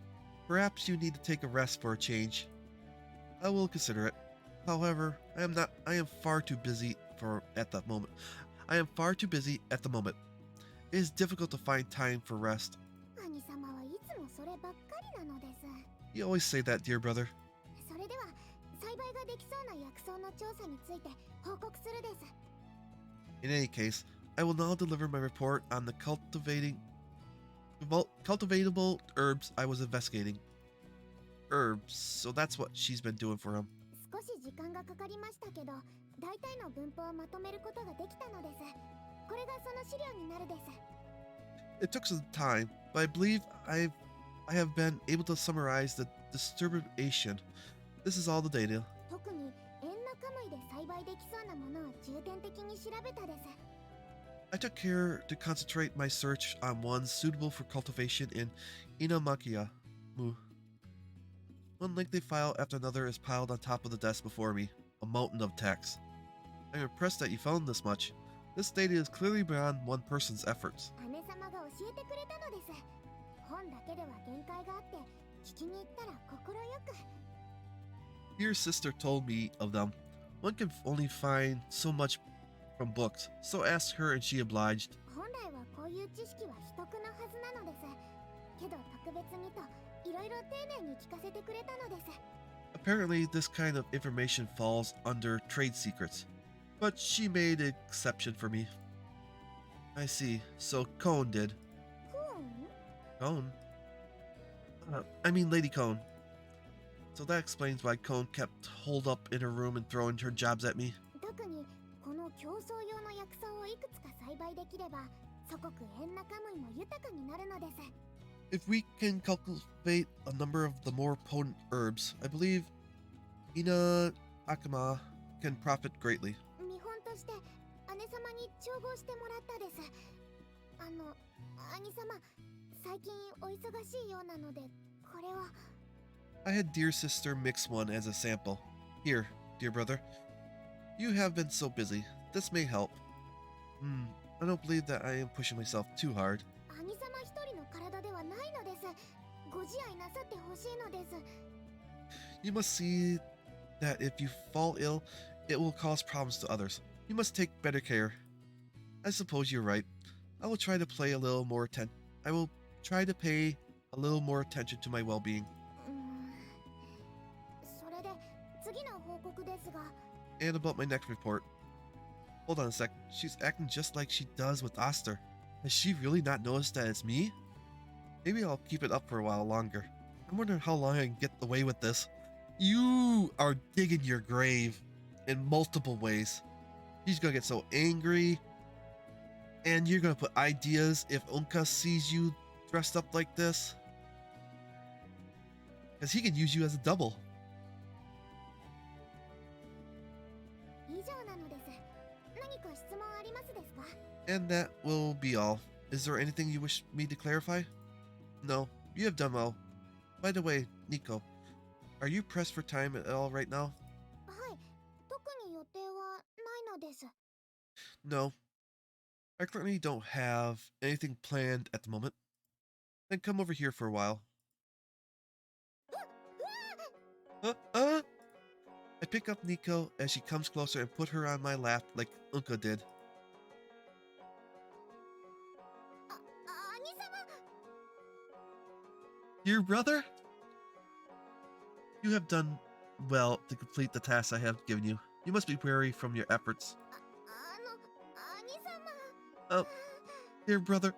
Speaker 1: Perhaps you need to take a rest for a change. I will consider it. However, I am far too busy at the moment. It is difficult to find time for rest.
Speaker 2: 兄様はいつもそればっかりなのです。
Speaker 1: You always say that, dear brother.
Speaker 2: それでは、栽培ができそうな薬草の調査について報告するです。
Speaker 1: In any case, I will now deliver my report on the cultivatable herbs I was investigating. Herbs, so that's what she's been doing for him.
Speaker 2: 少し時間がかかりましたけど、大体の分布をまとめることができたのです。これがその資料になるです。
Speaker 1: It took some time, but I believe I have been able to summarize the distribution. This is all the data.
Speaker 2: 特にエンナカムイで栽培できそうなものを重点的に調べたです。
Speaker 1: I took care to concentrate my search on ones suitable for cultivation in Inamakia. One lengthy file after another is piled on top of the desk before me, a mountain of text. I'm impressed that you found this much. This data is clearly beyond one person's efforts.
Speaker 2: 姉様が教えてくれたのです。本だけでは限界があって、聞きに行ったら快く。
Speaker 1: Your sister told me of them. One can only find so much from books, so asked her and she obliged.
Speaker 2: 本来はこういう知識は秘匿のはずなのです。けど特別にといろいろ丁寧に聞かせてくれたのです。
Speaker 1: Apparently, this kind of information falls under trade secrets, but she made an exception for me. I see. So Cone did.
Speaker 2: クーン?
Speaker 1: Cone? I mean Lady Cone. So that explains why Cone kept holed up in her room and throwing her jobs at me.
Speaker 2: 特にこの競争用の薬草をいくつか栽培できれば、祖国エンナカムイも豊かになるのです。
Speaker 1: If we can cultivate a number of the more potent herbs, I believe Ina Akama can profit greatly.
Speaker 2: 見本として姉様に調合してもらったです。兄様、最近お忙しいようなので、これは。
Speaker 1: I had dear sister mix one as a sample. Here, dear brother. You have been so busy. This may help. I don't believe that I am pushing myself too hard.
Speaker 2: 兄様一人の体ではないのです。ご自愛なさってほしいのです。
Speaker 1: You must see that if you fall ill, it will cause problems to others. You must take better care. I suppose you're right. I will try to play a little more I will try to pay a little more attention to my well-being.
Speaker 2: それで次の報告ですが、
Speaker 1: And about my next report. Hold on a sec. She's acting just like she does with Oster. Has she really not noticed that it's me? Maybe I'll keep it up for a while longer. I'm wondering how long I can get away with this. You are digging your grave in multiple ways. She's gonna get so angry. And you're gonna put ideas if Unka sees you dressed up like this. Because he can use you as a double.
Speaker 2: 以上なのです。何か質問ありますですか？
Speaker 1: And that will be all. Is there anything you wish me to clarify? No, you have done well. By the way, Nico, are you pressed for time at all right now?
Speaker 2: はい、特に予定はないのです。
Speaker 1: No. I currently don't have anything planned at the moment. Then come over here for a while. I pick up Nico as she comes closer and put her on my lap like Unka did.
Speaker 2: 兄様。
Speaker 1: Your brother? You have done well to complete the task I have given you. You must be weary from your efforts.
Speaker 2: 兄様。
Speaker 1: Oh, dear brother.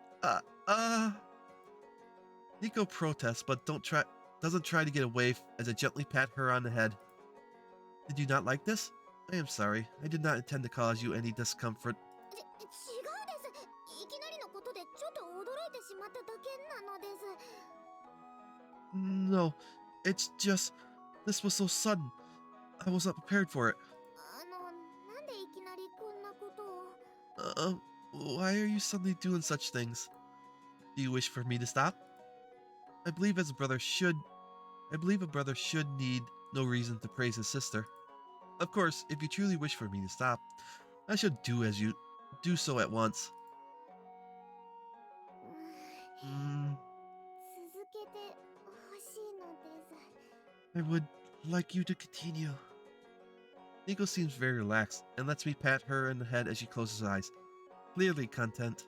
Speaker 1: Nico protests, but doesn't try to get away as I gently pat her on the head. Did you not like this? I am sorry. I did not intend to cause you any discomfort.
Speaker 2: 違うです。いきなりのことでちょっと驚いてしまっただけなのです。
Speaker 1: No, it's just this was so sudden. I was not prepared for it.
Speaker 2: なんでいきなりこんなことを。
Speaker 1: Why are you suddenly doing such things? Do you wish for me to stop? I believe a brother should need no reason to praise his sister. Of course, if you truly wish for me to stop, I should do so at once.
Speaker 2: 続けてほしいのです。
Speaker 1: I would like you to continue. Nico seems very relaxed and lets me pat her in the head as she closes her eyes, clearly content.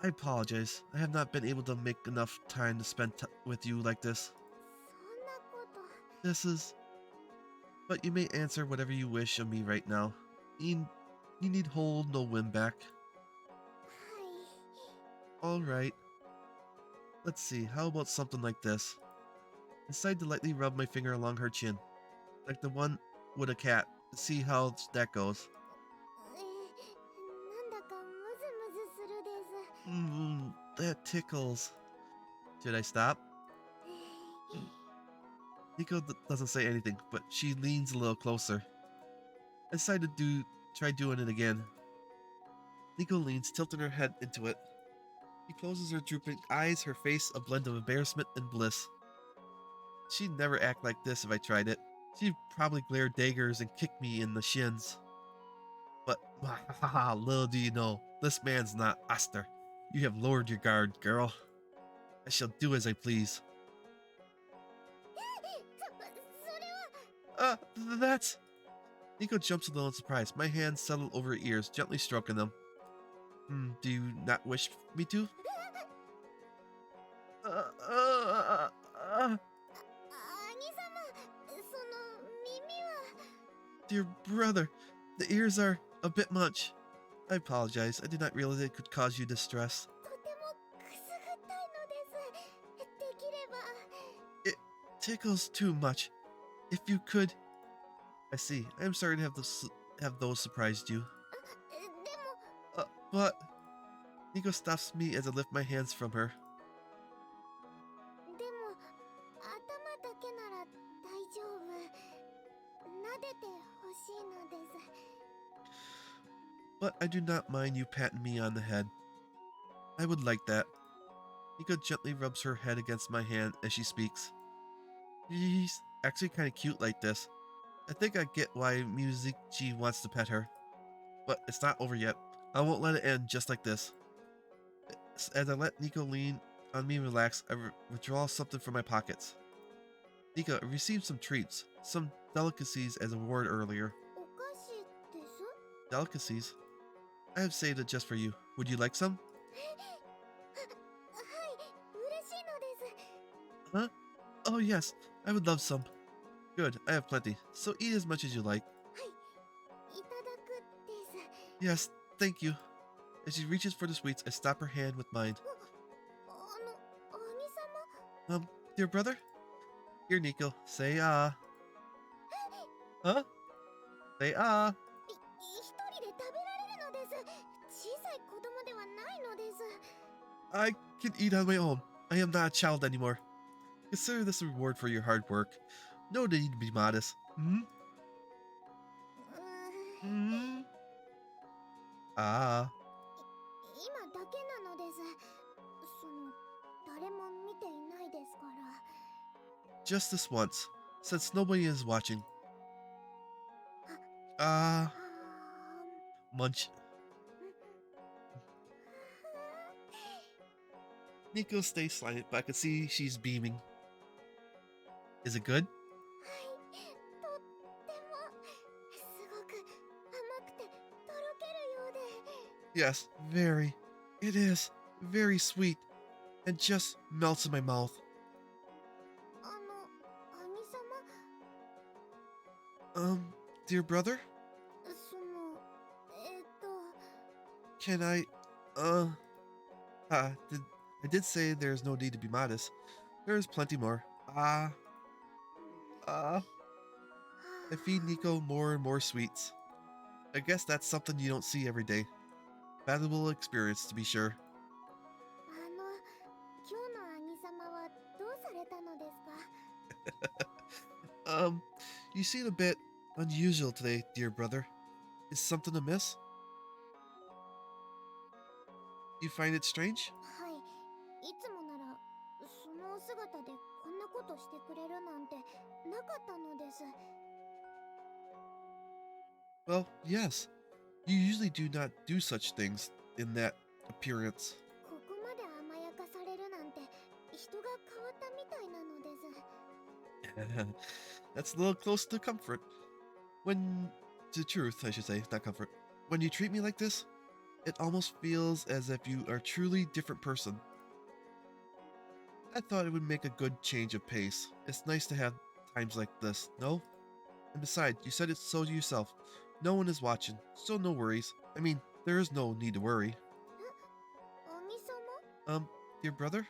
Speaker 1: I apologize. I have not been able to make enough time to spend with you like this.
Speaker 2: そんなこと。
Speaker 1: This is... But you may answer whatever you wish of me right now. You need hold no wind back.
Speaker 2: はい。
Speaker 1: Alright. Let's see, how about something like this? I decided to lightly rub my finger along her chin, like the one with a cat, to see how that goes.
Speaker 2: なんだかムズムズするです。
Speaker 1: That tickles. Should I stop? Nico doesn't say anything, but she leans a little closer. I decided to try doing it again. Nico leans, tilting her head into it. She closes her drooping eyes, her face a blend of embarrassment and bliss. She'd never act like this if I tried it. She'd probably glare daggers and kick me in the shins. But, little do you know, this man's not Oster. You have lowered your guard, girl. I shall do as I please.
Speaker 2: それは。
Speaker 1: That's... Nico jumps a little in surprise. My hands settle over her ears, gently stroking them. Do you not wish me to?
Speaker 2: 兄様、その耳は。
Speaker 1: Dear brother, the ears are a bit much. I apologize. I did not realize it could cause you distress.
Speaker 2: とてもくすぐったいのです。できれば。
Speaker 1: It tickles too much. If you could... I see. I am sorry to have those surprised you.
Speaker 2: でも。
Speaker 1: But... Nico stops me as I lift my hands from her.
Speaker 2: でも頭だけなら大丈夫。撫でてほしいのです。
Speaker 1: But I do not mind you patting me on the head. I would like that. Nico gently rubs her head against my hand as she speaks. She's actually kind of cute like this. I think I get why Musichi wants to pet her. But it's not over yet. I won't let it end just like this. As I let Nico lean on me and relax, I withdraw something from my pockets. Nika, I received some treats, some delicacies as a reward earlier.
Speaker 2: お菓子です
Speaker 1: Delicacies? I have saved it just for you. Would you like some?
Speaker 2: はい嬉しいのです
Speaker 1: Huh? Oh yes, I would love some. Good, I have plenty, so eat as much as you like.
Speaker 2: いただくです
Speaker 1: Yes, thank you. As she reaches for the sweets, I stop her hand with mine.
Speaker 2: 兄様
Speaker 1: Dear brother? Here, Nico, say ah. Huh? Say ah.
Speaker 2: 一人で食べられるのです小さい子供ではないのです
Speaker 1: I can eat on my own. I am not a child anymore. Consider this a reward for your hard work. No need to be modest. Hmm?
Speaker 2: うーん
Speaker 1: Hmm? Ah.
Speaker 2: 今だけなのですその誰も見ていないですから
Speaker 1: Just this once, since nobody is watching.
Speaker 2: あ
Speaker 1: Ah.
Speaker 2: ー
Speaker 1: Munch. Nico stays silent, but I can see she's beaming. Is it good?
Speaker 2: はいとってもすごく甘くてとろけるようで
Speaker 1: Yes, very. It is. Very sweet. And just melts in my mouth.
Speaker 2: 兄様
Speaker 1: Dear brother?
Speaker 2: その
Speaker 1: Can I, I did say there's no need to be modest. There's plenty more. I feed Nico more and more sweets. I guess that's something you don't see every day. Valuable experience, to be sure.
Speaker 2: 今日の兄様はどうされたのですか
Speaker 1: You seem a bit unusual today, dear brother. Is something amiss? You find it strange?
Speaker 2: はいいつもならそのお姿でこんなことしてくれるなんてなかったのです
Speaker 1: Well, yes. You usually do not do such things in that appearance.
Speaker 2: ここまで甘やかされるなんて人が変わったみたいなのです
Speaker 1: That's a little close to comfort. To truth, I should say, not comfort. When you treat me like this, it almost feels as if you are a truly different person. I thought it would make a good change of pace. It's nice to have times like this, no? And besides, you said it so yourself. No one is watching, so no worries. I mean, there is no need to worry.
Speaker 2: 兄様
Speaker 1: Dear brother?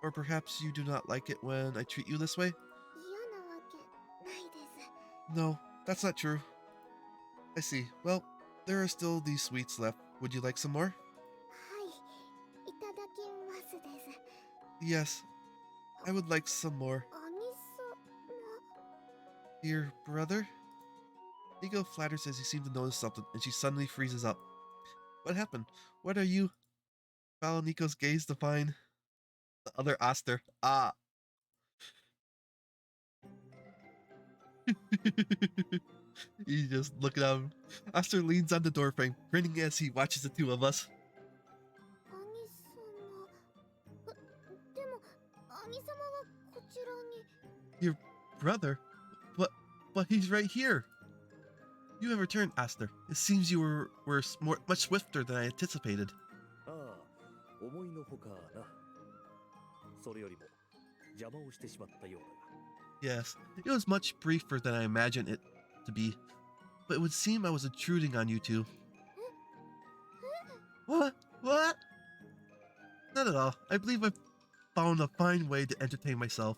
Speaker 1: Or perhaps you do not like it when I treat you this way?
Speaker 2: 嫌なわけないです
Speaker 1: No, that's not true. I see. Well, there are still these sweets left. Would you like some more?
Speaker 2: はいいただきますです
Speaker 1: Yes, I would like some more.
Speaker 2: 兄様
Speaker 1: Dear brother? Nico flatters as he seems to notice something, and she suddenly freezes up. What happened? What are you? Follow Nico's gaze to find the other Oster. Ah. He's just looking at him. Oster leans on the doorframe, grinning as he watches the two of us.
Speaker 2: 兄様でも兄様はこちらに
Speaker 1: Your brother? But he's right here. You have returned, Oster. It seems you were much swifter than I anticipated.
Speaker 4: ああ、思いのほかな。それよりも邪魔をしてしまったようだが。
Speaker 1: Yes, it was much briefer than I imagined it to be. But it would seem I was intruding on you two. What? What? Not at all. I believe I found a fine way to entertain myself.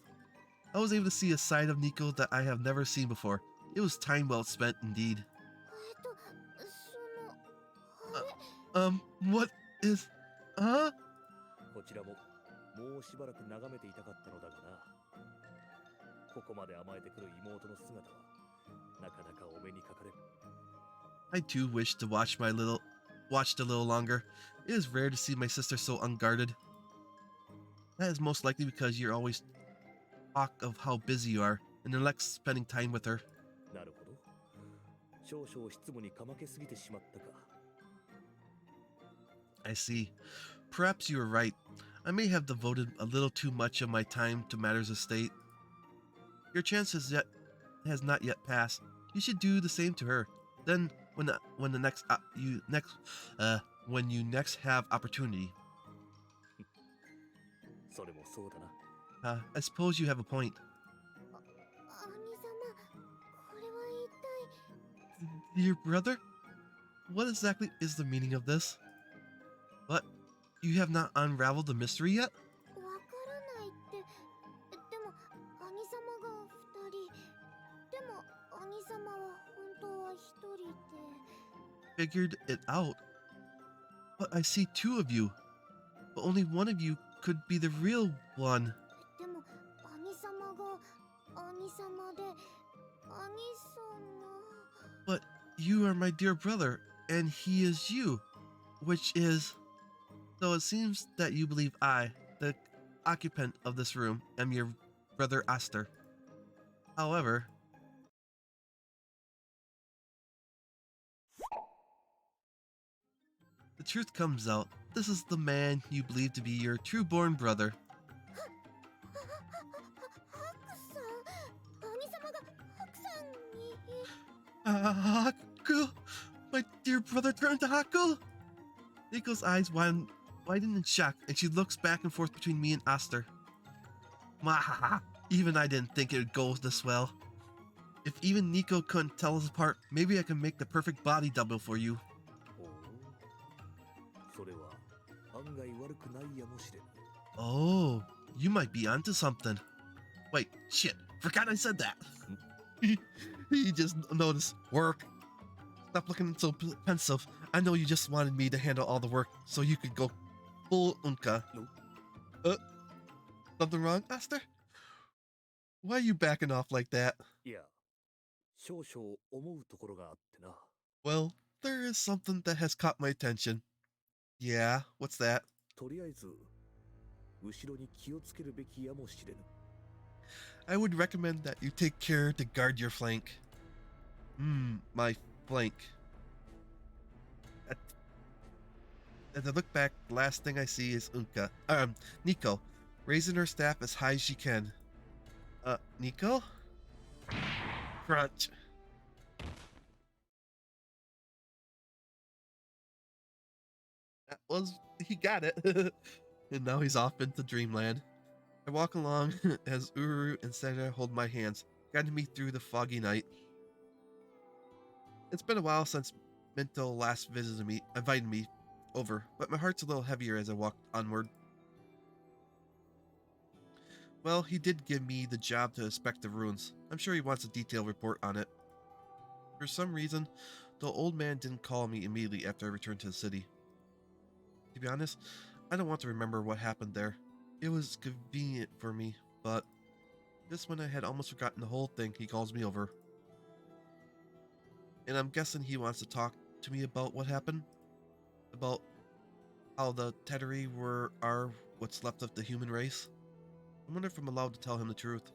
Speaker 1: I was able to see a side of Nico that I have never seen before. It was time well spent indeed.
Speaker 2: その
Speaker 1: What is... Huh?
Speaker 4: こちらももうしばらく眺めていたかったのだがな。ここまで甘えてくる妹の姿はなかなかお目にかかれる。
Speaker 1: I too wish to watched a little longer. It is rare to see my sister so unguarded. That is most likely because you always talk of how busy you are and neglect spending time with her.
Speaker 4: なるほど。少々執務にかまけすぎてしまったか。
Speaker 1: I see. Perhaps you are right. I may have devoted a little too much of my time to matters of state. Your chance has not yet passed. You should do the same to her. Then, when the next you next when you next have opportunity,
Speaker 4: それもそうだな。
Speaker 1: I suppose you have a point.
Speaker 2: 兄様、これは一体。
Speaker 1: Dear brother, what exactly is the meaning of this? What? You have not unraveled the mystery yet?
Speaker 2: わからないって。でも兄様が二人。でも兄様は本当は一人で。
Speaker 1: Figured it out. But I see two of you. But only one of you could be the real one.
Speaker 2: でも兄様が兄様で兄様。
Speaker 1: But you are my dear brother, and he is you, which is... So it seems that you believe I, the occupant of this room, am your brother Aster. However... The truth comes out. This is the man you believe to be your true-born brother.
Speaker 2: ハクさん、兄様がハクさんに。
Speaker 1: Haku! My dear brother turned to Haku! Nico's eyes widen in shock, and she looks back and forth between me and Aster. Mahaha! Even I didn't think it would go this well. If even Nico couldn't tell us apart, maybe I can make the perfect body double for you.
Speaker 4: おお。それは案外悪くないやもしれん。
Speaker 1: Oh, you might be onto something. Wait, shit, forgot I said that. He just noticed. Work. Stop looking so pensive. I know you just wanted me to handle all the work so you could go full unka.
Speaker 4: Nope.
Speaker 1: Something wrong, Aster? Why are you backing off like that?
Speaker 4: いや、少々思うところがあってな。
Speaker 1: Well, there is something that has caught my attention. Yeah, what's that?
Speaker 4: とりあえず後ろに気をつけるべきやもしれぬ。
Speaker 1: I would recommend that you take care to guard your flank. My flank. As I look back, the last thing I see is Nico, raising her staff as high as she can. Nico? Crunch. He got it. And now he's off into dreamland. I walk along as Uru and Senna hold my hands, guiding me through the foggy night. It's been a while since Minto last invited me over, but my heart's a little heavier as I walk onward. Well, he did give me the job to inspect the ruins. I'm sure he wants a detailed report on it. For some reason, the old man didn't call me immediately after I returned to the city. To be honest, I don't want to remember what happened there. It was convenient for me, but just when I had almost forgotten the whole thing, he calls me over. And I'm guessing he wants to talk to me about what happened? About how the Teteri are what's left of the human race? I wonder if I'm allowed to tell him the truth.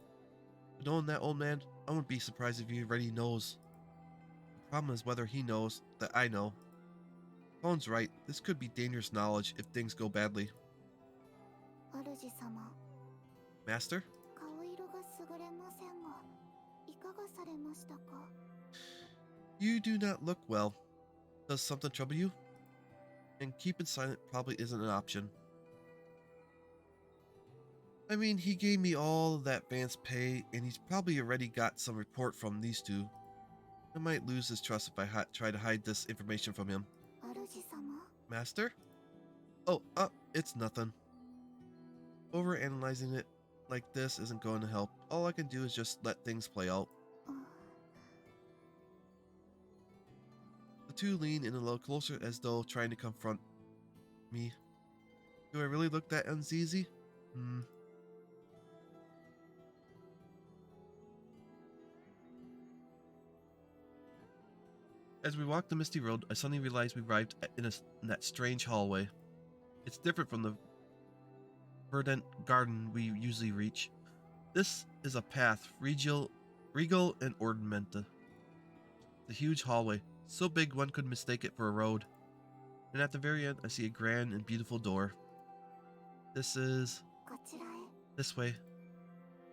Speaker 1: But knowing that old man, I wouldn't be surprised if he already knows. The problem is whether he knows that I know. Colin's right, this could be dangerous knowledge if things go badly.
Speaker 2: 主様、
Speaker 1: Master?
Speaker 2: 顔色が優れませんが、いかがされましたか?
Speaker 1: You do not look well. Does something trouble you? And keeping silent probably isn't an option. I mean, he gave me all that advance pay, and he's probably already got some report from these two. I might lose his trust if I try to hide this information from him.
Speaker 2: 主様、
Speaker 1: Master? Oh, it's nothing. Overanalyzing it like this isn't going to help. All I can do is just let things play out. The two lean in a little closer as though trying to confront me. Do I really look that uneasy? As we walked the misty road, I suddenly realized we arrived in that strange hallway. It's different from the verdant garden we usually reach. This is a path, regal and ornamented. The huge hallway, so big one could mistake it for a road. And at the very end, I see a grand and beautiful door. This is...
Speaker 2: こちらへ。
Speaker 1: this way.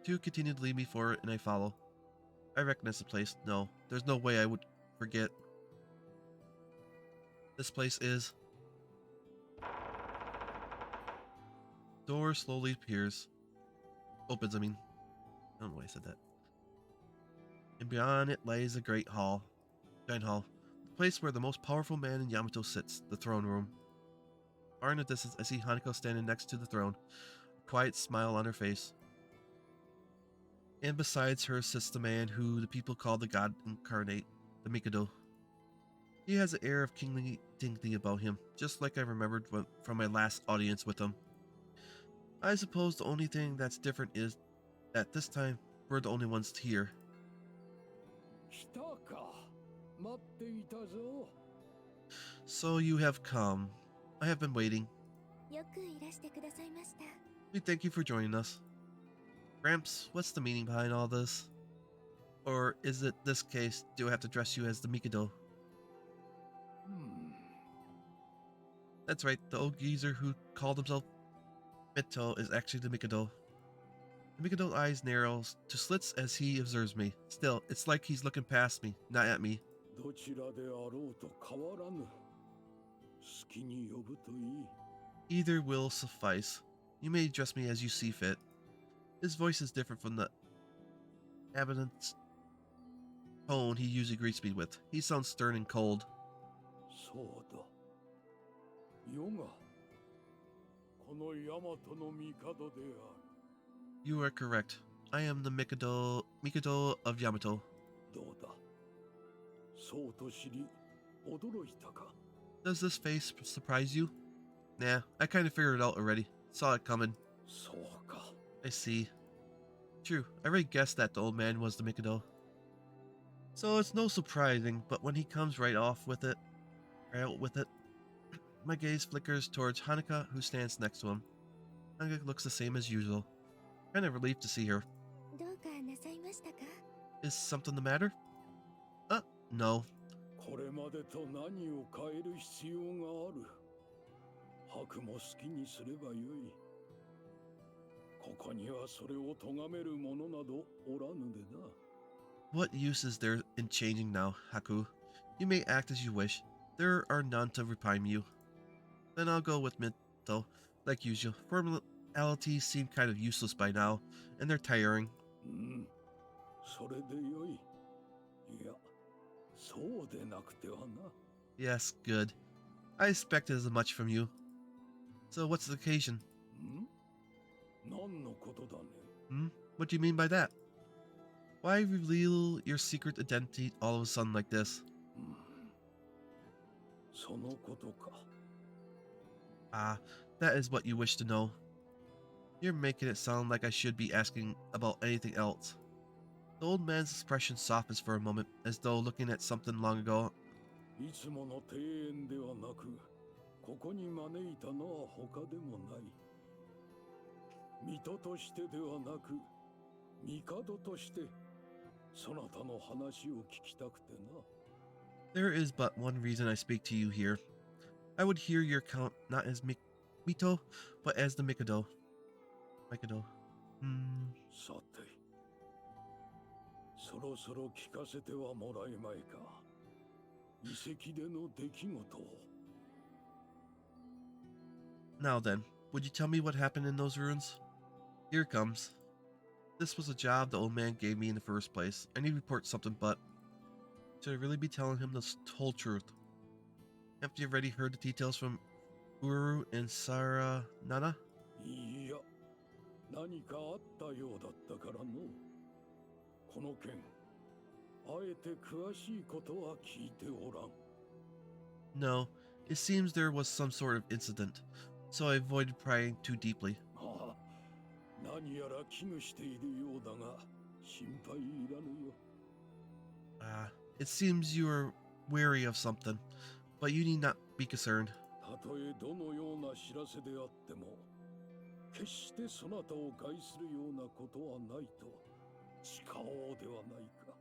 Speaker 1: Two continue to lead me forward, and I follow. I recognize the place. No, there's no way I would forget. This place is... Door slowly appears. Opens, I mean. I don't know why I said that. And beyond it lies a great hall. Giant hall. The place where the most powerful man in Yamato sits. The throne room. Far in the distance, I see Hanako standing next to the throne. A quiet smile on her face. And besides her sits the man who the people call the god incarnate. The Mikado. He has an air of kingly dignity about him. Just like I remembered from my last audience with him. I suppose the only thing that's different is that this time we're the only ones here.
Speaker 5: 来たか。待っていたぞ。
Speaker 1: So you have come. I have been waiting.
Speaker 2: よくいらしてくださいました。
Speaker 1: We thank you for joining us. Gramps, what's the meaning behind all this? Or is it this case, do I have to dress you as the Mikado? That's right, the old geezer who called himself Mito is actually the Mikado. The Mikado's eyes narrows to slits as he observes me. Still, it's like he's looking past me, not at me.
Speaker 5: どちらであろうと変わらぬ。好きに呼ぶといい。
Speaker 1: Either will suffice. You may address me as you see fit. His voice is different from the evident tone he usually greets me with. He sounds stern and cold.
Speaker 5: そうだ。世がこの大和の帝である。
Speaker 1: You are correct. I am the Mikado of Yamato.
Speaker 5: どうだ。そうと知り驚いたか。
Speaker 1: Does this face surprise you? Nah, I kind of figured it out already. Saw it coming.
Speaker 5: そうか。
Speaker 1: I see. True, I already guessed that the old man was the Mikado. So it's no surprising, but when he comes right out with it, my gaze flickers towards Hanuka, who stands next to him. Hanuka looks the same as usual. Kind of relieved to see her.
Speaker 2: どうかなさいましたか？
Speaker 1: Is something the matter? No.
Speaker 5: これまでと何を変える必要がある。白も好きにすればよい。ここにはそれを咎める者などおらぬでな。
Speaker 1: What use is there in changing now, Haku? You may act as you wish. There are none to repine you. Then I'll go with Mito, like usual. Formalities seem kind of useless by now, and they're tiring.
Speaker 5: それでよい。いや、そうでなくてはな。
Speaker 1: Yes, good. I expected as much from you. So what's the occasion?
Speaker 5: 何のことだね。
Speaker 1: What do you mean by that? Why reveal your secret identity all of a sudden like this?
Speaker 5: そのことか。
Speaker 1: Ah, that is what you wish to know. You're making it sound like I should be asking about anything else. The old man's expression softens for a moment, as though looking at something long ago.
Speaker 5: いつもの庭園ではなく、ここに招いたのは他でもない。水戸としてではなく、帝として、そなたの話を聞きたくてな。
Speaker 1: There is but one reason I speak to you here. I would hear your account not as Mito, but as the Mikado. Mikado.
Speaker 5: さて、そろそろ聞かせてはもらえまいか。遺跡での出来事を。
Speaker 1: Now then, would you tell me what happened in those ruins? Here it comes. This was a job the old man gave me in the first place. I need to report something, but should I really be telling him the whole truth? Haven't you already heard the details from Uru and Sara Nana?
Speaker 5: いや、何かあったようだったからの。この件、あえて詳しいことは聞いておらん。
Speaker 1: No, it seems there was some sort of incident, so I avoided prying too deeply.
Speaker 5: ああ、何やら危惧しているようだが、心配いらぬよ。
Speaker 1: It seems you are wary of something, but you need not be concerned.
Speaker 5: たとえどのような知らせであっても、決してそなたを害するようなことはないと誓おうではないか。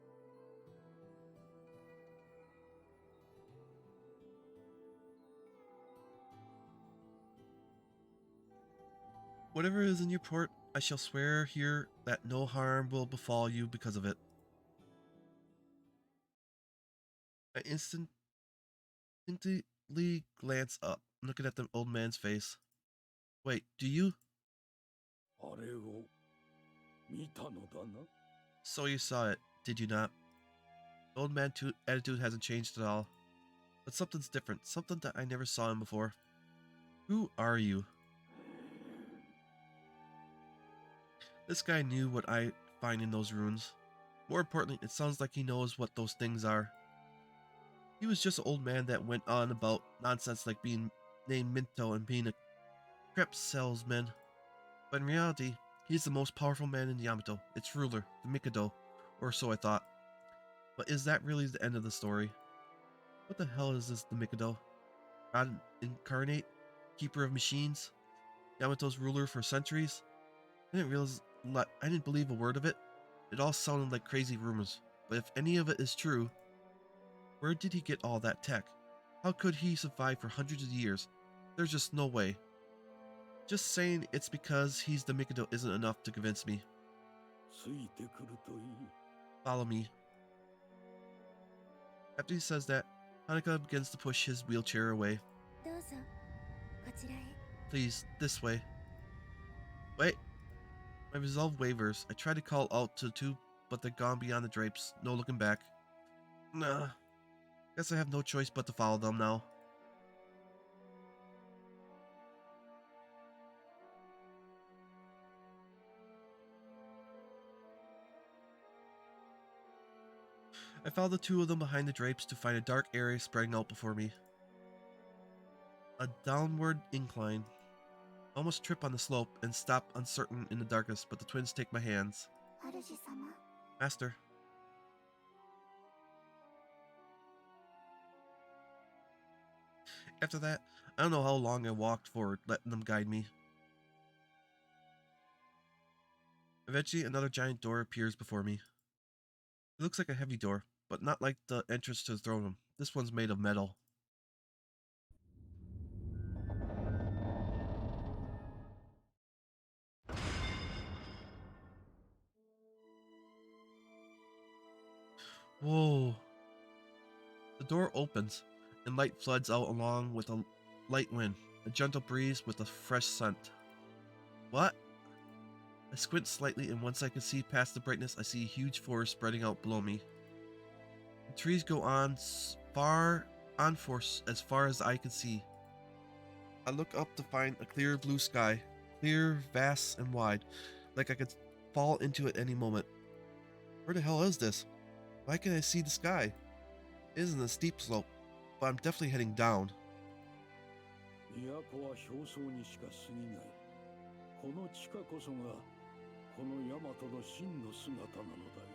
Speaker 1: Whatever is in your report, I shall swear here that no harm will befall you because of it. I instinctively glance up, looking at the old man's face. Wait, do you?
Speaker 5: あれを見たのだな。
Speaker 1: So you saw it, did you not? The old man's attitude hasn't changed at all. But something's different, something that I never saw him before. Who are you? This guy knew what I find in those ruins. More importantly, it sounds like he knows what those things are. He was just an old man that went on about nonsense like being named Minto and being a crepe salesman. But in reality, he's the most powerful man in Yamato, its ruler, the Mikado, or so I thought. But is that really the end of the story? What the hell is this, the Mikado? God incarnate? Keeper of machines? Yamato's ruler for centuries? I didn't believe a word of it. It all sounded like crazy rumors. But if any of it is true, where did he get all that tech? How could he survive for hundreds of years? There's just no way. Just saying it's because he's the Mikado isn't enough to convince me.
Speaker 5: ついてくるといい。
Speaker 1: Follow me. After he says that, Hanukkah begins to push his wheelchair away.
Speaker 2: どうぞこちらへ。
Speaker 1: Please, this way. Wait. My resolve wavers. I try to call out to the two, but they're gone beyond the drapes. No looking back. Nah. Guess I have no choice but to follow them now. I follow the two of them behind the drapes to find a dark area spreading out before me. A downward incline. I almost trip on the slope and stop uncertain in the darkness, but the twins take my hands.
Speaker 2: 主様。
Speaker 1: Master. After that, I don't know how long I walked forward, letting them guide me. Eventually, another giant door appears before me. It looks like a heavy door, but not like the entrance to the throne room. This one's made of metal. Whoa. The door opens, and light floods out along with a light wind, a gentle breeze with a fresh scent. What? I squint slightly, and once I can see past the brightness, I see a huge forest spreading out below me. The trees go on for as far as I can see. I look up to find a clear blue sky, clear, vast, and wide, like I could fall into it any moment. Where the hell is this? Why can't I see the sky? It isn't a steep slope, but I'm definitely heading down.
Speaker 5: 都は表層にしか過ぎない。この地下こそがこの大和の真の姿なのだよ。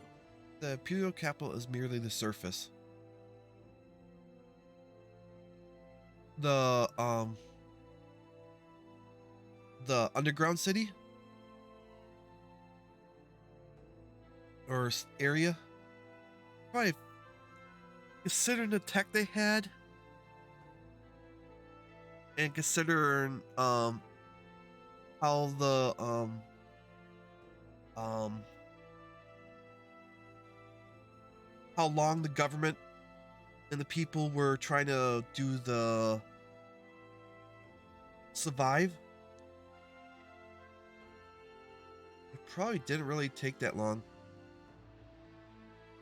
Speaker 1: The imperial capital is merely the surface. The underground city or area, probably considering the tech they had and considering how the how long the government and the people were trying to do the survive. It probably didn't really take that long.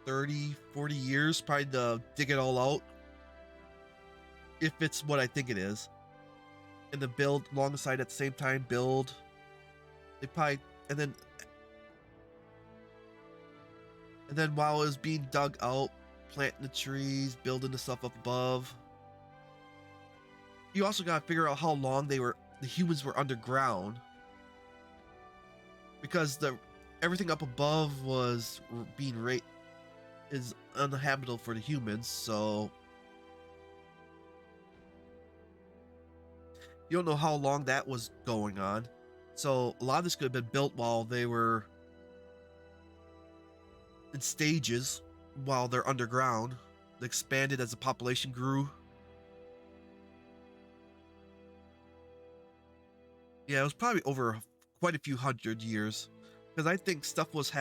Speaker 1: 30, 40 years probably to dig it all out. If it's what I think it is. And to build alongside at the same time, build. They probably, and then while it was being dug out, planting the trees, building the stuff up above. You also gotta figure out how long the humans were underground. Because everything up above was being is uninhabitable for the humans, so you don't know how long that was going on. So a lot of this could have been built while they were in stages, while they're underground. They expanded as the population grew. Yeah, it was probably over quite a few hundred years. Because I think stuff was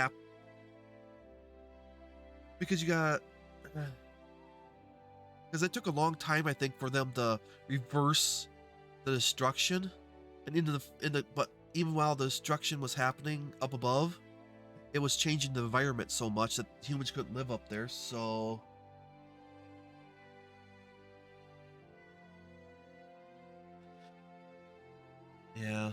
Speaker 1: because you got... Because it took a long time, I think, for them to reverse the destruction. And but even while the destruction was happening up above, it was changing the environment so much that humans couldn't live up there, so... Yeah.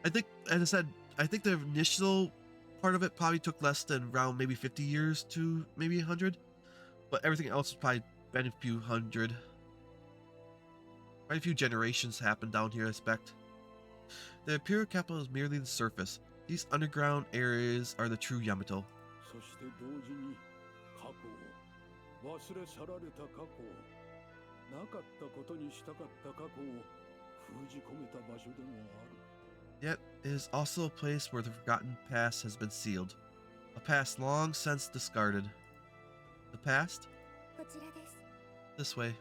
Speaker 1: I think, as I said, I think the initial part of it probably took less than around maybe 50 years to maybe 100. But everything else has probably been a few hundred. Quite a few generations happened down here, I expect. The Imperial capital is merely the surface. These underground areas are the true Yamato.
Speaker 5: そして同時に過去を忘れ去られた過去をなかったことにしたかった過去を封じ込めた場所でもある。
Speaker 1: Yet, it is also a place where the forgotten past has been sealed. A past long since discarded. The past?
Speaker 2: こちらです。
Speaker 1: This way.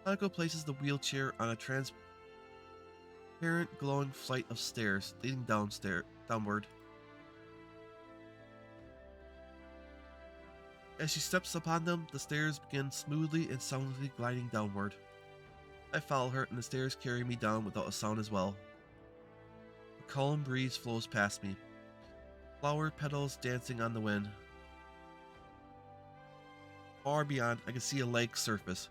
Speaker 1: Hanako places the wheelchair on a transparent glowing flight of stairs leading downward. As she steps upon them, the stairs begin smoothly and soundlessly gliding downward. I follow her, and the stairs carry me down without a sound as well. A calm breeze flows past me, flower petals dancing on the wind. Far beyond, I can see a lake surface,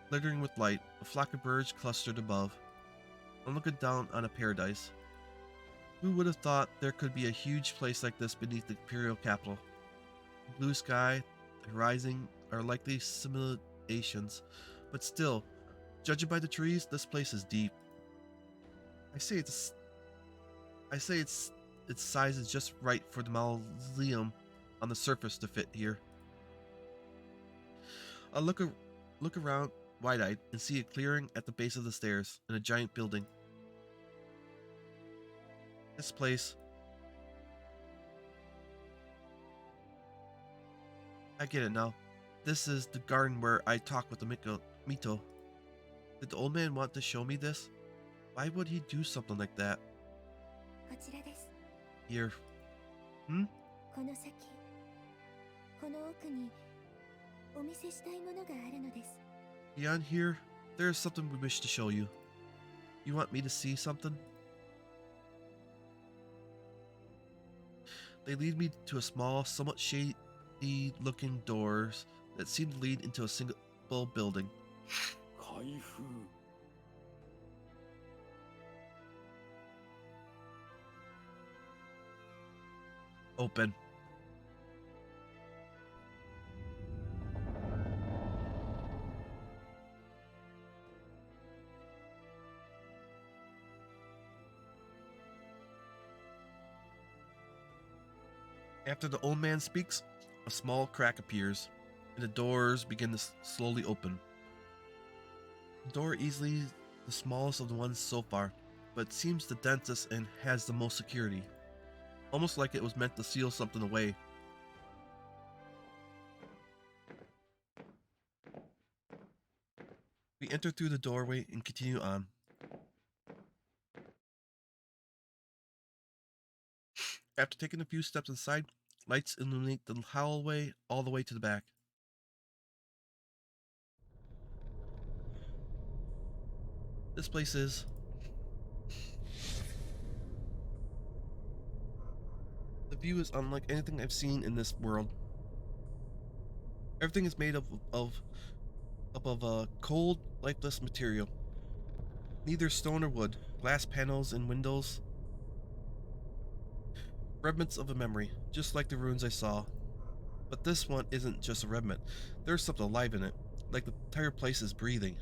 Speaker 1: glittering with light, a flock of birds clustered above. I'm looking down on a paradise. Who would have thought there could be a huge place like this beneath the imperial capital? The blue sky, the horizon are likely simulations, but still, judging by the trees, this place is deep. Its size is just right for the mausoleum on the surface to fit here. I look around wide-eyed and see a clearing at the base of the stairs and a giant building. This place... I get it now. This is the garden where I talk with the Mito. Did the old man want to show me this? Why would he do something like that?
Speaker 2: こちらです。
Speaker 1: Here.
Speaker 2: この先、この奥にお見せしたいものがあるのです。
Speaker 1: Beyond here, there is something we wish to show you. You want me to see something? They lead me to a small, somewhat shady-looking doors that seem to lead into a single building.
Speaker 5: 開封
Speaker 1: Open. After the old man speaks, a small crack appears, and the doors begin to slowly open. The door easily the smallest of the ones so far, but seems the densest and has the most security. Almost like it was meant to seal something away. We enter through the doorway and continue on. After taking a few steps inside, lights illuminate the hallway all the way to the back. This place is... The view is unlike anything I've seen in this world. Everything is made of a cold, lifeless material. Neither stone or wood, glass panels and windows. Remnants of a memory, just like the ruins I saw. But this one isn't just a remnant. There's something alive in it, like the entire place is breathing.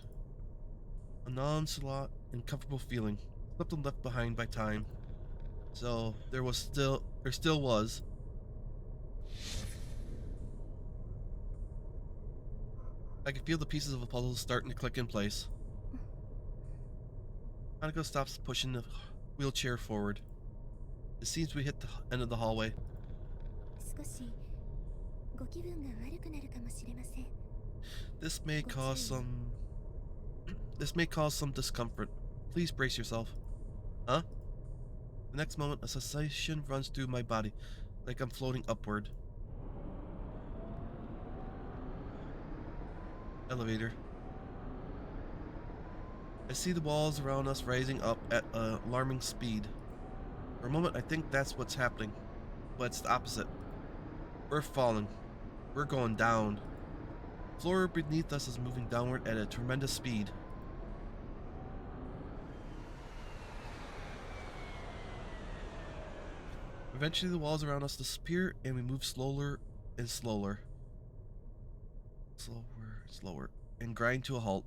Speaker 1: A nonchalant and comfortable feeling, something left behind by time. So there still was. I can feel the pieces of a puzzle starting to click in place. Hanako stops pushing the wheelchair forward. It seems we hit the end of the hallway.
Speaker 2: 少しご気分が悪くなるかもしれません。
Speaker 1: This may cause some discomfort. Please brace yourself. Huh? The next moment, a sensation runs through my body, like I'm floating upward. Elevator. I see the walls around us rising up at an alarming speed. For a moment, I think that's what's happening, but it's the opposite. We're falling. We're going down. The floor beneath us is moving downward at a tremendous speed. Eventually, the walls around us disappear, and we move slower and slower. Slower and slower, and grind to a halt.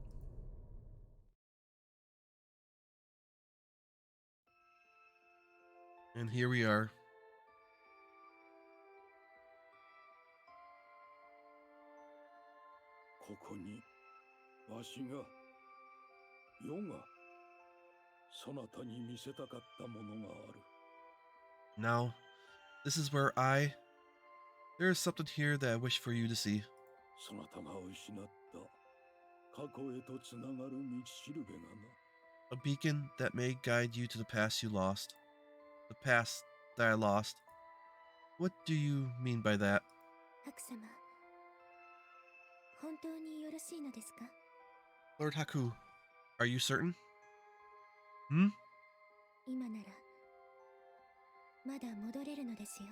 Speaker 1: And here we are. Now, this is where there is something here that I wish for you to see.
Speaker 5: そなたが失った過去へとつながる道しるべがな。
Speaker 1: A beacon that may guide you to the past you lost. The past that I lost. What do you mean by that?
Speaker 2: 白様、本当によろしいのですか？
Speaker 1: Lord Haku, are you certain? Hmm?
Speaker 2: 今ならまだ戻れるのですよ。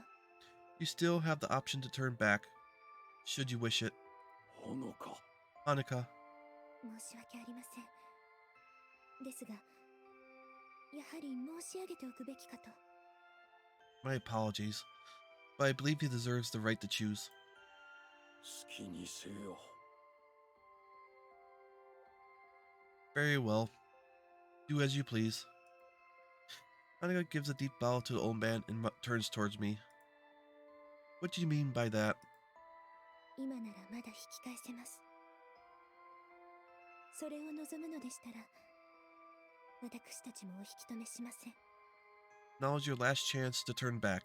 Speaker 1: You still have the option to turn back, should you wish it.
Speaker 5: ほのか。
Speaker 1: Hanukkah,
Speaker 2: 申し訳ありません。ですが、やはり申し上げておくべきかと。
Speaker 1: my apologies, but I believe he deserves the right to choose.
Speaker 5: 好きにせよ。
Speaker 1: Very well. Do as you please. Hanukkah gives a deep bow to the old man and turns towards me. What do you mean by that?
Speaker 2: 今ならまだ引き返せます。それを望むのでしたら、私たちもお引き止めしません。
Speaker 1: Now is your last chance to turn back.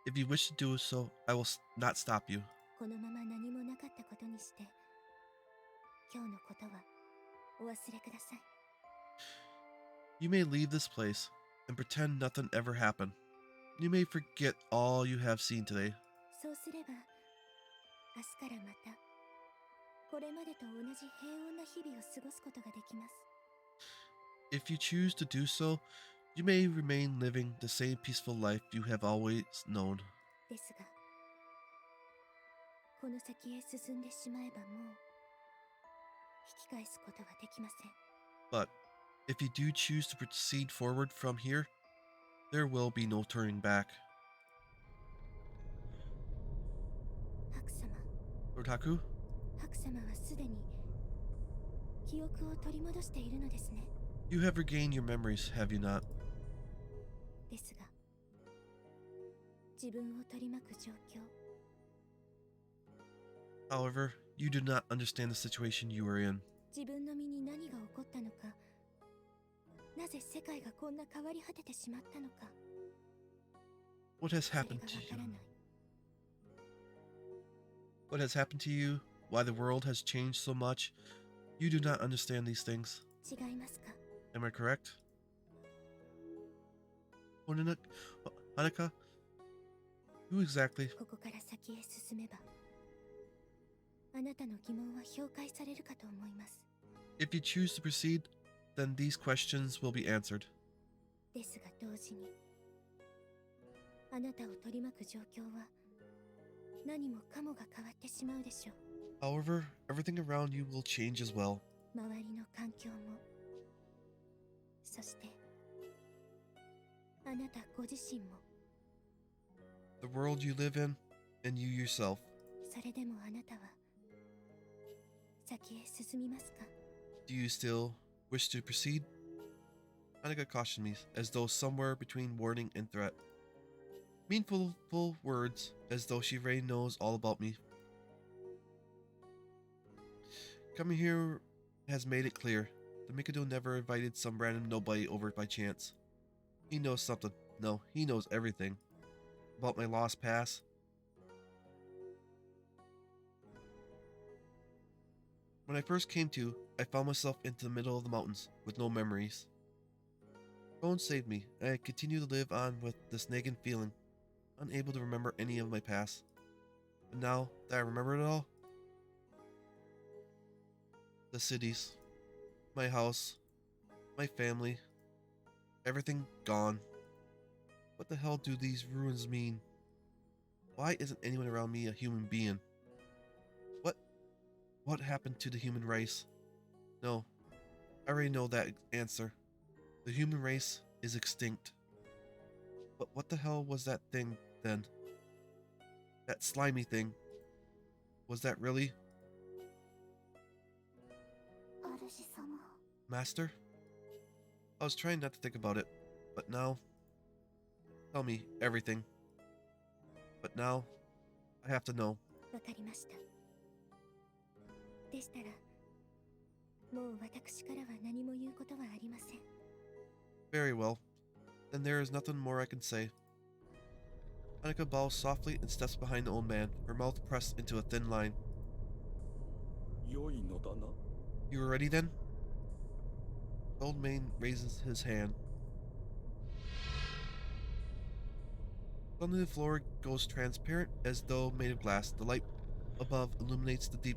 Speaker 1: If you wish to do so, I will not stop you.
Speaker 2: このまま何もなかったことにして、今日のことはお忘れください。
Speaker 1: You may leave this place and pretend nothing ever happened. You may forget all you have seen today.
Speaker 2: そうすれば、明日からまた、これまでと同じ平穏な日々を過ごすことができます。
Speaker 1: If you choose to do so, you may remain living the same peaceful life you have always known.
Speaker 2: ですが、この先へ進んでしまえばもう、引き返すことはできません。
Speaker 1: But if you do choose to proceed forward from here, there will be no turning back.
Speaker 2: 白様、
Speaker 1: Lord Haku,
Speaker 2: 白様はすでに記憶を取り戻しているのですね。
Speaker 1: you have regained your memories, have you not?
Speaker 2: ですが、自分を取り巻く状況、
Speaker 1: However, you do not understand the situation you are in.
Speaker 2: 自分の身に何が起こったのか、なぜ世界がこんな変わり果ててしまったのか、
Speaker 1: What has
Speaker 2: それが
Speaker 1: happened
Speaker 2: わ
Speaker 1: to
Speaker 2: から
Speaker 1: you?
Speaker 2: ない。
Speaker 1: What has happened to you? Why the world has changed so much? You do not understand these things.
Speaker 2: 違いますか？
Speaker 1: Am I correct? Hanukkah? Who exactly?
Speaker 2: ここから先へ進めば、あなたの疑問は評価されるかと思います。
Speaker 1: If you choose to proceed, then these questions will be answered.
Speaker 2: ですが同時に、あなたを取り巻く状況は何もかもが変わってしまうでしょう。
Speaker 1: However, everything around you will change as well.
Speaker 2: 周りの環境も、そしてあなたご自身も。
Speaker 1: The world you live in, and you yourself.
Speaker 2: それでもあなたは先へ進みますか？
Speaker 1: Do you still wish to proceed? Hanukkah cautioned me, as though somewhere between warning and threat. Meaningful words, as though she already knows all about me. Coming here has made it clear. The Mikado never invited some random nobody over by chance. He knows something. No, he knows everything. About my lost past. When I first came to, I found myself into the middle of the mountains, with no memories. Phone saved me, and I continue to live on with this nagging feeling, unable to remember any of my past. But now that I remember it all, the cities, my house, my family, everything gone. What the hell do these ruins mean? Why isn't anyone around me a human being? What what happened to the human race? No, I already know that answer. The human race is extinct. But what the hell was that thing then? That slimy thing. Was that really
Speaker 2: 主様。
Speaker 1: Master? I was trying not to think about it, but now... Tell me everything. But now, I have to know.
Speaker 2: わかりました。でしたら、もう私からは何も言うことはありません。
Speaker 1: Very well. Then there is nothing more I can say. Annika bows softly and steps behind the old man, her mouth pressed into a thin line.
Speaker 5: 良いのだな。
Speaker 1: You are ready then? The old man raises his hand. Suddenly the floor goes transparent as though made of glass. The light above illuminates the deep,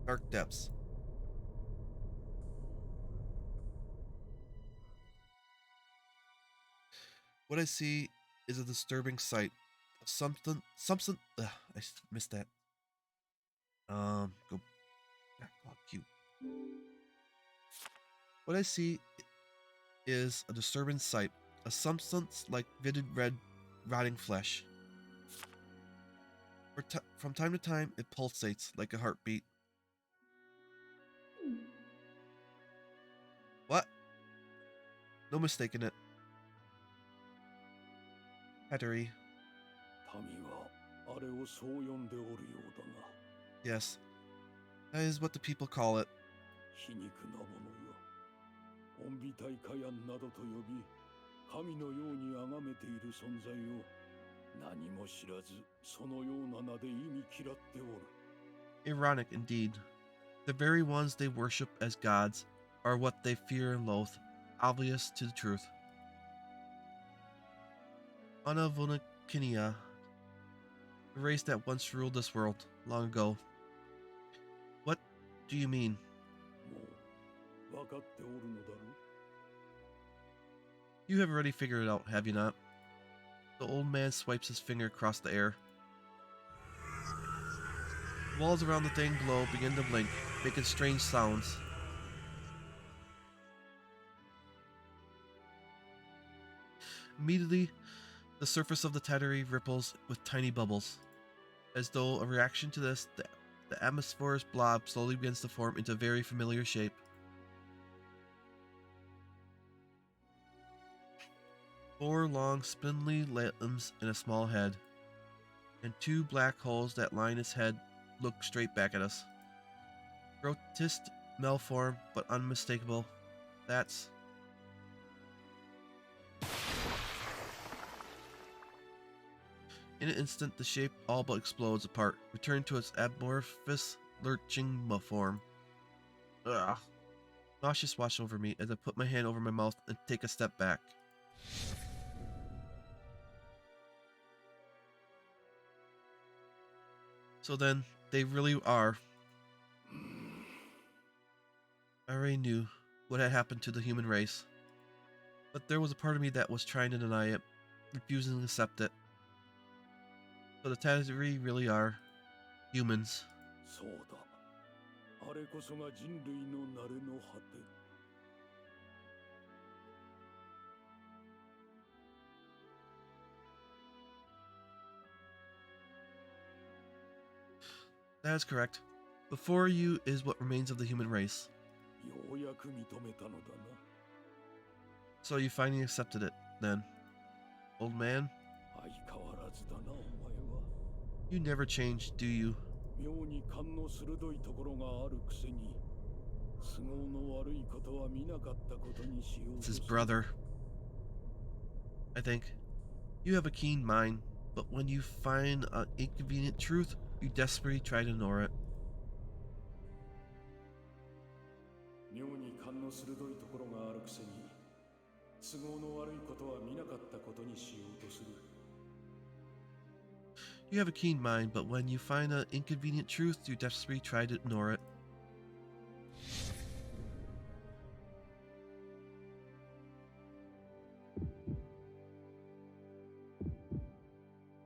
Speaker 1: dark depths. What I see is a disturbing sight. Something, I missed that. Go back, Q. What I see is a disturbing sight. A substance like vivid red, rotting flesh. From time to time, it pulsates like a heartbeat. What? No mistaking it. Hattery.
Speaker 5: 民はあれをそう呼んでおるようだが、
Speaker 1: Yes. That is what the people call it.
Speaker 5: 皮肉なものよ。恩美大火炎などと呼び、神のように崇めている存在を何も知らず、そのような名で意味嫌っておる。
Speaker 1: Ironic indeed. The very ones they worship as gods are what they fear and loathe, obvious to the truth. Anavunikinia, the race that once ruled this world, long ago. What do you mean?
Speaker 5: もう分かっておるのだろう。
Speaker 1: You have already figured it out, have you not? The old man swipes his finger across the air. The walls around the thing below begin to blink, making strange sounds. Immediately, the surface of the Tattery ripples with tiny bubbles. As though a reaction to this, the atmosphere's blob slowly begins to form into a very familiar shape. Four long, spindly limbs and a small head, and two black holes that line its head look straight back at us. Grotesque, malformed, but unmistakable. That's... In an instant, the shape all but explodes apart, returning to its amorphous, lurching form. Ugh. Nauseous washed over me as I put my hand over my mouth and take a step back. So then, they really are. I already knew what had happened to the human race, but there was a part of me that was trying to deny it, refusing to accept it. So the Tattery really are humans.
Speaker 5: そうだ。あれこそが人類の慣れの果て。
Speaker 1: That is correct. Before you is what remains of the human race.
Speaker 5: ようやく認めたのだな。
Speaker 1: So you finally accepted it, then. Old man,
Speaker 5: 相変わらずだな、お前は。
Speaker 1: you never change, do you?
Speaker 5: 妙に勘の鋭いところがあるくせに、都合の悪いことは見なかったことにしよう
Speaker 1: It's
Speaker 5: と
Speaker 1: his
Speaker 5: する。
Speaker 1: brother. I think. You have a keen mind, but when you find an inconvenient truth, you desperately try to ignore it.
Speaker 5: 妙に勘の鋭いところがあるくせに、都合の悪いことは見なかったことにしようとする。
Speaker 1: You have a keen mind, but when you find an inconvenient truth, you desperately try to ignore it.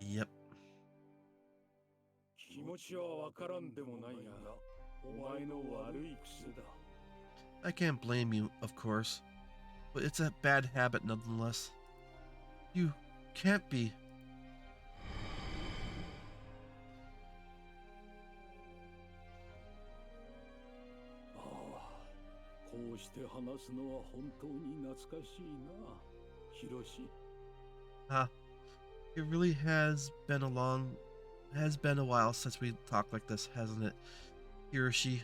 Speaker 1: Yep.
Speaker 5: 気持ちはわからんでもないが、お前の悪い癖だ。
Speaker 1: I can't blame you, of course, but it's a bad habit nonetheless. You can't be.
Speaker 5: ああ、こうして話すのは本当に懐かしいな、ヒロシ。
Speaker 1: Ah, it really has been a while since we talked like this, hasn't it, Hiroshi?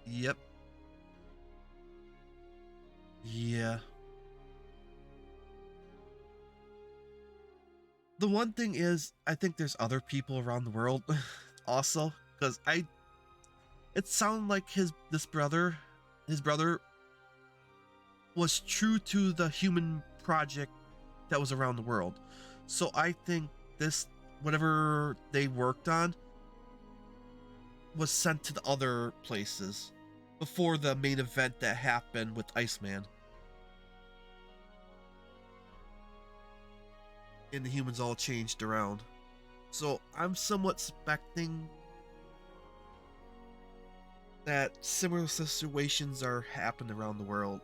Speaker 1: Yep. Yeah. The one thing is, I think there's other people around the world also, because it sounded like his brother was true to the human project that was around the world. So I think this, whatever they worked on, was sent to the other places before the main event that happened with Iceman. And the humans all changed around. So I'm somewhat suspecting that similar situations are happening around the world.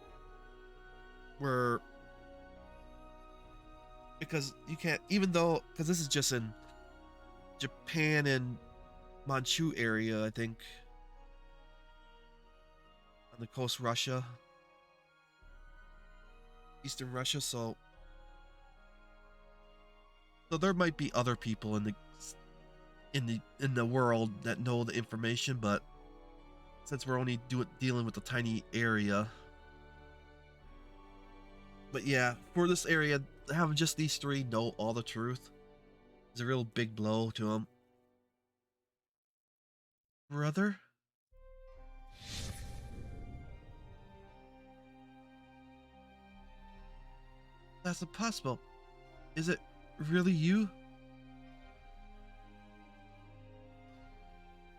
Speaker 1: Where, because you can't, even though, because this is just in Japan and Manchu area, I think, on the coast of Russia, eastern Russia, so there might be other people in the world that know the information, but since we're only dealing with a tiny area. But yeah, for this area, having just these three know all the truth is a real big blow to them. Brother? That's impossible. Is it really you?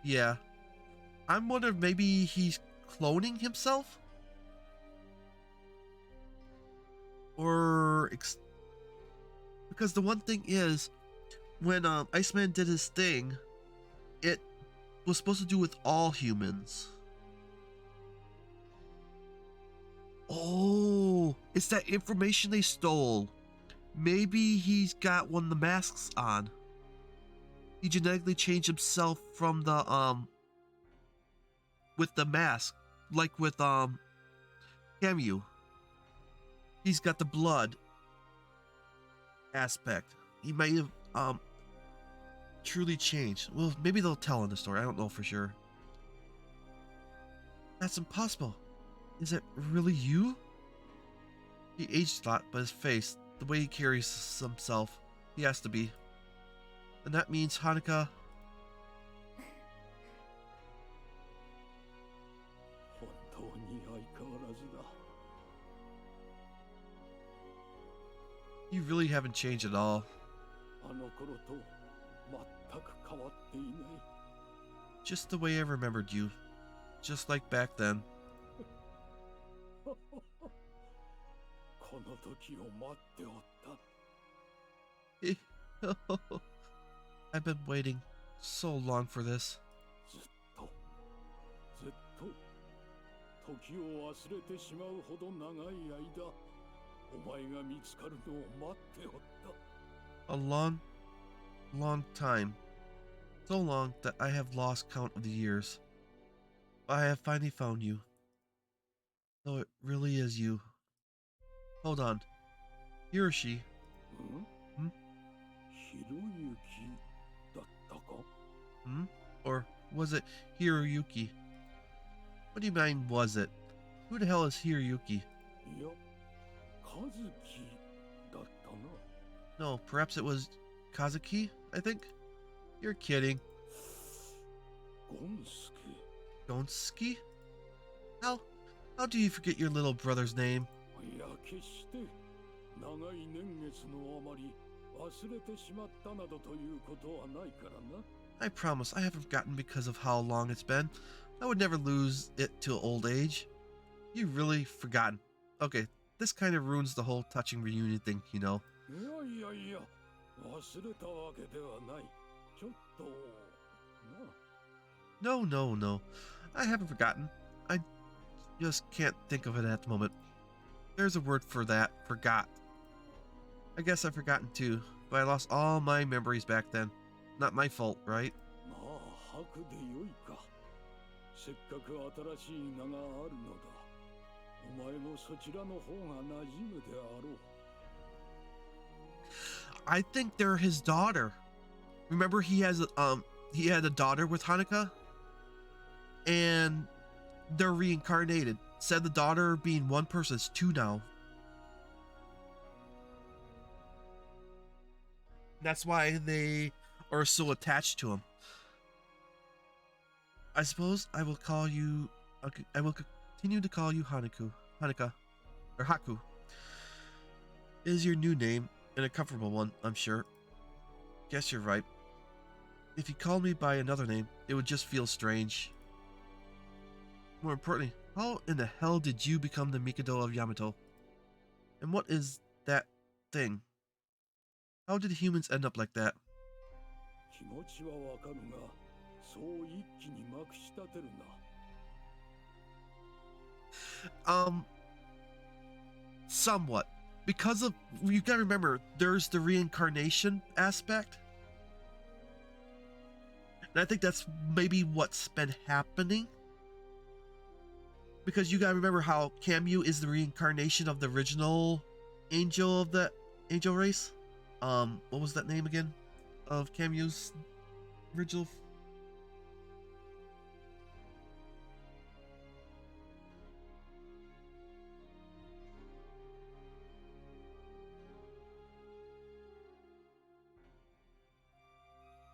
Speaker 1: Yeah. I'm wondering maybe he's cloning himself? Or because the one thing is, when Iceman did his thing, it was supposed to do with all humans. Oh, it's that information they stole. Maybe he's got one of the masks on. He genetically changed himself from the with the mask, like with Camu. He's got the blood aspect. He might have truly changed. Well, maybe they'll tell in the story. I don't know for sure. That's impossible. Is it really you? He aged a lot, but his face, the way he carries himself, he has to be. And that means Hanukkah.
Speaker 5: 本当に相変わらずだ。
Speaker 1: You really haven't changed at all.
Speaker 5: あの頃と全く変わっていない。
Speaker 1: Just the way I remembered you. Just like back then.
Speaker 5: この時を待っておった。
Speaker 1: I've been waiting so long for this.
Speaker 5: ずっと時を忘れてしまうほど長い間、お前が見つかるのを待っておった。
Speaker 1: A long, long time. So long that I have lost count of the years. I have finally found you. So it really is you. Hold on. Hiroshi.
Speaker 5: ん？ひろゆきだったか？
Speaker 1: Hmm? Or was it Hiroyuki? What do you mean, was it? Who the hell is Hiroyuki?
Speaker 5: いや、和樹だったな。
Speaker 1: No, perhaps it was Kazuki, I think? You're kidding.
Speaker 5: ゴンスケ。
Speaker 1: Gonski? How how do you forget your little brother's name?
Speaker 5: いや決して長い年月のあまり忘れてしまったなどということはないからな。
Speaker 1: I promise I haven't forgotten because of how long it's been. I would never lose it till old age. You really forgotten. Okay, this kind of ruins the whole touching reunion thing, you know.
Speaker 5: いやいやいや、忘れたわけではない。ちょっとな。
Speaker 1: No, no, no. I haven't forgotten. I just can't think of it at the moment. There's a word for that. Forgot. I guess I've forgotten too, but I lost all my memories back then. Not my fault, right?
Speaker 5: まあ白でよいか。せっかく新しい名があるのだ。お前もそちらの方が馴染むであろう。
Speaker 1: I think they're his daughter. Remember he had a daughter with Hanukkah? And they're reincarnated. Said the daughter being one person is two now. That's why they are so attached to him. I suppose I will call you. I will continue to call you Hanukkah, or Haku. It is your new name and a comfortable one, I'm sure. Guess you're right. If you called me by another name, it would just feel strange. More importantly, how in the hell did you become the Mikado of Yamato? And what is that thing? How did humans end up like that?
Speaker 5: 気持ちはわかるが、そう一気にまくし立てるな。
Speaker 1: Somewhat. Because of, you gotta remember, there's the reincarnation aspect. And I think that's maybe what's been happening. Because you gotta remember how Camu is the reincarnation of the original angel of the angel race. What was that name again? Of Camu's original.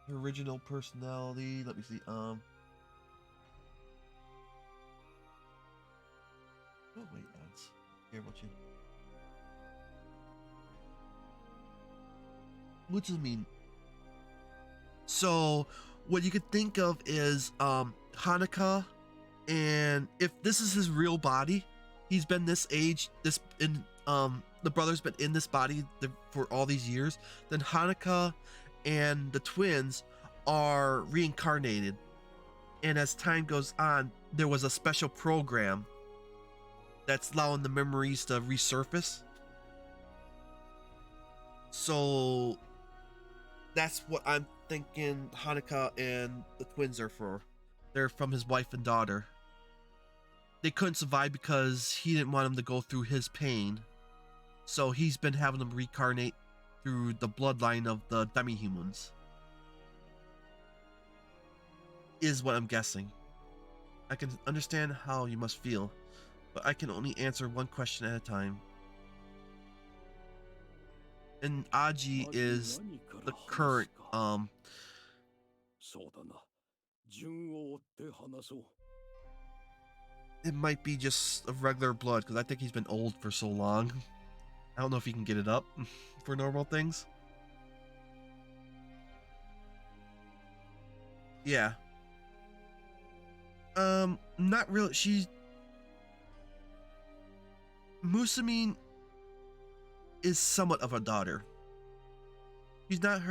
Speaker 1: Her original personality. Let me see. Oh wait, that's here. Watching. What does it mean? So, what you could think of is Hanukkah, and if this is his real body, he's been this age. This in the brother's been in this body for all these years. Then Hanukkah and the twins are reincarnated, and as time goes on, there was a special program that's allowing the memories to resurface. So that's what I'm thinking Hanukkah and the twins are for. They're from his wife and daughter. They couldn't survive because he didn't want them to go through his pain. So he's been having them reincarnate through the bloodline of the demi-humans. Is what I'm guessing. I can understand how you must feel, but I can only answer one question at a time. And Aji is the current,
Speaker 5: そうだな。順を追って話そう。
Speaker 1: it might be just a regular blood, because I think he's been old for so long. I don't know if he can get it up for normal things. Yeah. Not really. Musamine is somewhat of a daughter. She's not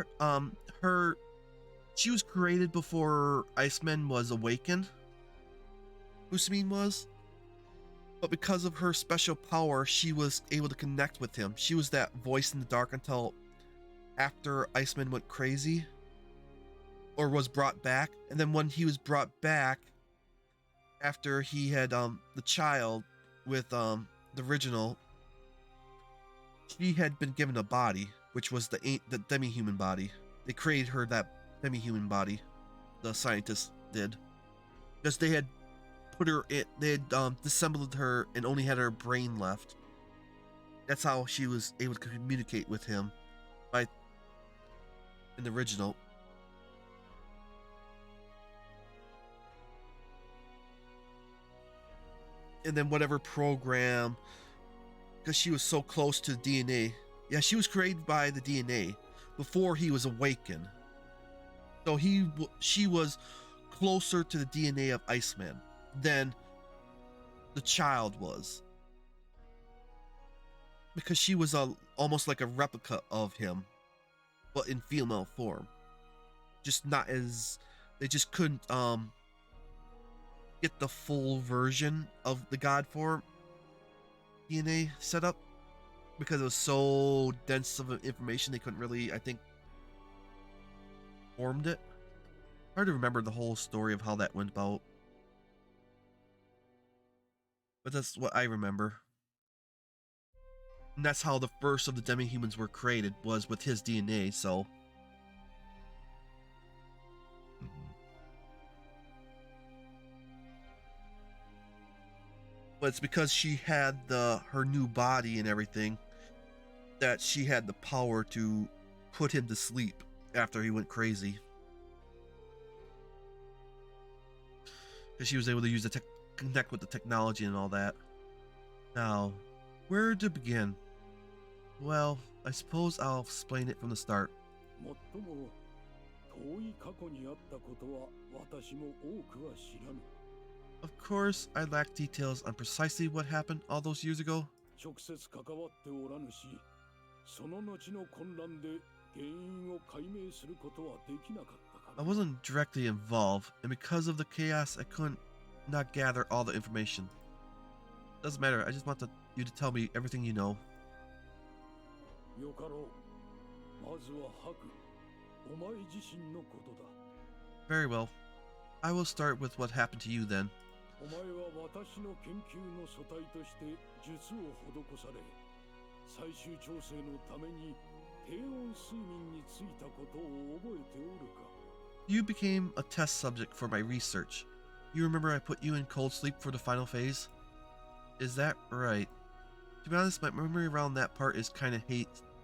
Speaker 1: her, she was created before Iceman was awakened. Musamine was. But because of her special power, she was able to connect with him. She was that voice in the dark until after Iceman went crazy. Or was brought back. And then when he was brought back, after he had the child with the original, she had been given a body, which was the demi-human body. They created her that demi-human body. The scientists did. Because they had put her in, they had disassembled her and only had her brain left. That's how she was able to communicate with him in the original. and then whatever program, because she was so close to the DNA. Yeah, she was created by the DNA before he was awakened. So she was closer to the DNA of Iceman than the child was, because she was almost like a replica of him, but in female form. Just not as they just couldn't get the full version of the god form DNA set up, because it was so dense of information they couldn't really, I think, formed it. Hard to remember the whole story of how that went about, but that's what I remember. And that's how the first of the demi-humans were created, was with his DNA, so. But it's because she had her new body and everything that she had the power to put him to sleep after he went crazy. Because she was able to use connect with the technology and all that. Now, where to begin? Well, I suppose I'll explain it from the start.
Speaker 5: もっとも遠い過去にあったことは私も多くは知らぬ。
Speaker 1: Of course, I lack details on precisely what happened all those years ago.
Speaker 5: 直接関わっておらぬし、その後の混乱で原因を解明することはできなかったから。
Speaker 1: I wasn't directly involved, and because of the chaos, I couldn't not gather all the information. Doesn't matter, I just want you to tell me everything you know.
Speaker 5: よかろう。まずは白、お前自身のことだ。
Speaker 1: Very well. I will start with what happened to you then.
Speaker 5: お前は私の研究の素体として術を施され、最終調整のために低温睡眠についたことを覚えておるか。
Speaker 1: You became a test subject for my research. You remember I put you in cold sleep for the final phase? Is that right? To be honest, my memory around that part is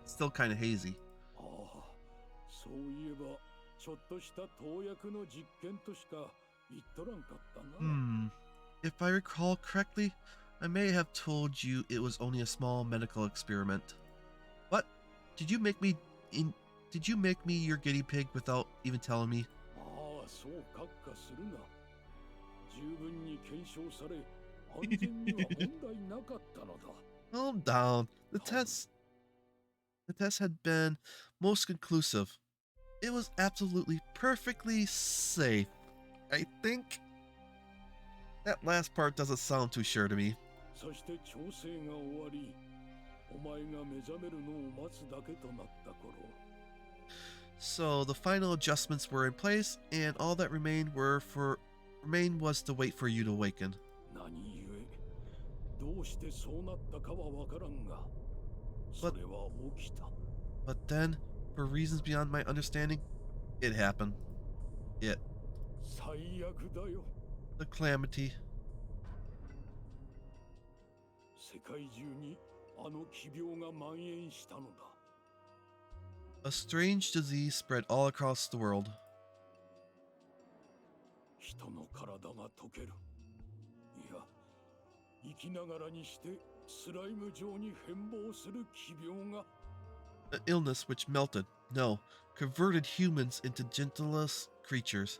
Speaker 1: still kind of hazy.
Speaker 5: ああ、そういえばちょっとした投薬の実験としか言っとらんかったな。
Speaker 1: If I recall correctly, I may have told you it was only a small medical experiment. What? Did you make me your guinea pig without even telling me?
Speaker 5: ああ、そう閣下するな。十分に検証され、安全には問題なかったのだ。
Speaker 1: Calm down. The test had been most conclusive. It was absolutely perfectly safe. I think that last part doesn't sound too sure to me.
Speaker 5: そして調整が終わり、お前が目覚めるのを待つだけとなった頃。
Speaker 1: So the final adjustments were in place, and all that remained was to wait for you to awaken.
Speaker 5: 何故、どうしてそうなったかはわからんが、それは起きた。
Speaker 1: But then, for reasons beyond my understanding, it happened.
Speaker 5: 最悪だよ。
Speaker 1: The calamity.
Speaker 5: 世界中にあの奇病が蔓延したのだ。
Speaker 1: A strange disease spread all across the world.
Speaker 5: 人の体が溶ける。いや、生きながらにしてスライム状に変貌する奇病が。
Speaker 1: An illness which converted humans into gelatinous creatures.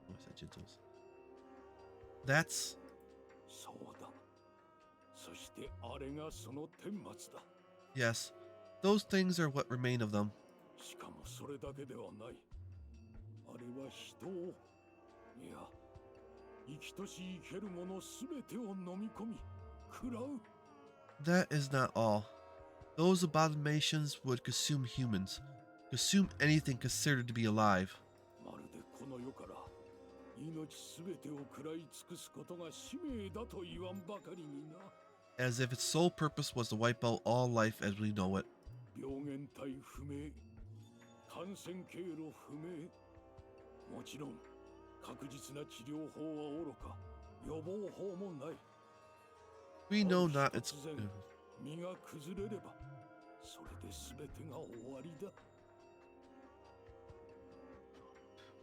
Speaker 1: Oh, I said gentles. That's...
Speaker 5: そうだ。そしてあれがその顛末だ。
Speaker 1: Yes, those things are what remain of them.
Speaker 5: しかもそれだけではない。あれは人を、いや、生きとし生けるものすべてを飲み込み、食らう。
Speaker 1: That is not all. Those abominations would consume humans, consume anything considered to be alive.
Speaker 5: まるでこの世から命すべてを食らい尽くすことが使命だと言わんばかりにな。
Speaker 1: As if its sole purpose was to wipe out all life as we know it.
Speaker 5: 病原体不明、感染経路不明。もちろん確実な治療法はおろか、予防法もない。
Speaker 1: We know not its...
Speaker 5: 突然身が崩れれば、それで全てが終わりだ。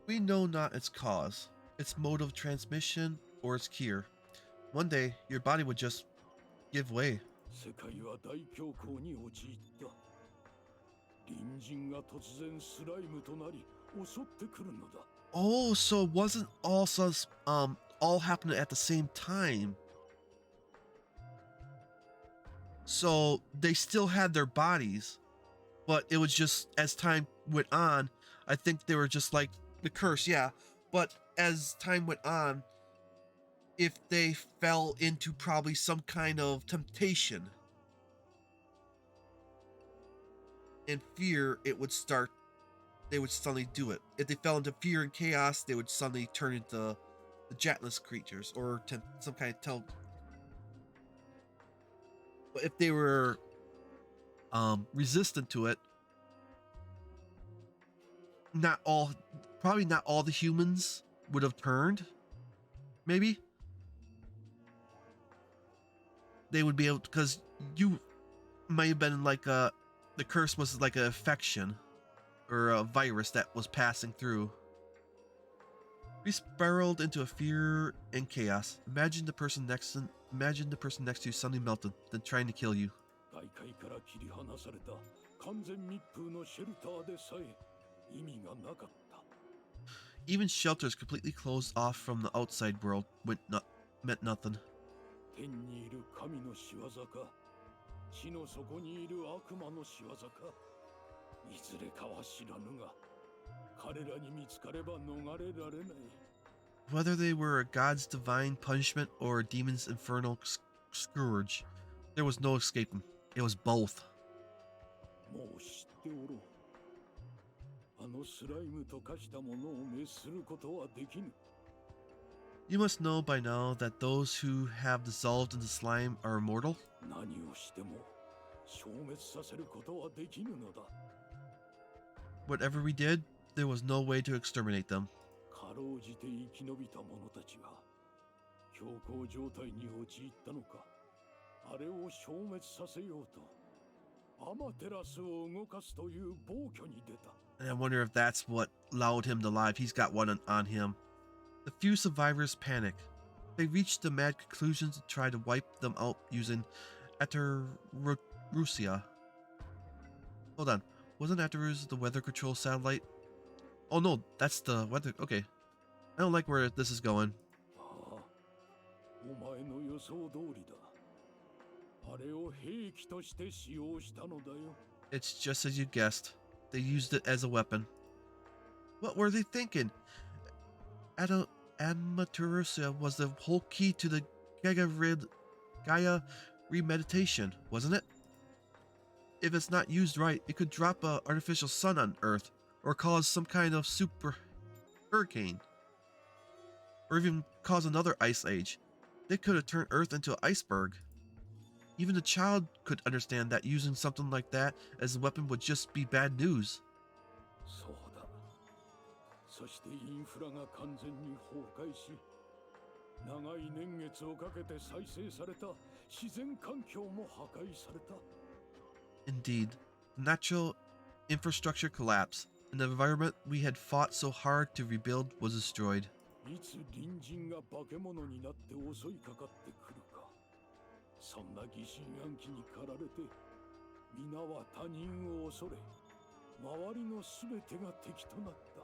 Speaker 1: We know not its cause, its mode of transmission, or its cure. One day, your body would just give way.
Speaker 5: 世界は大恐慌に陥った。隣人が突然スライムとなり襲ってくるのだ。
Speaker 1: Oh, so it wasn't also all happening at the same time. So they still had their bodies, but it was just as time went on, I think they were just like the curse, yeah. But as time went on, if they fell into probably some kind of temptation and fear, they would suddenly do it. If they fell into fear and chaos, they would suddenly turn into the jetless creatures or some kind of But if they were resistant to it, probably not all the humans would have turned. Maybe they would be able, because you might have been like the curse was like an infection or a virus that was passing through. We spiraled into a fear and chaos. Imagine the person next to you suddenly melted, then trying to kill you.
Speaker 5: 外界から切り離された完全密封のシェルターでさえ意味がなかった。
Speaker 1: Even shelters completely closed off from the outside world meant nothing.
Speaker 5: 天にいる神の仕業か、地の底にいる悪魔の仕業か、いずれかは知らぬが、彼らに見つかれば逃れられない。
Speaker 1: Whether they were a god's divine punishment or a demon's infernal scourge, there was no escaping. It was both.
Speaker 5: もう知っておろう。あのスライムと化したものを滅することはできぬ。
Speaker 1: You must know by now that those who have dissolved into slime are immortal.
Speaker 5: 何をしても消滅させることはできぬのだ。
Speaker 1: Whatever we did, there was no way to exterminate them.
Speaker 5: かろうじて生き延びた者たちが強行状態に陥ったのか、あれを消滅させようとアマテラスを動かすという暴挙に出た。
Speaker 1: And I wonder if that's what allowed him to live. He's got one on him. The few survivors panic. They reach the mad conclusion to try to wipe them out using Utawarerumono. Hold on. Wasn't Utawarerumono the weather control satellite? Oh no, that's the weather. Okay. I don't like where this is going.
Speaker 5: ああ、お前の予想通りだ。あれを兵器として使用したのだよ。
Speaker 1: It's just as you guessed. They used it as a weapon. What were they thinking? Amaterasu was the whole key to the Gaia remeditation, wasn't it? If it's not used right, it could drop an artificial sun on Earth, or cause some kind of super hurricane, or even cause another ice age. They could have turned Earth into an iceberg. Even a child could understand that using something like that as a weapon would just be bad news.
Speaker 5: そうだ。そしてインフラが完全に崩壊し、長い年月をかけて再生された自然環境も破壊された。
Speaker 1: Indeed, the natural infrastructure collapsed, and the environment we had fought so hard to rebuild was destroyed.
Speaker 5: いつ隣人が化け物になって襲いかかってくるか、そんな疑心暗鬼に駆られて、皆は他人を恐れ、周りのすべてが敵となった。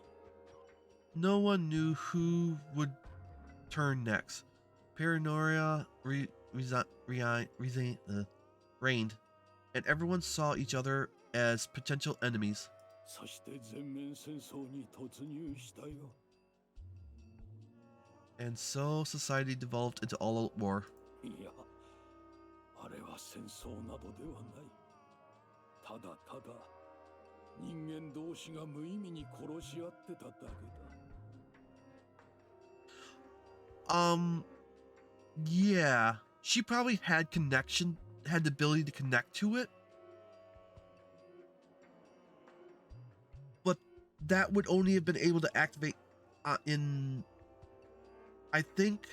Speaker 1: No one knew who would turn next. Paranoia reigned, and everyone saw each other as potential enemies.
Speaker 5: そして全面戦争に突入したよ。
Speaker 1: And so society devolved into all-out war.
Speaker 5: いや、あれは戦争などではない。ただただ人間同士が無意味に殺し合ってただけだ。
Speaker 1: Yeah. She probably had the ability to connect to it. But that would only have been able to activate I think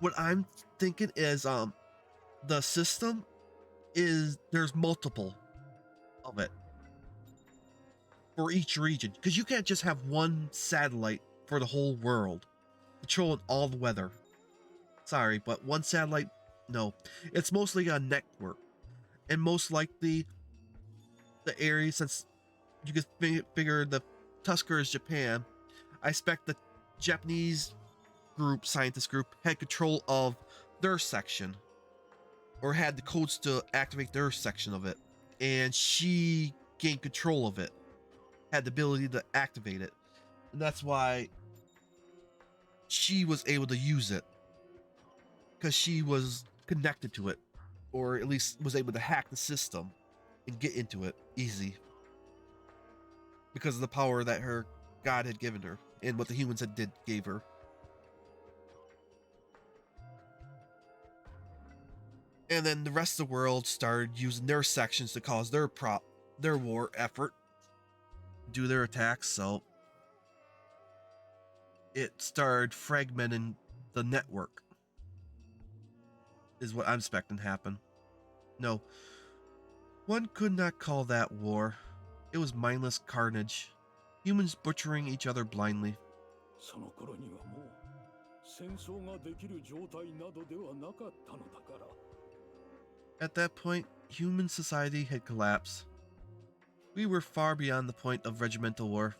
Speaker 1: what I'm thinking is the system is there's multiple of it for each region, because you can't just have one satellite for the whole world. controlling all the weather. Sorry, but one satellite, no. It's mostly a network. And most likely, the area, since you could figure the Tusker is Japan, I expect the Japanese scientist group, had control of their section. Or had the codes to activate their section of it. And she gained control of it. Had the ability to activate it. And that's why she was able to use it. Because she was connected to it. Or at least was able to hack the system and get into it easy. Because of the power that her God had given her. And what the humans gave her. And then the rest of the world started using their sections to cause their war effort. Do their attacks, so it started fragmenting the network. Is what I'm expecting to happen. No. One could not call that war. It was mindless carnage. Humans butchering each other blindly.
Speaker 5: その頃にはもう戦争ができる状態などではなかったのだから。
Speaker 1: At that point, human society had collapsed. We were far beyond the point of regimental war.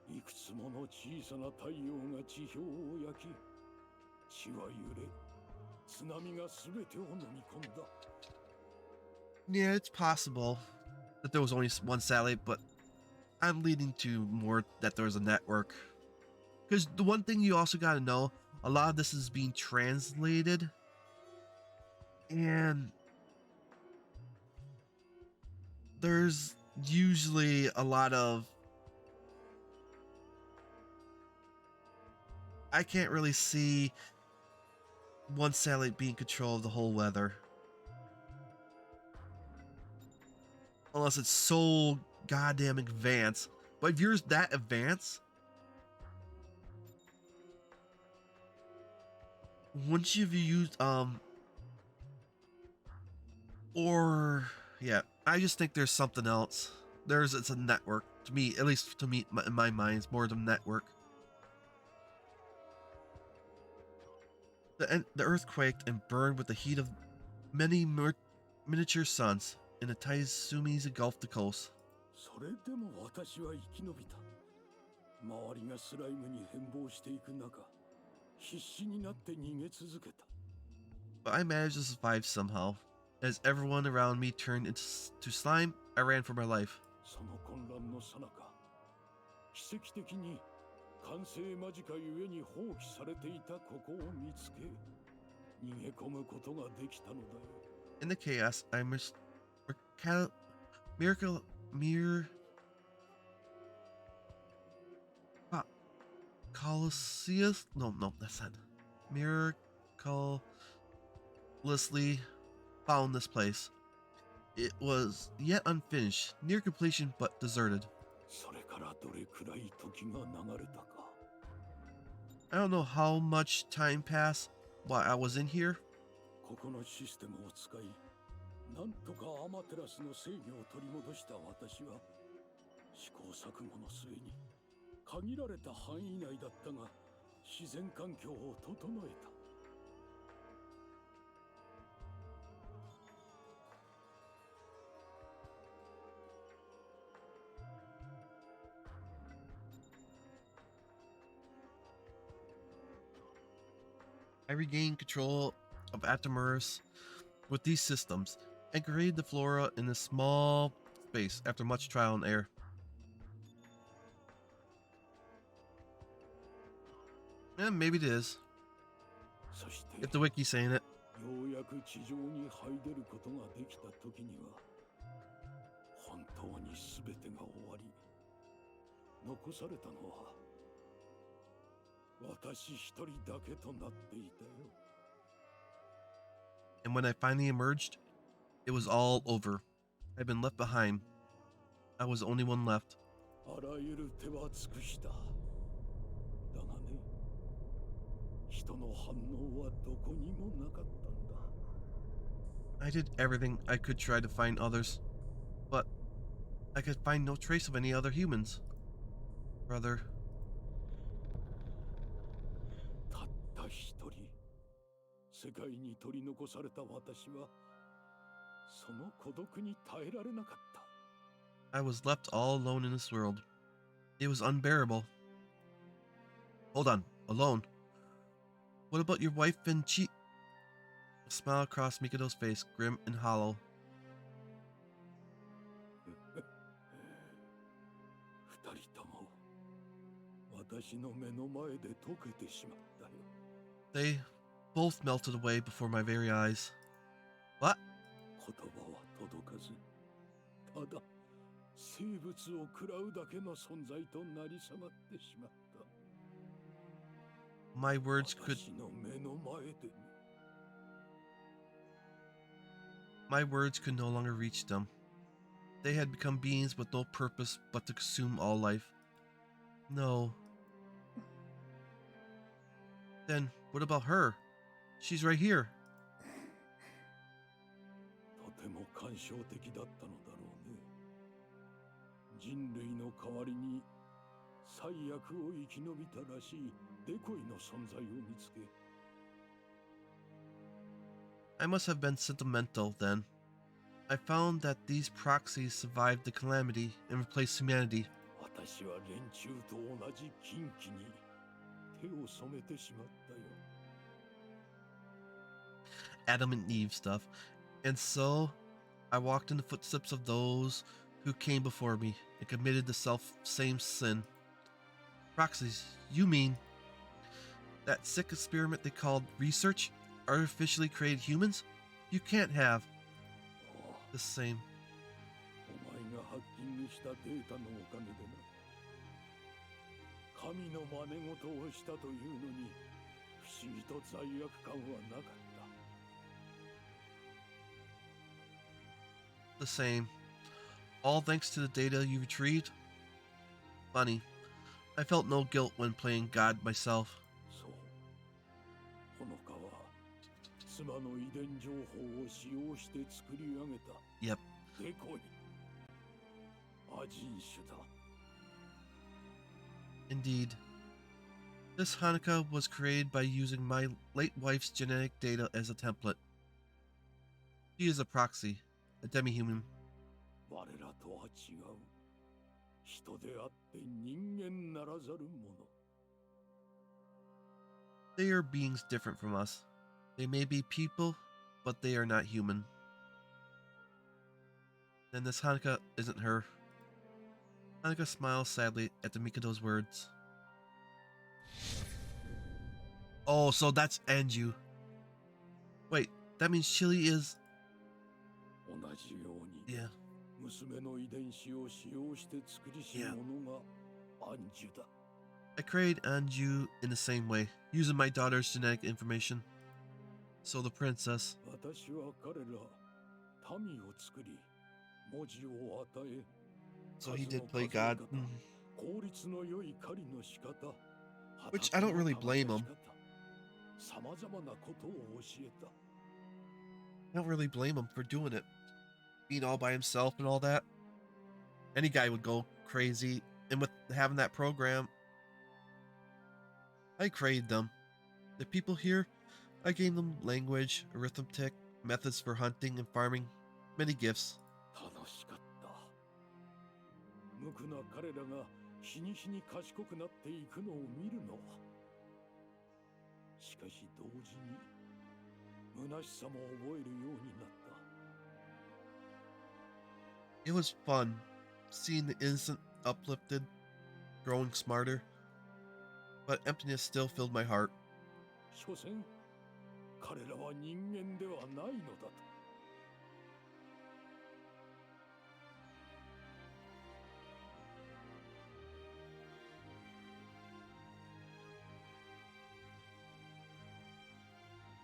Speaker 5: いくつもの小さな太陽が地表を焼き、地は揺れ、津波がすべてを飲み込んだ。
Speaker 1: Yeah, it's possible that there was only one satellite, but I'm leading to more that there was a network. Because the one thing you also gotta know, a lot of this is being translated, and there's usually a lot of... I can't really see one satellite being in control of the whole weather. Unless it's so goddamn advanced. But if you're that advanced, once you've used or yeah, I just think there's something else. It's a network to me, at least to me in my mind, it's more of a network. The earth quaked and burned with the heat of many miniature suns, and the Taizumis engulfed the coast.
Speaker 5: それでも私は生き延びた。周りがスライムに変貌していく中、必死になって逃げ続けた。
Speaker 1: But I managed to survive somehow. As everyone around me turned into slime, I ran for my life.
Speaker 5: その混乱の最中、奇跡的に完成間近ゆえに放棄されていたここを見つけ、逃げ込むことができたのだよ。
Speaker 1: In the chaos, I Colosseus? No, that's not. Miraculously found this place. It was yet unfinished, near completion but deserted.
Speaker 5: それからどれくらい時が流れたか。
Speaker 1: I don't know how much time passed while I was in here.
Speaker 5: ここのシステムを使い、なんとかアマテラスの制御を取り戻した私は、試行錯誤の末に限られた範囲内だったが、自然環境を整えた。
Speaker 1: I regained control of Atomerus with these systems and created the flora in a small space after much trial and error. Maybe it is.
Speaker 5: そして
Speaker 1: If the wiki's saying it.
Speaker 5: ようやく地上に這い出ることができた時には、本当に全てが終わり、残されたのは私一人だけとなっていたよ。
Speaker 1: And when I finally emerged, it was all over. I'd been left behind. I was the only one left.
Speaker 5: あらゆる手は尽くした。だがね、人の反応はどこにもなかったんだ。
Speaker 1: I did everything I could try to find others, but I could find no trace of any other humans. Brother.
Speaker 5: たった一人世界に取り残された私はその孤独に耐えられなかった。
Speaker 1: I was left all alone in this world. It was unbearable. Hold on, alone. What about your wife and A smile crossed Mikado's face, grim and hollow.
Speaker 5: 二人とも私の目の前で溶けてしまったよ。
Speaker 1: They both melted away before my very eyes. What?
Speaker 5: 言葉は届かず、ただ生物を食らうだけの存在となり下がってしまった。
Speaker 1: My words could
Speaker 5: 私の目の前で。
Speaker 1: My words could no longer reach them. They had become beings with no purpose but to consume all life. No. Then what about her? She's right here.
Speaker 5: とても感傷的だったのだろうね。人類の代わりに最悪を生き延びたらしいデコイの存在を見つけ。
Speaker 1: I must have been sentimental then. I found that these proxies survived the calamity and replaced humanity.
Speaker 5: 私は連中と同じ禁忌に手を染めてしまったよ。
Speaker 1: Adam and Eve stuff. And so I walked in the footsteps of those who came before me and committed the same sin. Proxies, you mean that sick experiment they called research? Artificially created humans? You can't have the same.
Speaker 5: お前がハッキングしたデータのおかげでな。神の真似事をしたというのに不思議と罪悪感はなかった。
Speaker 1: The same. All thanks to the data you retrieved? Funny. I felt no guilt when playing God myself.
Speaker 5: そう。ほのかは妻の遺伝情報を使用して作り上げた
Speaker 1: Yep.
Speaker 5: デコイ。アジン種だ。
Speaker 1: Indeed. This Hanukkah was created by using my late wife's genetic data as a template. She is a proxy, a demi-human.
Speaker 5: 我らとは違う。人であって人間ならざるもの。
Speaker 1: They are beings different from us. They may be people, but they are not human. Then this Hanukkah isn't her. Hanukkah smiles sadly at the Mikado's words. Oh, so that's Anju. Wait, that means Chili is...
Speaker 5: 同じように
Speaker 1: Yeah.
Speaker 5: 娘の遺伝子を使用して作りし者がアンジュだ。
Speaker 1: I created Anju in the same way, using my daughter's genetic information. So the princess...
Speaker 5: 私は彼ら民を作り文字を与え
Speaker 1: So he did play God.
Speaker 5: 効率の良い狩りの仕方
Speaker 1: Which I don't really blame him.
Speaker 5: さまざまなことを教えた。
Speaker 1: I don't really blame him for doing it. Being all by himself and all that. Any guy would go crazy. And with having that program, I created them. The people here, I gave them language, arithmetic, methods for hunting and farming, many gifts.
Speaker 5: 楽しかった。無垢な彼らが日に日に賢くなっていくのを見るのは。しかし同時に虚しさも覚えるようになった。
Speaker 1: It was fun, seeing the innocent uplifted, growing smarter. But emptiness still filled my heart.
Speaker 5: 所詮彼らは人間ではないのだと。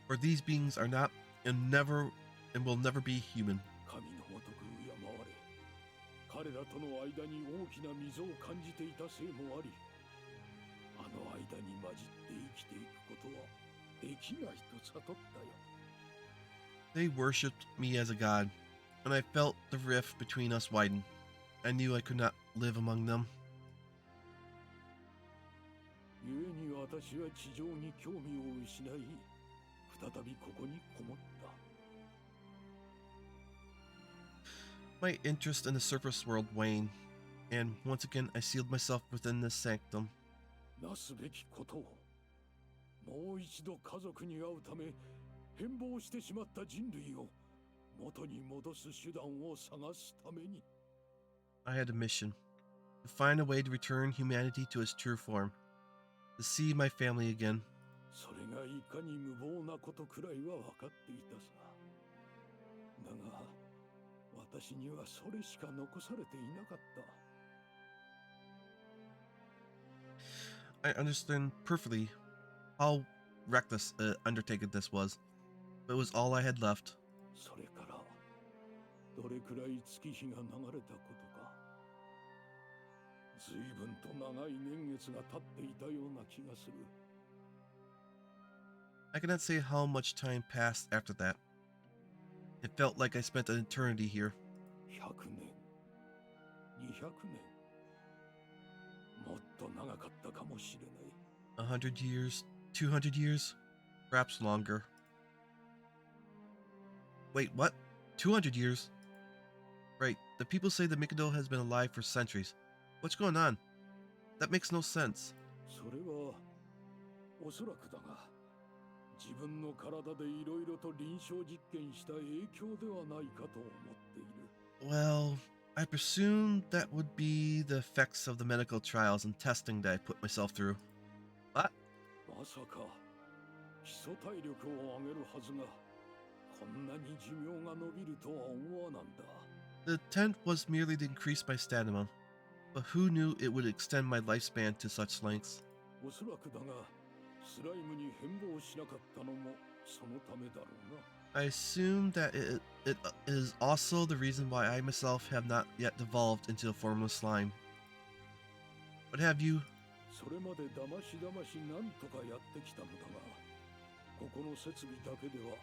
Speaker 1: For these beings are not and will never be human.
Speaker 5: 神のごとく敬われ、彼らとの間に大きな溝を感じていたせいもあり、あの間に混じって生きていくことはできないと悟ったよ。
Speaker 1: They worshipped me as a god, and I felt the rift between us widen. I knew I could not live among them.
Speaker 5: 故に私は地上に興味を失い、再びここにこもった。
Speaker 1: My interest in the surface world waned, and once again I sealed myself within this sanctum.
Speaker 5: なすべきことを、もう一度家族に会うため変貌してしまった人類を元に戻す手段を探すために。
Speaker 1: I had a mission to find a way to return humanity to its true form, to see my family again.
Speaker 5: それがいかに無謀なことくらいは分かっていたさ。だが私にはそれしか残されていなかった。
Speaker 1: I understand perfectly how reckless an undertaking this was, but it was all I had left.
Speaker 5: それからどれくらい月日が流れたことか。随分と長い年月が経っていたような気がする。
Speaker 1: I cannot say how much time passed after that. It felt like I spent an eternity here.
Speaker 5: 100年、200年、もっと長かったかもしれない。
Speaker 1: 100 years, 200 years, perhaps longer. Wait, what? 200 years? Right, the people say the Mikado has been alive for centuries. What's going on? That makes no sense.
Speaker 5: それはおそらくだが、自分の体でいろいろと臨床実験した影響ではないかと思っている。
Speaker 1: Well, I presume that would be the effects of the medical trials and testing that I put myself through. What?
Speaker 5: まさか基礎体力を上げるはずが、こんなに寿命が伸びるとは思わなんだ。
Speaker 1: The intent was merely to increase my stamina, but who knew it would extend my lifespan to such lengths?
Speaker 5: おそらくだが、スライムに変貌しなかったのもそのためだろうな。
Speaker 1: I assume that it is also the reason why I myself have not yet devolved into a formless slime. What have you?
Speaker 5: それまでだましだましなんとかやってきたのだが、ここの設備だけでは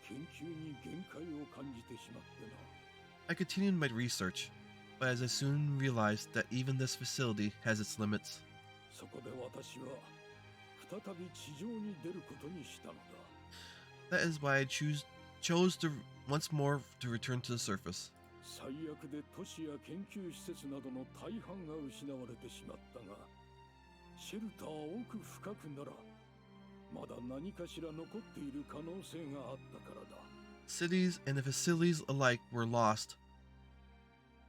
Speaker 5: 研究に限界を感じてしまってな。
Speaker 1: I continued my research, but as I soon realized that even this facility has its limits.
Speaker 5: そこで私は再び地上に出ることにしたのだ。
Speaker 1: That is why I chose to once more to return to the surface.
Speaker 5: 最悪で都市や研究施設などの大半が失われてしまったが、シェルター奥深くならまだ何かしら残っている可能性があったからだ。
Speaker 1: Cities and the facilities alike were lost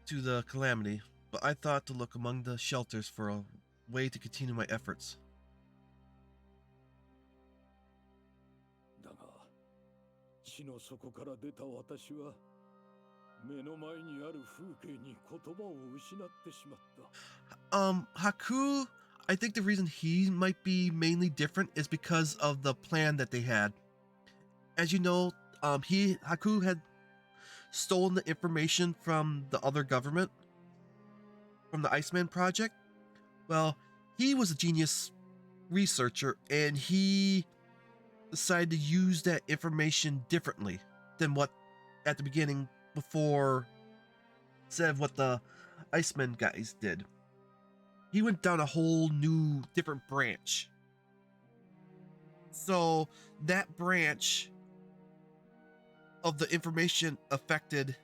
Speaker 1: to the calamity, but I thought to look among the shelters for a way to continue my efforts.
Speaker 5: だが地の底から出た私は目の前にある風景に言葉を失ってしまった。
Speaker 1: Haku, I think the reason he might be mainly different is because of the plan that they had. As you know, Haku had stolen the information from the other government, from the Iceman project. Well, he was a genius researcher, and he decided to use that information differently than what at the beginning before said what the Iceman guys did. He went down a whole new different branch. So that branch of the information affected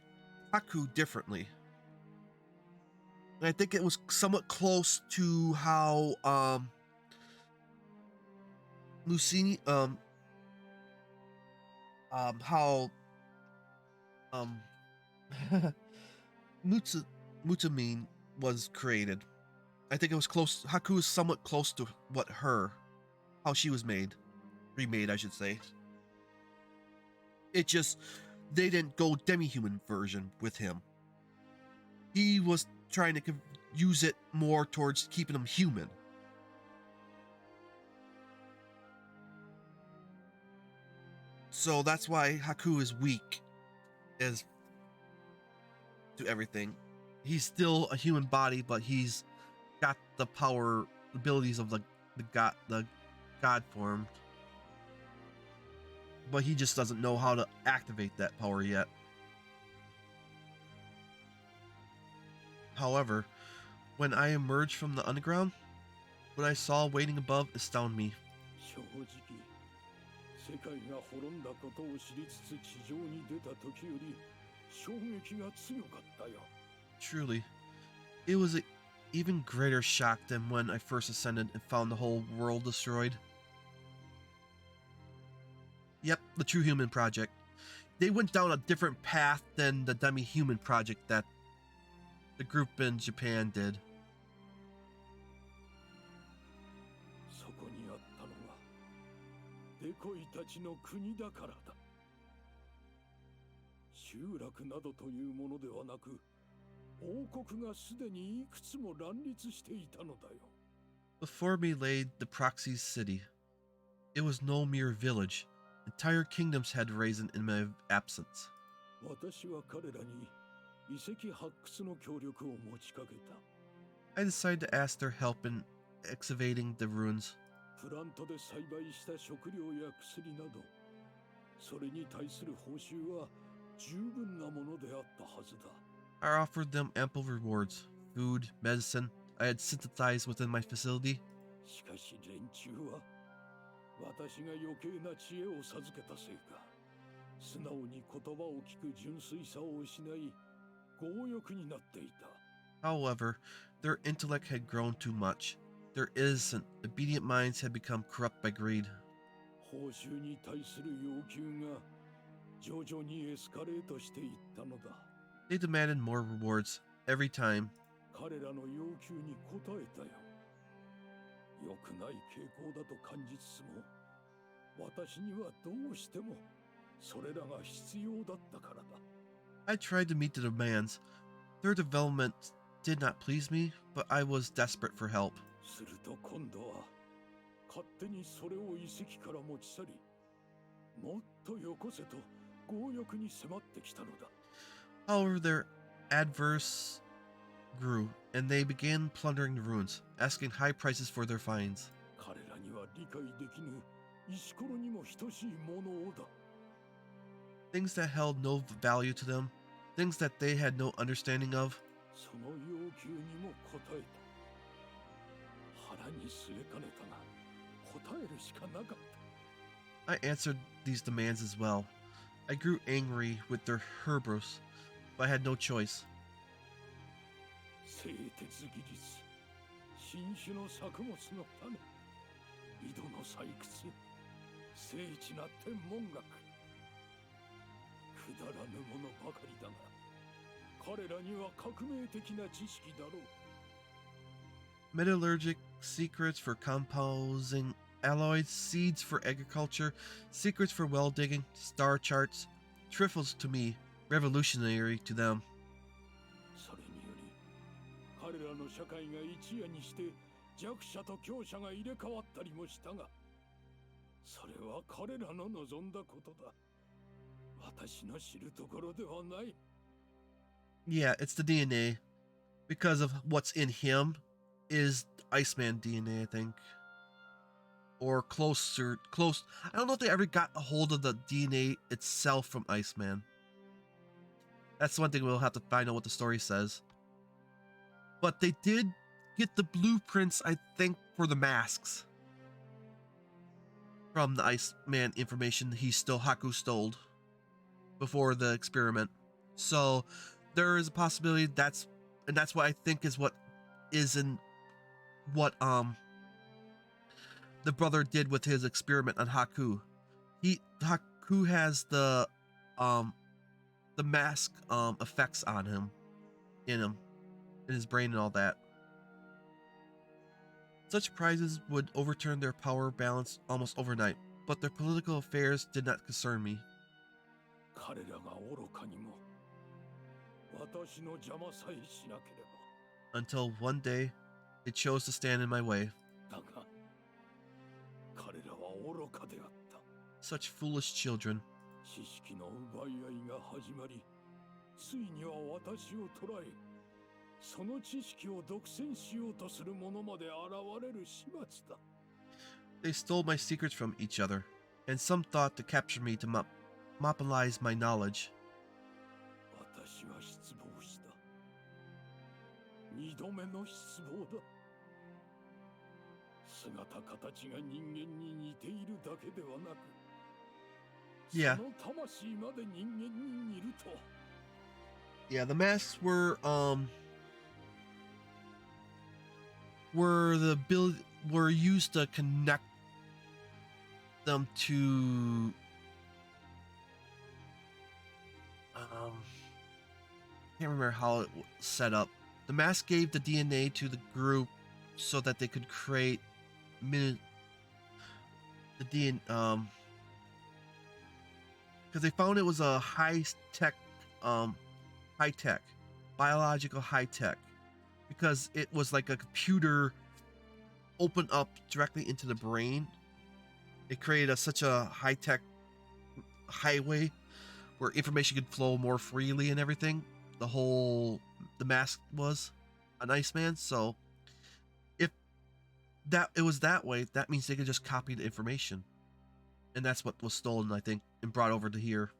Speaker 1: Haku differently. And I think it was somewhat close to how Lucini how Mutamine was created. I think it was close. Haku is somewhat close to how she was remade, I should say. It just, they didn't go demi-human version with him. He was trying to use it more towards keeping him human. So that's why Haku is weak as to everything. He's still a human body, but he's got the power abilities of the god form. But he just doesn't know how to activate that power yet. However, when I emerged from the underground, what I saw waiting above astounded me.
Speaker 5: 正直世界が滅んだことを知りつつ地上に出た時より衝撃が強かったよ。
Speaker 1: Truly, it was an even greater shock than when I first ascended and found the whole world destroyed. Yep, the True Human Project. They went down a different path than the Demi-Human Project that the group in Japan did.
Speaker 5: そこにあったのはデコイたちの国だからだ。集落などというものではなく、王国がすでにいくつも乱立していたのだよ。
Speaker 1: Before me lay the Proxy's city. It was no mere village. Entire kingdoms had risen in my absence.
Speaker 5: 私は彼らに遺跡発掘の協力を持ちかけた。
Speaker 1: I decided to ask their help in excavating the ruins.
Speaker 5: プラントで栽培した食料や薬など、それに対する報酬は十分なものであったはずだ。
Speaker 1: I offered them ample rewards, food, medicine I had synthesized within my facility.
Speaker 5: しかし連中は私が余計な知恵を授けたせいか、素直に言葉を聞く純粋さを失い、強欲になっていた。
Speaker 1: However, their intellect had grown too much. Their innocent, obedient minds had become corrupt by greed.
Speaker 5: 報酬に対する要求が徐々にエスカレートしていったのだ。
Speaker 1: They demanded more rewards every time.
Speaker 5: 彼らの要求に応えたよ。良くない傾向だと感じつつも、私にはどうしてもそれらが必要だったからだ。
Speaker 1: I tried to meet the demands. Their development did not please me, but I was desperate for help.
Speaker 5: すると今度は勝手にそれを遺跡から持ち去り、もっとよこせと強欲に迫ってきたのだ。
Speaker 1: However, their adverse grew, and they began plundering the ruins, asking high prices for their finds.
Speaker 5: 彼らには理解できぬ石ころにも等しいものをだ。
Speaker 1: Things that held no value to them, things that they had no understanding of.
Speaker 5: その要求にも応えた。腹に据えかねたが、答えるしかなかった。
Speaker 1: I answered these demands as well. I grew angry with their hubris, but I had no choice.
Speaker 5: 製鉄技術、新種の作物の種、井戸の採掘、精緻な天文学。くだらぬものばかりだが、彼らには革命的な知識だろう。
Speaker 1: Metallurgic secrets for composing alloys, seeds for agriculture, secrets for well digging, star charts, trifles to me, revolutionary to them.
Speaker 5: それにより、彼らの社会が一夜にして弱者と強者が入れ替わったりもしたが、それは彼らの望んだことだ。私の知るところではない。
Speaker 1: Yeah, it's the DNA. Because of what's in him is Iceman DNA, I think. Or close. I don't know if they ever got a hold of the DNA itself from Iceman. That's one thing we'll have to find out what the story says. But they did get the blueprints, I think, for the masks. From the Iceman information Haku stole before the experiment. So there is a possibility that's what I think is what is in what the brother did with his experiment on Haku. Haku has the mask effects on him, in his brain and all that. Such prizes would overturn their power balance almost overnight, but their political affairs did not concern me.
Speaker 5: 彼らが愚かにも私の邪魔さえしなければ。
Speaker 1: Until one day, it chose to stand in my way.
Speaker 5: だが、彼らは愚かであった。
Speaker 1: Such foolish children.
Speaker 5: 知識の奪い合いが始まり、ついには私を捕らえ、その知識を独占しようとする者まで現れる始末だ。
Speaker 1: They stole my secrets from each other, and some thought to capture me to monopolize my knowledge.
Speaker 5: 私は失望した。二度目の失望だ。姿形が人間に似ているだけではなく、
Speaker 1: Yeah.
Speaker 5: その魂まで人間に似るとは。
Speaker 1: Yeah, the masks were were used to connect them to can't remember how it set up. The mask gave the DNA to the group so that they could create the DNA because they found it was a high tech biological high tech, because it was like a computer opened up directly into the brain. It created such a high tech highway where information could flow more freely and everything. The mask was an Iceman, so if that it was that way, that means they could just copy the information, and that's what was stolen, I think, and brought over to here.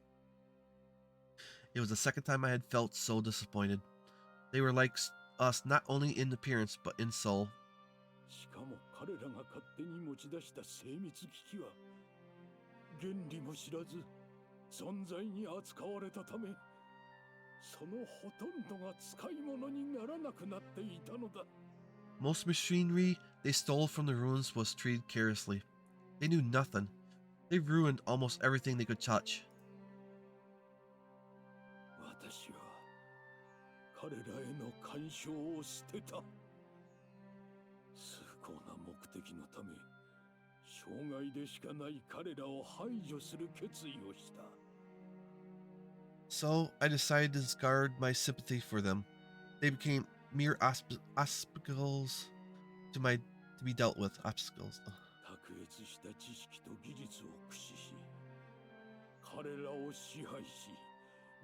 Speaker 1: It was the second time I had felt so disappointed. They were like us, not only in appearance but in soul.
Speaker 5: しかも彼らが勝手に持ち出した精密機器は原理も知らず存在に扱われたため、そのほとんどが使い物にならなくなっていたのだ。
Speaker 1: Most machinery they stole from the ruins was treated carelessly. They knew nothing. They ruined almost everything they could touch.
Speaker 5: 私は彼らへの干渉を捨てた。崇高な目的のため、障害でしかない彼らを排除する決意をした。
Speaker 1: So I decided to discard my sympathy for them. They became mere obstacles to be dealt with. Obstacles.
Speaker 5: 卓越した知識と技術を駆使し、彼らを支配し、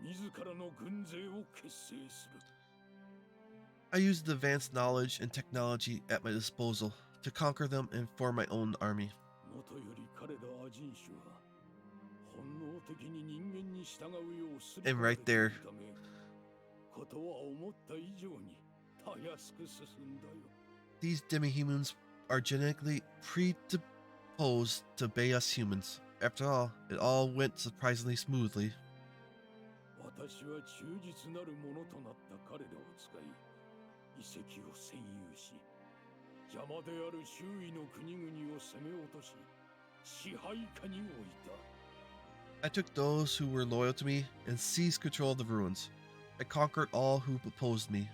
Speaker 5: 自らの軍勢を結成する。
Speaker 1: I used the advanced knowledge and technology at my disposal to conquer them and form my own army.
Speaker 5: もとより彼らアジン種は本能的に人間に従うようする
Speaker 1: And right there.
Speaker 5: ため、ことは思った以上にたやすく進んだよ。
Speaker 1: These demi-humans are genetically predisposed to obey us humans. After all, it all went surprisingly smoothly.
Speaker 5: 私は忠実なるものとなった彼らを使い、遺跡を占有し、邪魔である周囲の国々を攻め落とし、支配下に置いた。
Speaker 1: I took those who were loyal to me and seized control of the ruins. I conquered all who opposed me.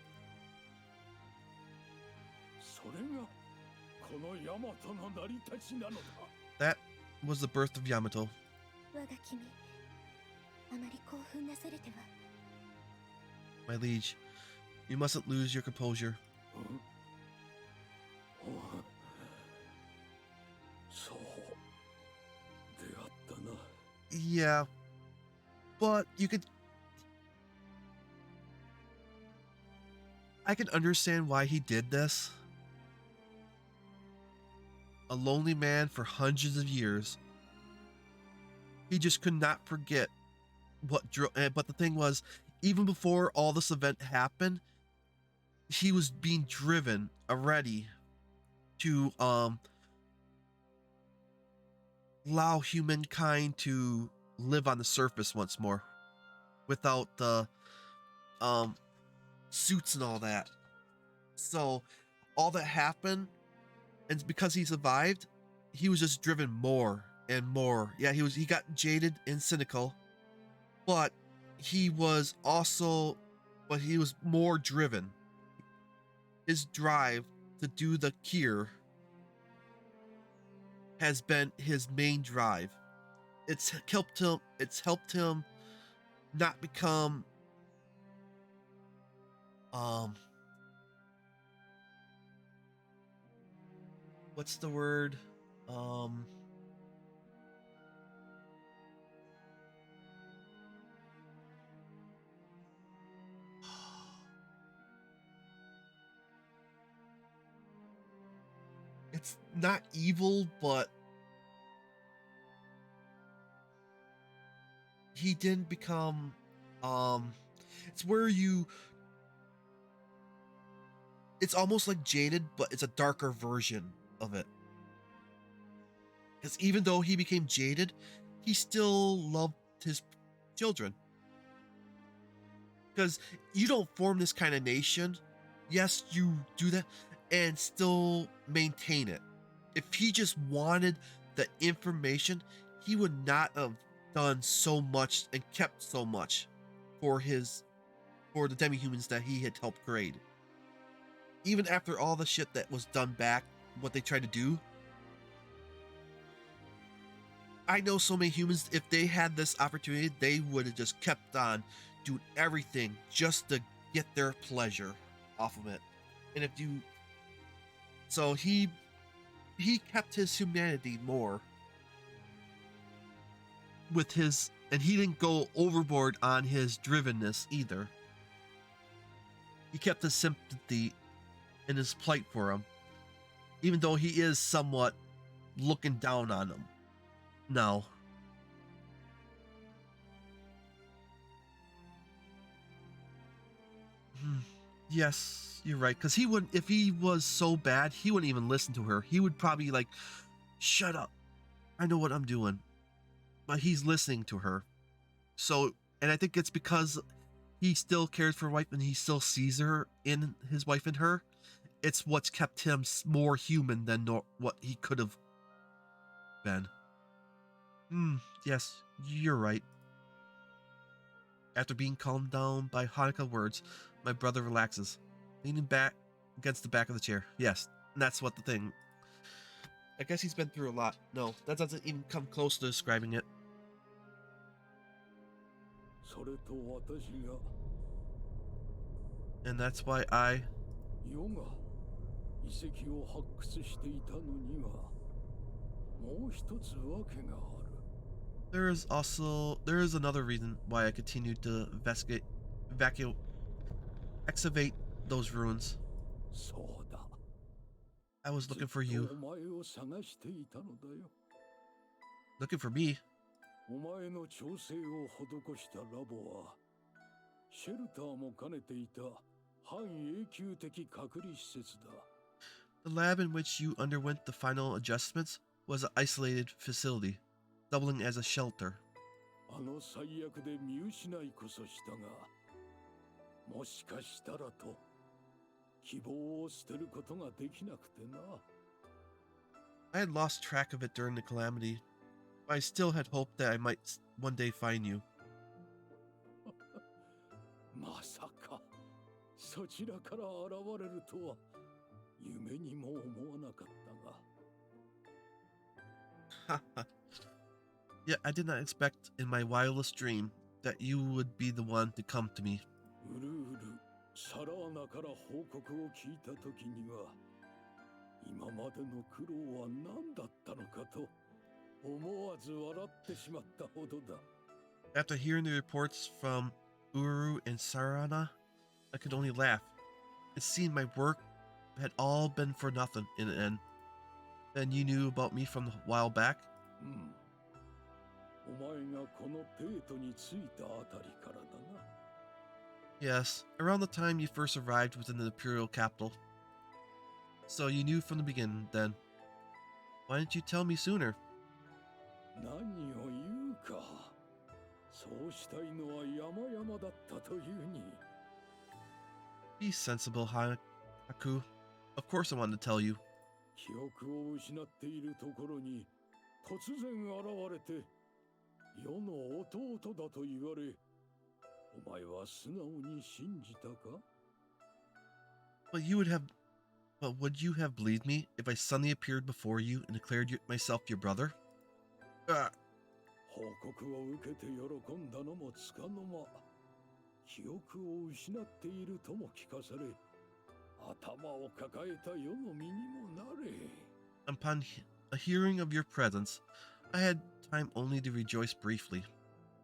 Speaker 5: それがこのヤマトの成り立ちなのだ。
Speaker 1: That was the birth of Yamato.
Speaker 2: 我が君、あまり興奮なされては。
Speaker 1: My liege, you mustn't lose your composure.
Speaker 5: そうであったな。
Speaker 1: Yeah, but I can understand why he did this. A lonely man for hundreds of years. He just could not forget but the thing was, even before all this event happened, he was being driven already to allow humankind to live on the surface once more without the suits and all that. So all that happened, and because he survived, he was just driven more and more. Yeah, he got jaded and cynical, but he was more driven. His drive to do the cure has been his main drive. It's helped him not become what's the word? It's not evil, but he didn't become it's where it's almost like Jaded, but it's a darker version of it. Because even though he became jaded, he still loved his children. Because you don't form this kind of nation. Yes, you do that and still maintain it. If he just wanted the information, he would not have done so much and kept so much for the demi-humans that he had helped create. Even after all the shit that was done back, what they tried to do, I know so many humans, if they had this opportunity, they would have just kept on doing everything just to get their pleasure off of it. And if you, so he kept his humanity more with his, and he didn't go overboard on his drivenness either. He kept his sympathy and his plight for him, even though he is somewhat looking down on him. No. Yes, you're right. Because he wouldn't, if he was so bad, he wouldn't even listen to her. He would probably like, shut up. I know what I'm doing. But he's listening to her. So, and I think it's because he still cares for wife and he still sees her in his wife and her. It's what's kept him more human than what he could have been. Yes, you're right. After being calmed down by Hanukkah words, my brother relaxes, leaning back against the back of the chair. Yes, and that's what the thing. I guess he's been through a lot. No, that doesn't even come close to describing it.
Speaker 5: それと私が
Speaker 1: And that's why I...
Speaker 5: 世が遺跡を発掘していたのにはもう一つ訳がある。
Speaker 1: There is another reason why I continued to excavate those ruins.
Speaker 5: そうだ。
Speaker 1: I was looking for you.
Speaker 5: ずっとお前を探していたのだよ。
Speaker 1: Looking for me?
Speaker 5: お前の調整を施したラボはシェルターも兼ねていた半永久的隔離施設だ。
Speaker 1: The lab in which you underwent the final adjustments was an isolated facility, doubling as a shelter.
Speaker 5: あの最悪で見失いこそしたが、もしかしたらと希望を捨てることができなくてな。
Speaker 1: I had lost track of it during the calamity, but I still had hoped that I might one day find you.
Speaker 5: まさかそちらから現れるとは夢にも思わなかったが。
Speaker 1: Yet I did not expect in my wildest dream that you would be the one to come to me.
Speaker 5: うるうるサラーナから報告を聞いた時には今までの苦労は何だったのかと思わず笑ってしまったほどだ。
Speaker 1: After hearing the reports from Uru and Sarana, I could only laugh. It seemed my work had all been for nothing in the end. Then you knew about me from a while back?
Speaker 5: お前がこのテートに着いたあたりからだな。
Speaker 1: Yes, around the time you first arrived within the Imperial capital. So you knew from the beginning, then. Why didn't you tell me sooner?
Speaker 5: 何を言うか。そうしたいのは山々だったというに。
Speaker 1: Be sensible, Haku. Of course I wanted to tell you.
Speaker 5: 記憶を失っているところに突然現れて世の弟だと言われ、お前は素直に信じたか？
Speaker 1: But would you have believed me if I suddenly appeared before you and declared myself your brother?
Speaker 5: 報告を受けて喜んだのもつかの間、記憶を失っているとも聞かされ、頭を抱えた世の身にもなれ。
Speaker 1: Upon a hearing of your presence, I had time only to rejoice briefly,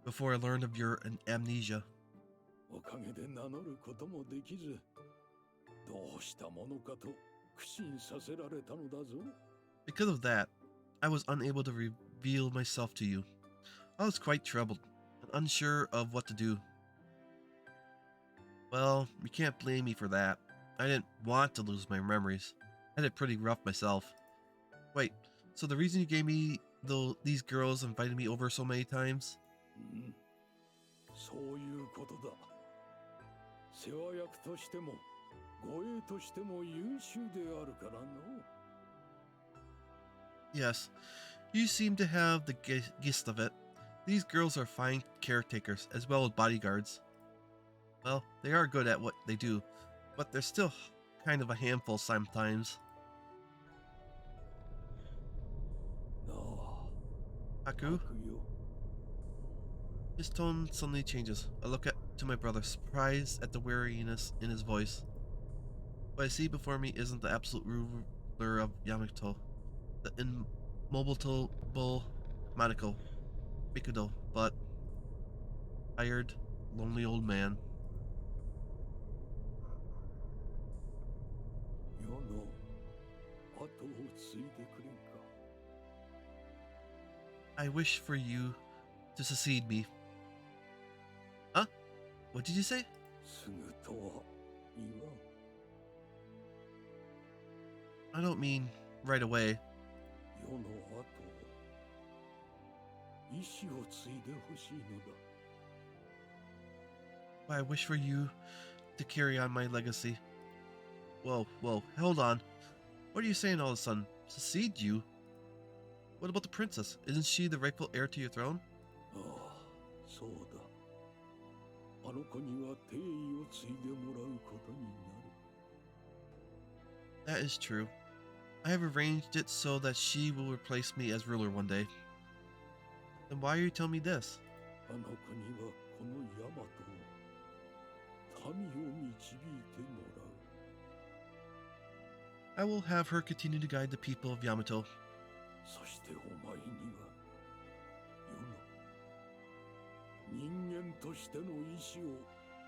Speaker 1: before I learned of your amnesia.
Speaker 5: おかげで名乗ることもできず、どうしたものかと苦心させられたのだぞ。
Speaker 1: Because of that, I was unable to reveal myself to you. I was quite troubled and unsure of what to do. Well, you can't blame me for that. I didn't want to lose my memories. I had it pretty rough myself. Wait, so the reason you gave me these girls invited me over so many times?
Speaker 5: うん、そういうことだ。世話役としても護衛としても優秀であるからの。
Speaker 1: Yes, you seem to have the gist of it. These girls are fine caretakers as well as bodyguards. Well, they are good at what they do, but they're still kind of a handful sometimes.
Speaker 5: なあ、
Speaker 1: Haku?
Speaker 5: 悪よ。
Speaker 1: His tone suddenly changes. I look to my brother, surprised at the weariness in his voice. What I see before me isn't the absolute ruler of Yamato, the immobile Mikudo, but tired, lonely old man.
Speaker 5: 世の後を継いでくれんか。
Speaker 1: I wish for you to succeed me. Huh? What did you say?
Speaker 5: すぐとは言わん。
Speaker 1: I don't mean right away.
Speaker 5: 世の後を意志を継いでほしいのだ。
Speaker 1: But I wish for you to carry on my legacy. Whoa, hold on. What are you saying all of a sudden? Succeed you? What about the princess? Isn't she the rightful heir to your throne?
Speaker 5: ああ、そうだ。あの子には帝位を継いでもらうことになる。
Speaker 1: That is true. I have arranged it so that she will replace me as ruler one day. Then why are you telling me this?
Speaker 5: あの子にはこのヤマトを民を導いてもらう。
Speaker 1: I will have her continue to guide the people of Yamato.
Speaker 5: そしてお前には世の人間としての意志を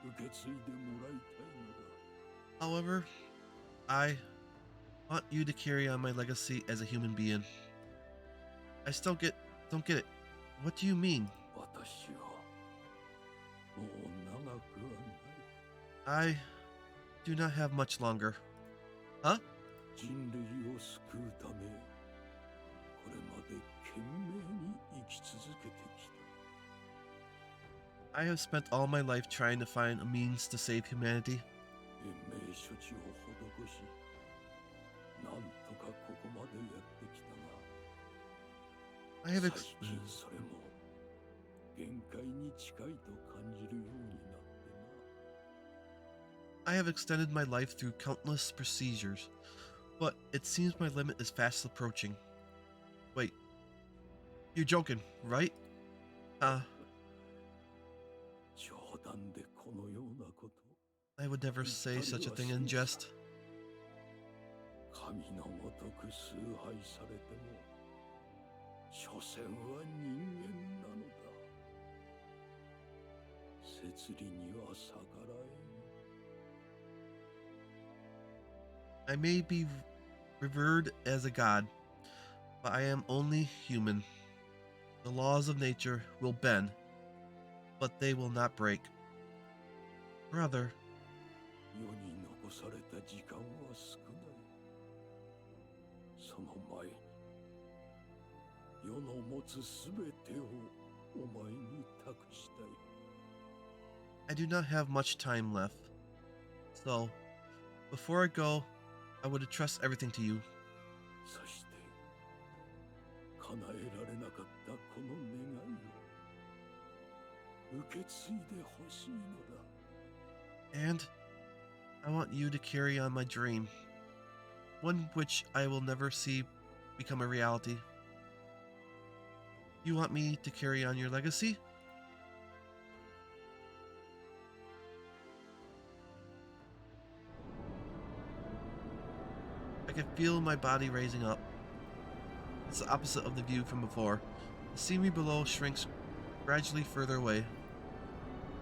Speaker 5: 受け継いでもらいたいのだ。
Speaker 1: However, I want you to carry on my legacy as a human being. I still don't get it. What do you mean?
Speaker 5: 私はもう長くはない。
Speaker 1: I do not have much longer. Huh?
Speaker 5: 人類を救うため、これまで懸命に生き続けてきた。
Speaker 1: I have spent all my life trying to find a means to save humanity.
Speaker 5: 延命処置を施し、なんとかここまでやってきたが、
Speaker 1: I have
Speaker 5: 最近それも限界に近いと感じるようになってな。
Speaker 1: I have extended my life through countless procedures, but it seems my limit is fast approaching. Wait, you're joking, right?
Speaker 5: 冗談でこのようなこと。
Speaker 1: I would never say such a thing in jest.
Speaker 5: 神のごとく崇拝されても、所詮は人間なのだ。摂理には逆らえん。
Speaker 1: I may be revered as a god, but I am only human. The laws of nature will bend, but they will not break. Brother,
Speaker 5: 世に残された時間は少ない。その前に、世の持つすべてをお前に託したい。
Speaker 1: I do not have much time left. So, before I go, I would entrust everything to you.
Speaker 5: そして、叶えられなかったこの願いを受け継いでほしいのだ。
Speaker 1: And I want you to carry on my dream, one which I will never see become a reality. You want me to carry on your legacy? I can feel my body raising up. It's the opposite of the view from before. The scenery below shrinks gradually further away.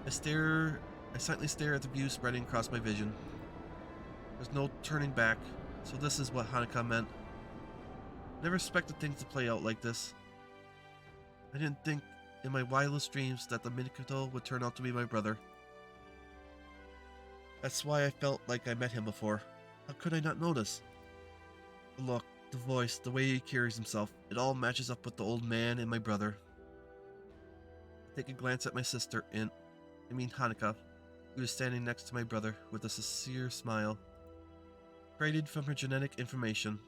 Speaker 1: I silently stare at the view spreading across my vision. There's no turning back, so this is what Hanukkah meant. I never expected things to play out like this. I didn't think in my wildest dreams that the Mikoto would turn out to be my brother. That's why I felt like I met him before. How could I not notice? The look, the voice, the way he carries himself, it all matches up with the old man and my brother. I take a glance at my sister Hanukkah, who is standing next to my brother with a sincere smile. Created from her genetic information.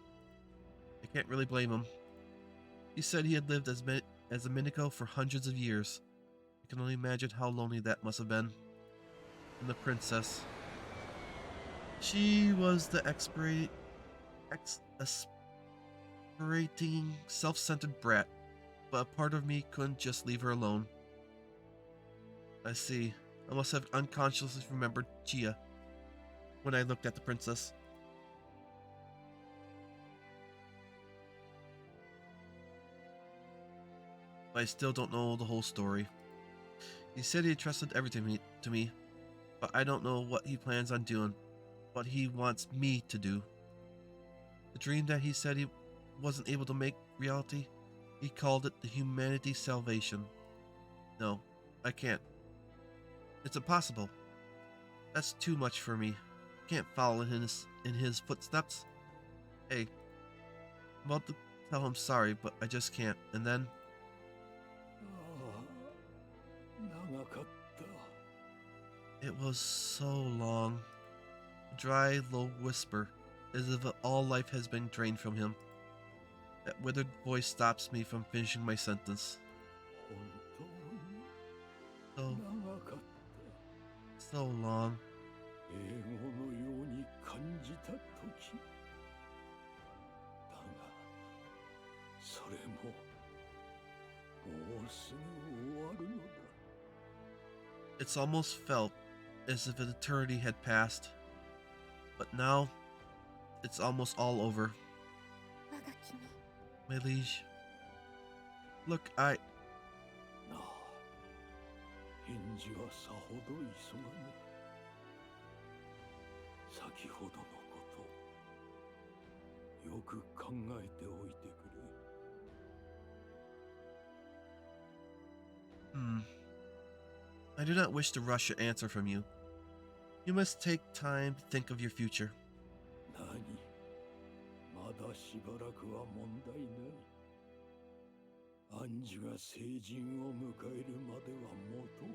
Speaker 1: I can't really blame him. He said he had lived as a Miniko for hundreds of years. I can only imagine how lonely that must have been. And the princess. She was the aspirating, self-centered brat, but a part of me couldn't just leave her alone. I see. I must have unconsciously remembered Chia when I looked at the princess. But I still don't know the whole story. He said he trusted everything to me, but I don't know what he plans on doing, what he wants me to do. The dream that he said he wasn't able to make reality, he called it the humanity salvation. No, I can't. It's impossible. That's too much for me. I can't follow in his footsteps. Hey, I'm about to tell him sorry, but I just can't. And then,
Speaker 5: 長かった。
Speaker 1: it was so long. A dry, low whisper, as if all life has been drained from him. That withered voice stops me from finishing my sentence.
Speaker 5: 本当
Speaker 1: So,
Speaker 5: に長かった。
Speaker 1: so long.
Speaker 5: 英語のように感じた時だがそれももうすぐ終わるのだ。
Speaker 1: It's almost felt as if an eternity had passed. But now, it's almost all over.
Speaker 2: 我が君
Speaker 1: My liege. Look, I...
Speaker 5: なあ、返事はさほど急がぬ。先ほどのことよく考えておいてくれ。
Speaker 1: I do not wish to rush an answer from you. You must take time to think of your future.
Speaker 5: 何まだしばらくは問題ない。アンジュが成人を迎えるまではもとう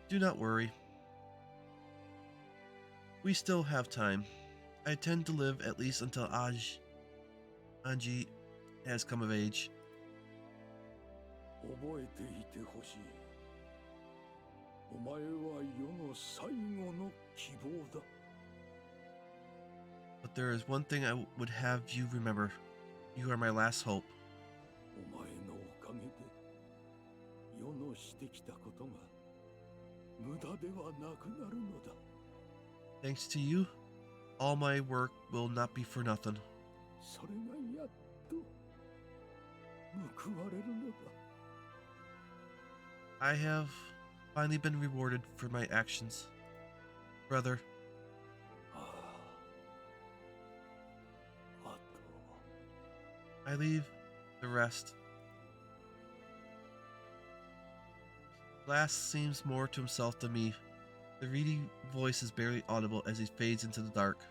Speaker 5: て。
Speaker 1: Do not worry. We still have time. I intend to live at least until Anji has come of age.
Speaker 5: 覚えていてほしい。お前は世の最後の希望だ。
Speaker 1: But there is one thing I would have you remember. You are my last hope.
Speaker 5: お前のおかげで世のしてきたことが無駄ではなくなるのだ。
Speaker 1: Thanks to you, all my work will not be for nothing.
Speaker 5: それがやっと報われるのだ。
Speaker 1: I have finally been rewarded for my actions. Brother,
Speaker 5: ああ、あと
Speaker 1: I leave the rest. Glass seems more to himself than me. The reedy voice is barely audible as he fades into the dark.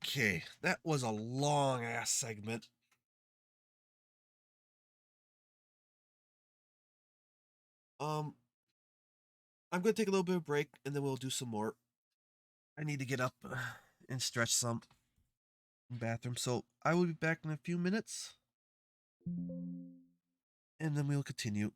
Speaker 1: Okay, that was a long ass segment. I'm gonna take a little bit of break and then we'll do some more. I need to get up and stretch some in the bathroom, so I will be back in a few minutes, and then we'll continue.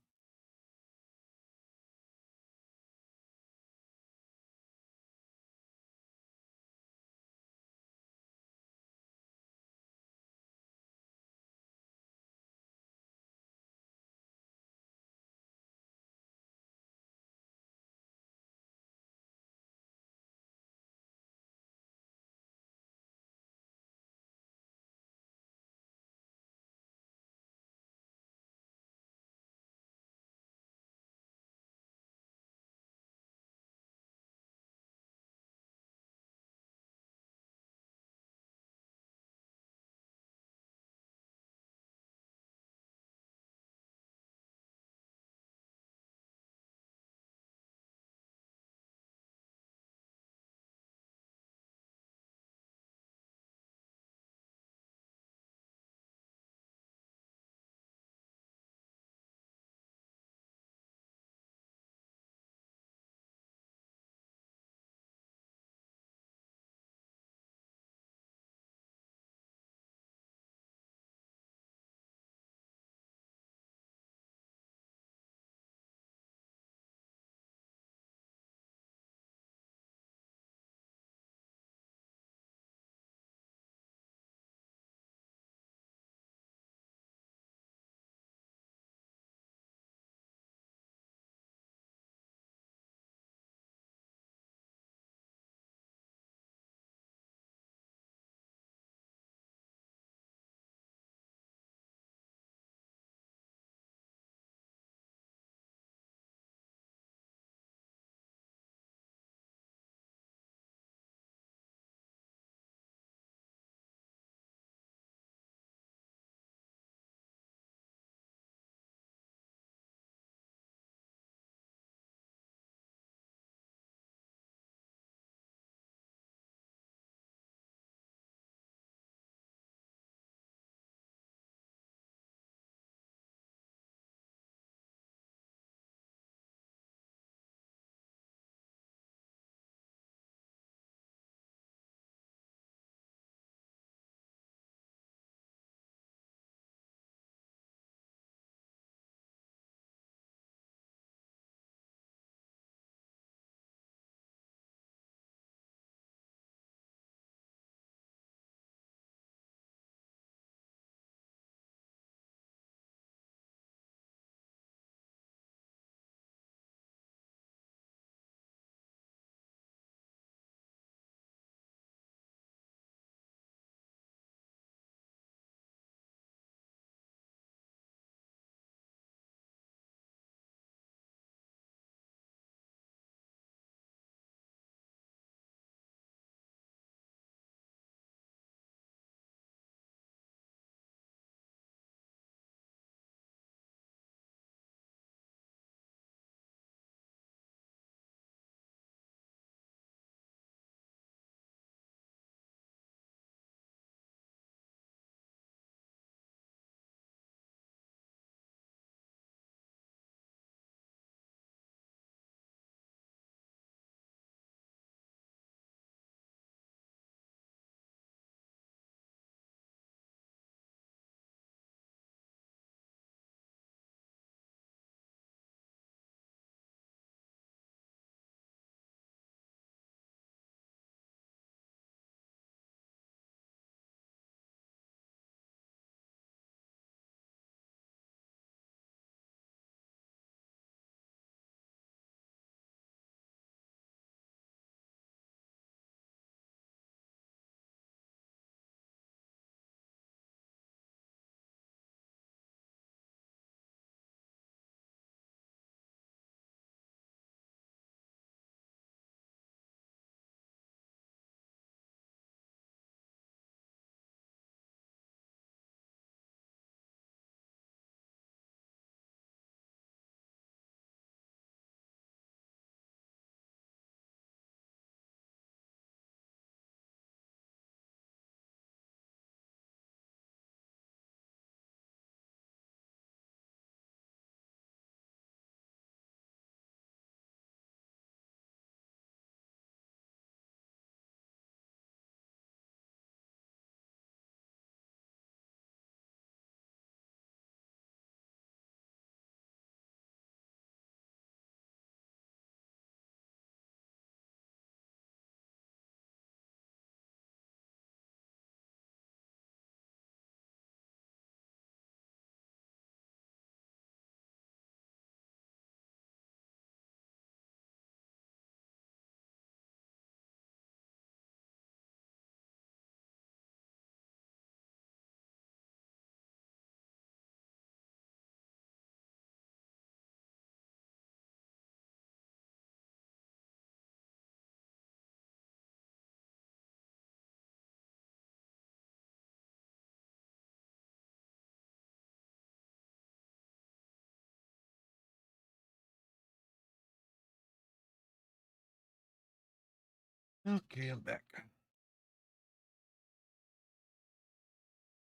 Speaker 1: Okay, I'm back.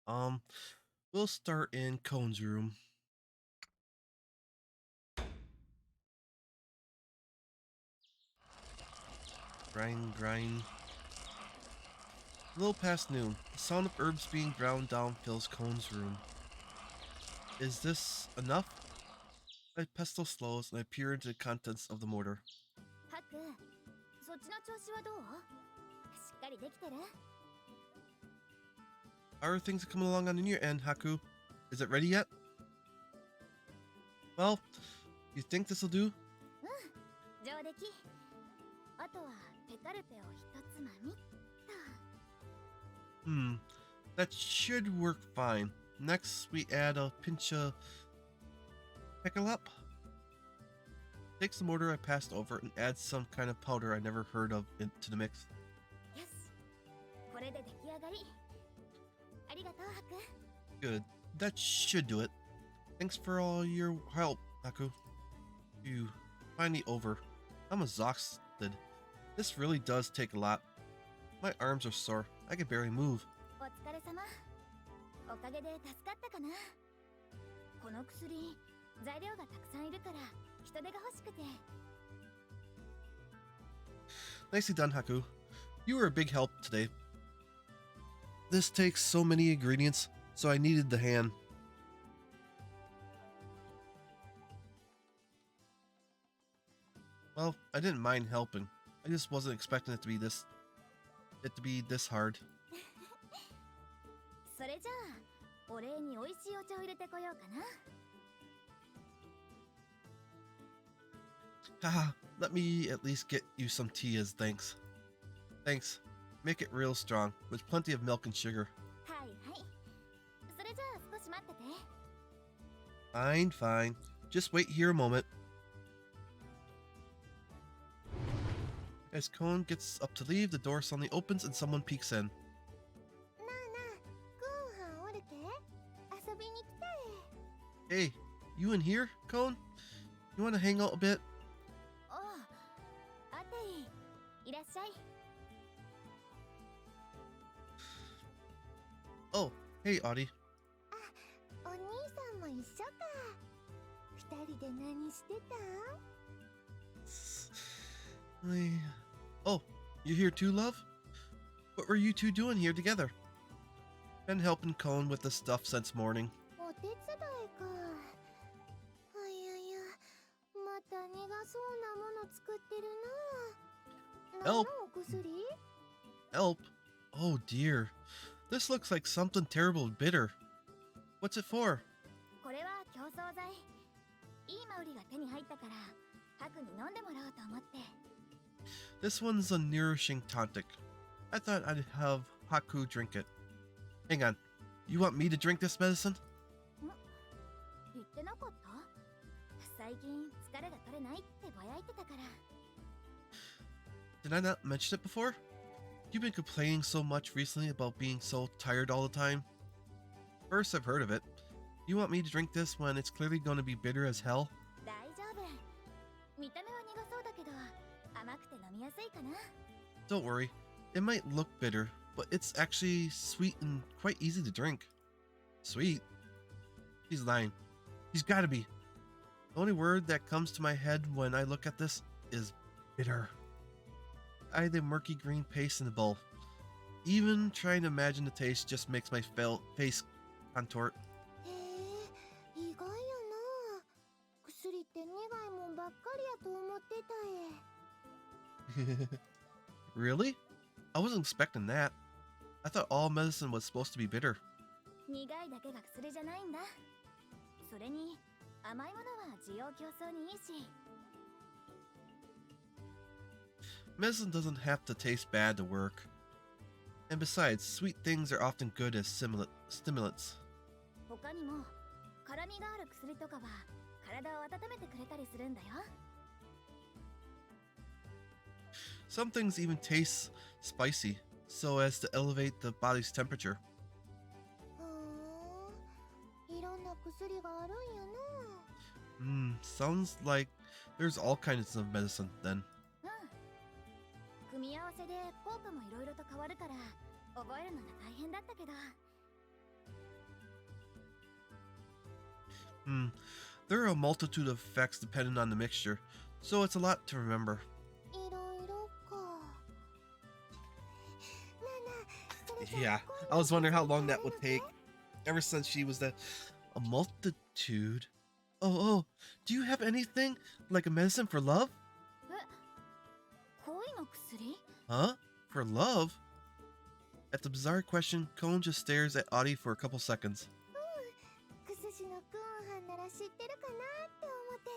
Speaker 1: Um, we'll start in Cone's room. Grind. A little past noon, the sound of herbs being ground down fills Cone's room. Is this enough? My pestle slows and I peer into the contents of the mortar.
Speaker 3: ハク、そっちの調子はどう？しっかりできてる？
Speaker 1: How are things coming along on your end, Haku? Is it ready yet? Well, you think this'll do?
Speaker 3: 上出来。あとはペカルペを一つまみっと。
Speaker 1: That should work fine. Next, we add a pinch of Peckalop. Takes the mortar I passed over and adds some kind of powder I never heard of into the mix.
Speaker 3: よし。これで出来上がり。ありがとう、ハク。
Speaker 1: Good. That should do it. Thanks for all your help, Haku. You finally over. I'm exhausted. This really does take a lot. My arms are sore. I can barely move.
Speaker 3: お疲れ様。おかげで助かったかな。この薬、材料がたくさんいるから人手が欲しくて。
Speaker 1: Nicely done, Haku. You were a big help today. This takes so many ingredients, so I needed the hand. Well, I didn't mind helping. I just wasn't expecting it to be this hard.
Speaker 3: それじゃあ、お礼に美味しいお茶を入れてこようかな。
Speaker 1: Haha, let me at least get you some tea as thanks. Thanks. Make it real strong, with plenty of milk and sugar.
Speaker 3: はいはい。それじゃあ少し待ってて。
Speaker 1: Fine. Just wait here a moment. As Cone gets up to leave, the door suddenly opens and someone peeks in.
Speaker 2: なあなあ、ご飯おるけ？遊びに来たえ。
Speaker 1: Hey, you in here, Cone? You want to hang out a bit?
Speaker 3: おう、あてい。いらっしゃい。
Speaker 1: Oh, hey, Audie.
Speaker 2: お兄さんも一緒か。二人で何してたん？
Speaker 1: Oh, you here too, love? What were you two doing here together? Been helping Cone with the stuff since morning.
Speaker 2: お手伝いか。あいやいや、また苦そうなもの作ってるな。何のお薬？
Speaker 1: Help? Oh dear. This looks like something terrible and bitter. What's it for?
Speaker 3: これは競争剤。いいマウリが手に入ったから、ハクに飲んでもらおうと思って。
Speaker 1: This one's a nourishing tonic. I thought I'd have Haku drink it. Hang on. You want me to drink this medicine?
Speaker 3: 言ってなかった？最近疲れが取れないってぼやいてたから。
Speaker 1: Did I not mention it before? You've been complaining so much recently about being so tired all the time. First I've heard of it. You want me to drink this when it's clearly going to be bitter as hell?
Speaker 3: 大丈夫。見た目は苦そうだけど、甘くて飲みやすいかな。
Speaker 1: Don't worry. It might look bitter, but it's actually sweet and quite easy to drink. Sweet? He's lying. He's gotta be. The only word that comes to my head when I look at this is bitter. I the murky green paste in the bowl. Even trying to imagine the taste just makes my face contort.
Speaker 2: へえ、意外やな。薬って苦いもんばっかりやと思ってたえ。
Speaker 1: Really? I wasn't expecting that. I thought all medicine was supposed to be bitter.
Speaker 3: 苦いだけが薬じゃないんだ。それに甘いものは需要競争にいいし。
Speaker 1: Medicine doesn't have to taste bad to work. And besides, sweet things are often good as stimulants.
Speaker 3: 他にも辛みがある薬とかは体を温めてくれたりするんだよ。
Speaker 1: Some things even taste spicy, so as to elevate the body's temperature.
Speaker 2: ふん、いろんな薬があるんやな。
Speaker 1: Sounds like there's all kinds of medicine then.
Speaker 3: うん。
Speaker 2: 組み合わせで効果もいろいろと変わるから覚えるのが大変だったけど。
Speaker 1: There are a multitude of effects depending on the mixture, so it's a lot to remember.
Speaker 2: いろいろか。なあなあ、それじゃ
Speaker 1: Yeah,
Speaker 2: あ
Speaker 1: I was
Speaker 2: 今
Speaker 1: wondering
Speaker 2: 度
Speaker 1: how long that
Speaker 2: こ
Speaker 1: would
Speaker 2: そやる
Speaker 1: take. Ever since she was that a multitude. Oh, do you have anything like a medicine for love?
Speaker 2: の？え、恋の薬？
Speaker 1: Huh? For love? At the bizarre question, Cone just stares at Audie for a couple seconds.
Speaker 2: クスシのクーンハンなら知ってるかなって思って。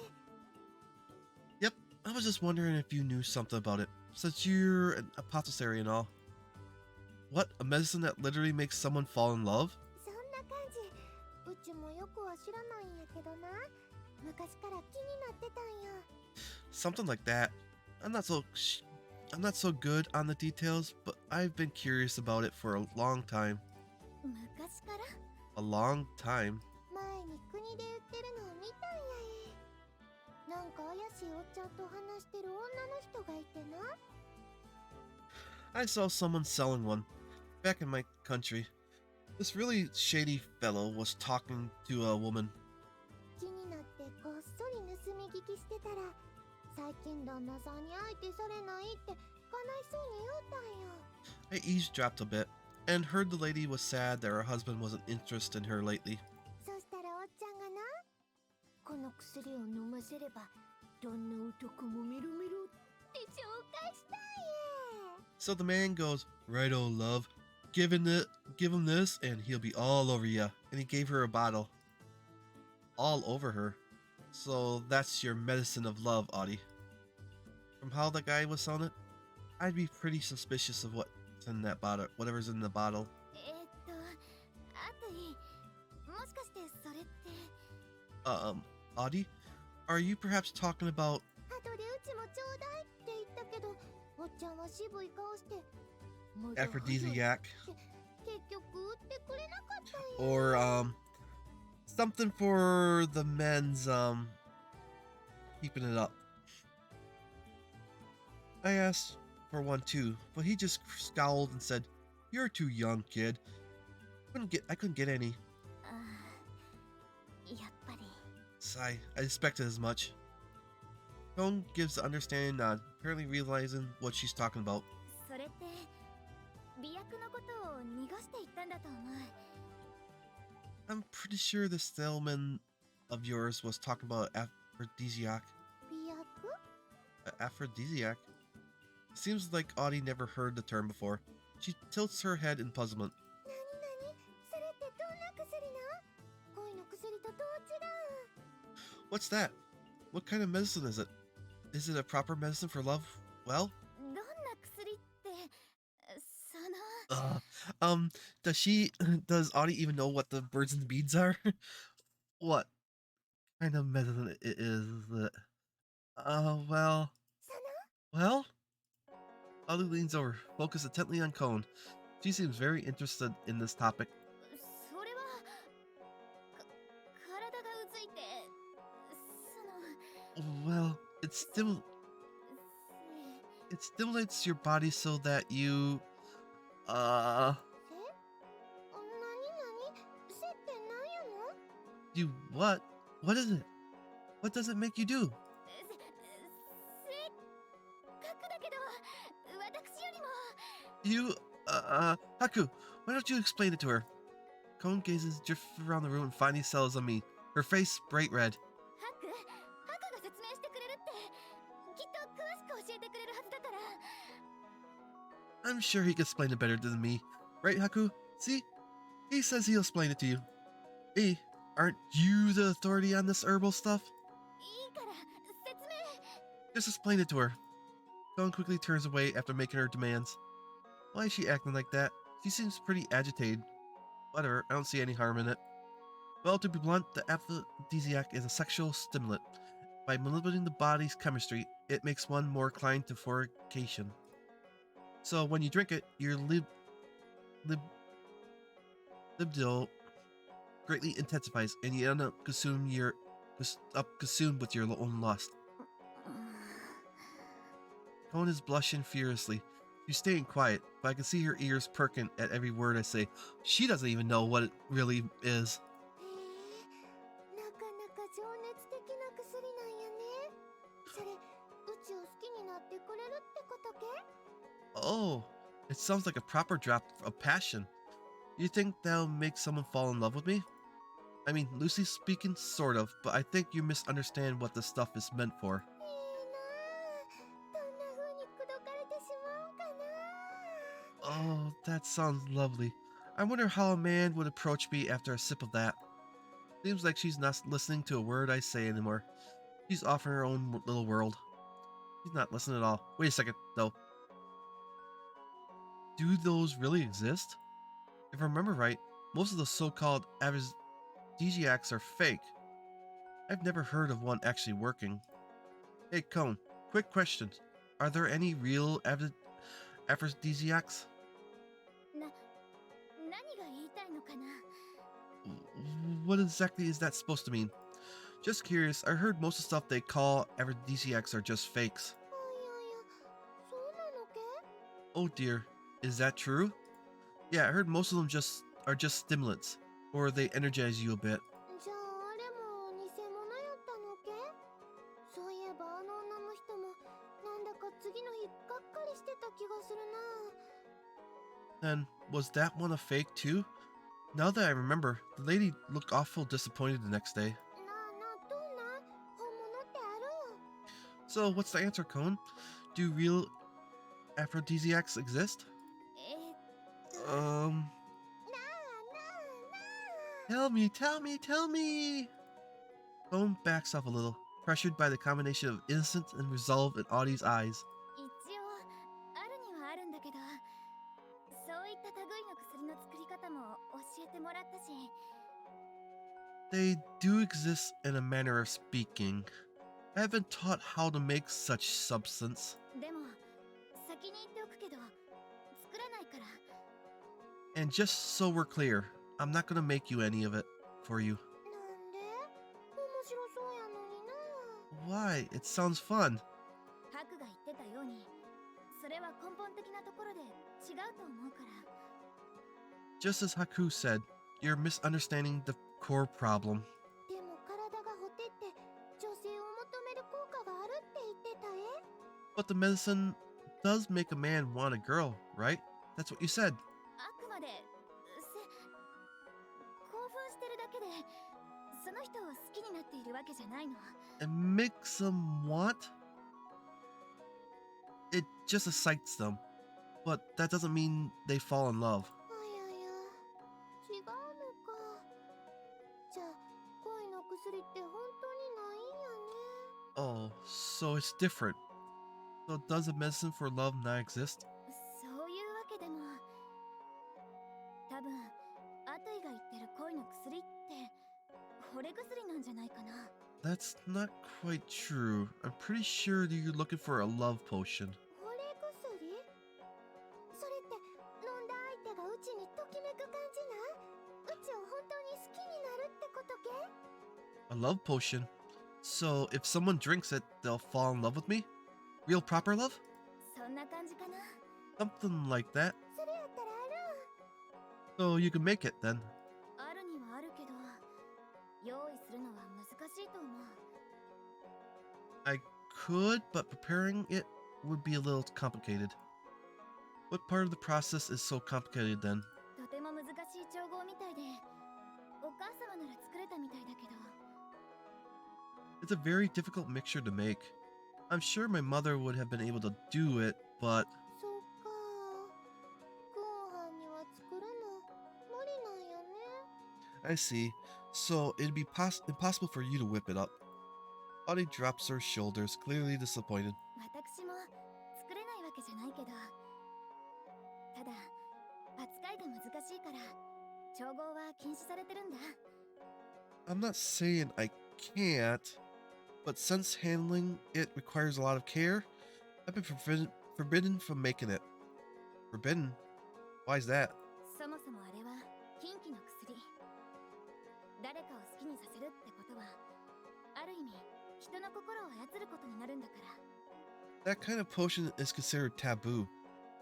Speaker 1: Yep, I was just wondering if you knew something about it, since you're an apothecary and all. What? A medicine that literally makes someone fall in love?
Speaker 2: そんな感じ。うちもよくは知らないんやけどな。昔から気になってたんや。
Speaker 1: Something like that. I'm not so good on the details, but I've been curious about it for a long time.
Speaker 2: 昔から？
Speaker 1: A long time.
Speaker 2: 前に国で売ってるのを見たんやえ。なんか怪しいおっちゃんと話してる女の人がいてな。
Speaker 1: I saw someone selling one back in my country. This really shady fellow was talking to a woman.
Speaker 2: 気になってこっそり盗み聞きしてたら、最近旦那さんに相手されないって悲しそうに言うたんや。
Speaker 1: I eavesdropped a bit and heard the lady was sad that her husband wasn't interested in her lately.
Speaker 2: そしたらおっちゃんがな、この薬を飲ませればどんな男もメロメロって紹介したんや。
Speaker 1: So the man goes, "Right, old love, give him this, and he'll be all over ya." And he gave her a bottle. All over her. So that's your medicine of love, Audie. From how the guy was selling it, I'd be pretty suspicious of what's in that bottle, whatever's in the bottle.
Speaker 2: あとい、もしかしてそれって。
Speaker 1: Audie, are you perhaps talking about
Speaker 2: 後でうちもちょうだいって言ったけど、おっちゃんは渋い顔してまだ
Speaker 1: aphrodisiac
Speaker 2: 結局売ってくれなかったんや。
Speaker 1: or something for the men's keeping it up? I asked for one too, but he just scowled and said, "You're too young, kid. I couldn't get any."
Speaker 2: あー、やっぱり。
Speaker 1: Sigh, I expected as much. Cone gives the understanding nod, apparently realizing what she's talking about.
Speaker 2: それって美薬のことを濁して言ったんだと思う。
Speaker 1: I'm pretty sure the salesman of yours was talking about aphrodisiac.
Speaker 2: 美薬？
Speaker 1: Aphrodisiac? Seems like Audie never heard the term before. She tilts her head in puzzlement.
Speaker 2: なになに？それってどんな薬なん？恋の薬とどう違う？
Speaker 1: What's that? What kind of medicine is it? Is it a proper medicine for love? Well,
Speaker 2: どんな薬って、その。
Speaker 1: does Audie even know what the birds and the beads are? What kind of medicine is it? Well.
Speaker 2: その？
Speaker 1: Well? Audie leans over, focused intently on Cone. She seems very interested in this topic.
Speaker 2: それは体がうずいて、その。
Speaker 1: Well, it stimulates your body so that you,
Speaker 2: え？なになに？せってなんやの？
Speaker 1: you what? What is it? What does it make you do?
Speaker 2: せっかくだけど、私よりも。
Speaker 1: You, Haku, why don't you explain it to her? Cone gazes drift around the room and finally settles on me, her face bright red.
Speaker 2: ハクが説明してくれるって、きっと詳しく教えてくれるはずだから。
Speaker 1: I'm sure he can explain it better than me. Right, Haku? See? He says he'll explain it to you. Hey, aren't you the authority on this herbal stuff?
Speaker 2: いいから説明。
Speaker 1: Just explain it to her. Cone quickly turns away after making her demands. Why is she acting like that? She seems pretty agitated. Whatever, I don't see any harm in it. Well, to be blunt, the aphrodisiac is a sexual stimulant. By manipulating the body's chemistry, it makes one more inclined to fornication. So when you drink it, your libido greatly intensifies, and you end up consumed with your own lust. Cone is blushing furiously. She's staying quiet, but I can see her ears perking at every word I say. She doesn't even know what it really is.
Speaker 2: へえ、なかなか情熱的な薬なんやね。それ、うちを好きになってくれるってことけ？
Speaker 1: Oh, it sounds like a proper drop of passion. You think that'll make someone fall in love with me? I mean, loosely speaking, sort of, but I think you misunderstand what this stuff is meant for.
Speaker 2: いいなあ。どんな風に口説かれてしまうんかな。
Speaker 1: Oh, that sounds lovely. I wonder how a man would approach me after a sip of that. Seems like she's not listening to a word I say anymore. She's off in her own little world. She's not listening at all. Wait a second, though. Do those really exist? If I remember right, most of the so-called aphrodisiacs are fake. I've never heard of one actually working. Hey, Cone, quick question. Are there any real aphrodisiacs?
Speaker 2: 何が言いたいのかな。
Speaker 1: What exactly is that supposed to mean? Just curious, I heard most of the stuff they call aphrodisiacs are just fakes.
Speaker 2: いやいや、そうなのけ？
Speaker 1: Oh dear, is that true? Yeah, I heard most of them are just stimulants, or they energize you a bit.
Speaker 2: じゃああれも偽物やったのけ？そういえばあの女の人もなんだか次の日がっかりしてた気がするな。
Speaker 1: Then, was that one a fake too? Now that I remember, the lady looked awful disappointed the next day.
Speaker 2: なあなあ、どんな本物ってある？
Speaker 1: So, what's the answer, Cone? Do real aphrodisiacs exist?
Speaker 2: なあなあな
Speaker 1: Tell me, tell me, tell me! Cone backs off a little, pressured by the combination of innocence and resolve in Audie's eyes.
Speaker 2: 一応あるにはあるんだけど、そういった類の薬の作り方も教えてもらったし。
Speaker 1: They do exist in a manner of speaking. I have been taught how to make such substance.
Speaker 2: でも先に言っておくけど、作らないから。
Speaker 1: And just so we're clear, I'm not gonna make you any of it for you.
Speaker 2: なんで？面白そうやのにな。
Speaker 1: Why? It sounds fun.
Speaker 2: ハクが言ってたように、それは根本的なところで違うと思うから。
Speaker 1: Just as Haku said, you're misunderstanding the core problem.
Speaker 2: でも体がほてって女性を求める効果があるって言ってたえ。
Speaker 1: But the medicine does make a man want a girl, right? That's what you said.
Speaker 2: あくまで興奮してるだけで、その人を好きになっているわけじゃないの。
Speaker 1: It makes them want? It just excites them. But that doesn't mean they fall in love.
Speaker 2: あやや、違うのか。じゃあ恋の薬って本当にないんやね。
Speaker 1: Oh, so it's different. So does a medicine for love not exist?
Speaker 2: そういうわけでも。多分アトイが言ってる恋の薬って惚れ薬なんじゃないかな。
Speaker 1: That's not quite true. I'm pretty sure that you're looking for a love potion.
Speaker 2: 惚れ薬？それって飲んだ相手がうちにときめく感じな？うちを本当に好きになるってことけ？
Speaker 1: A love potion? So if someone drinks it, they'll fall in love with me? Real proper love?
Speaker 2: そんな感じかな。
Speaker 1: Something like that.
Speaker 2: それやったらある。
Speaker 1: So you can make it then.
Speaker 2: あるにはあるけど、用意するのは難しいと思う。
Speaker 1: I could, but preparing it would be a little complicated. What part of the process is so complicated then?
Speaker 2: とても難しい調合みたいで、お母様なら作れたみたいだけど。
Speaker 1: It's a very difficult mixture to make. I'm sure my mother would have been able to do it, but
Speaker 2: そうか。クオンハンには作るの無理なんやね。
Speaker 1: I see. So it'd be impossible for you to whip it up. Audie drops her shoulders, clearly disappointed.
Speaker 2: 私も作れないわけじゃないけど、ただ扱いが難しいから調合は禁止されてるんだ。
Speaker 1: I'm not saying I can't, but since handling it requires a lot of care, I've been forbidden from making it. Forbidden? Why is that?
Speaker 2: そもそもあれは禁忌の薬。誰かを好きにさせるってことは、ある意味人の心を操ることになるんだから。
Speaker 1: That kind of potion is considered taboo.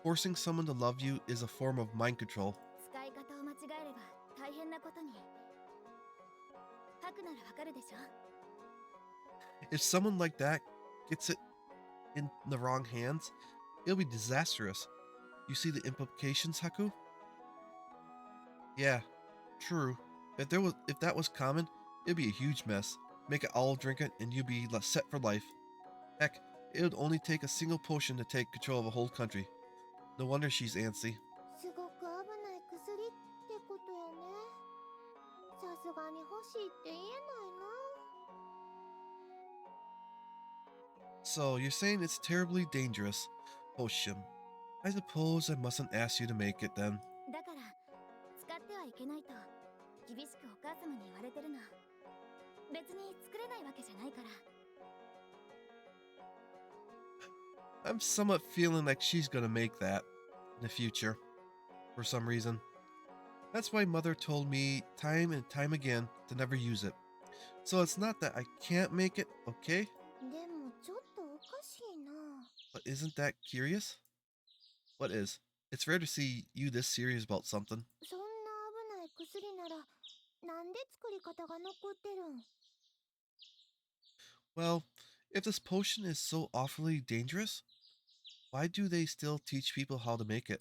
Speaker 1: Forcing someone to love you is a form of mind control.
Speaker 3: 使い方を間違えれば大変なことに。ハクならわかるでしょ。
Speaker 1: If someone like that gets it in the wrong hands, it'll be disastrous. You see the implications, Haku? Yeah, true. If that was common, it'd be a huge mess. Make it all drink it and you'd be set for life. Heck, it would only take a single potion to take control of a whole country. No wonder she's antsy.
Speaker 2: すごく危ない薬ってことやね。さすがに欲しいって言えないな。
Speaker 1: So, you're saying it's terribly dangerous potion. I suppose I mustn't ask you to make it then.
Speaker 3: だから使ってはいけないと厳しくお母様に言われてるの。別に作れないわけじゃないから。
Speaker 1: I'm somewhat feeling like she's gonna make that in the future, for some reason. That's why Mother told me time and time again to never use it. So it's not that I can't make it, okay?
Speaker 2: でもちょっとおかしいな。
Speaker 1: But isn't that curious? What is? It's rare to see you this serious about something.
Speaker 2: そんな危ない薬ならなんで作り方が残ってるん？
Speaker 1: Well, if this potion is so awfully dangerous, why do they still teach people how to make it?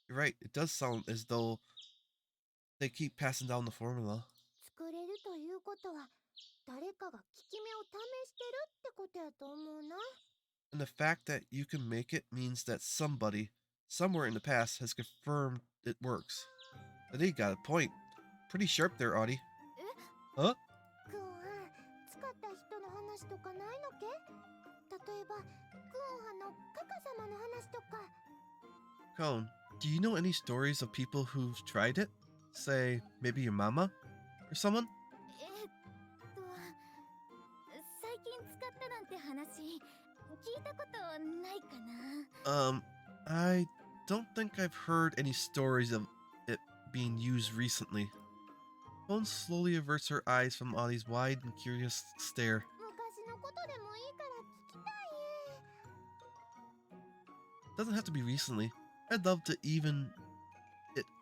Speaker 1: You're right, it does sound as though they keep passing down the formula.
Speaker 2: 作れるということは誰かが効き目を試してるってことやと思うな。
Speaker 1: And the fact that you can make it means that somebody, somewhere in the past, has confirmed it works. I think you got a point. Pretty sharp there, Audie. Huh?
Speaker 2: クンハン、使った人の話とかないのけ？例えば、クンハンのカカ様の話とか。
Speaker 1: Cone, do you know any stories of people who've tried it? Say, maybe your mama? Or someone?
Speaker 3: 最近使ったなんて話聞いたことないかな。
Speaker 1: I don't think I've heard any stories of it being used recently. Cone slowly averts her eyes from Audie's wide and curious stare.
Speaker 2: 昔のことでもいいから聞きたい。
Speaker 1: Doesn't have to be recently. I'd love to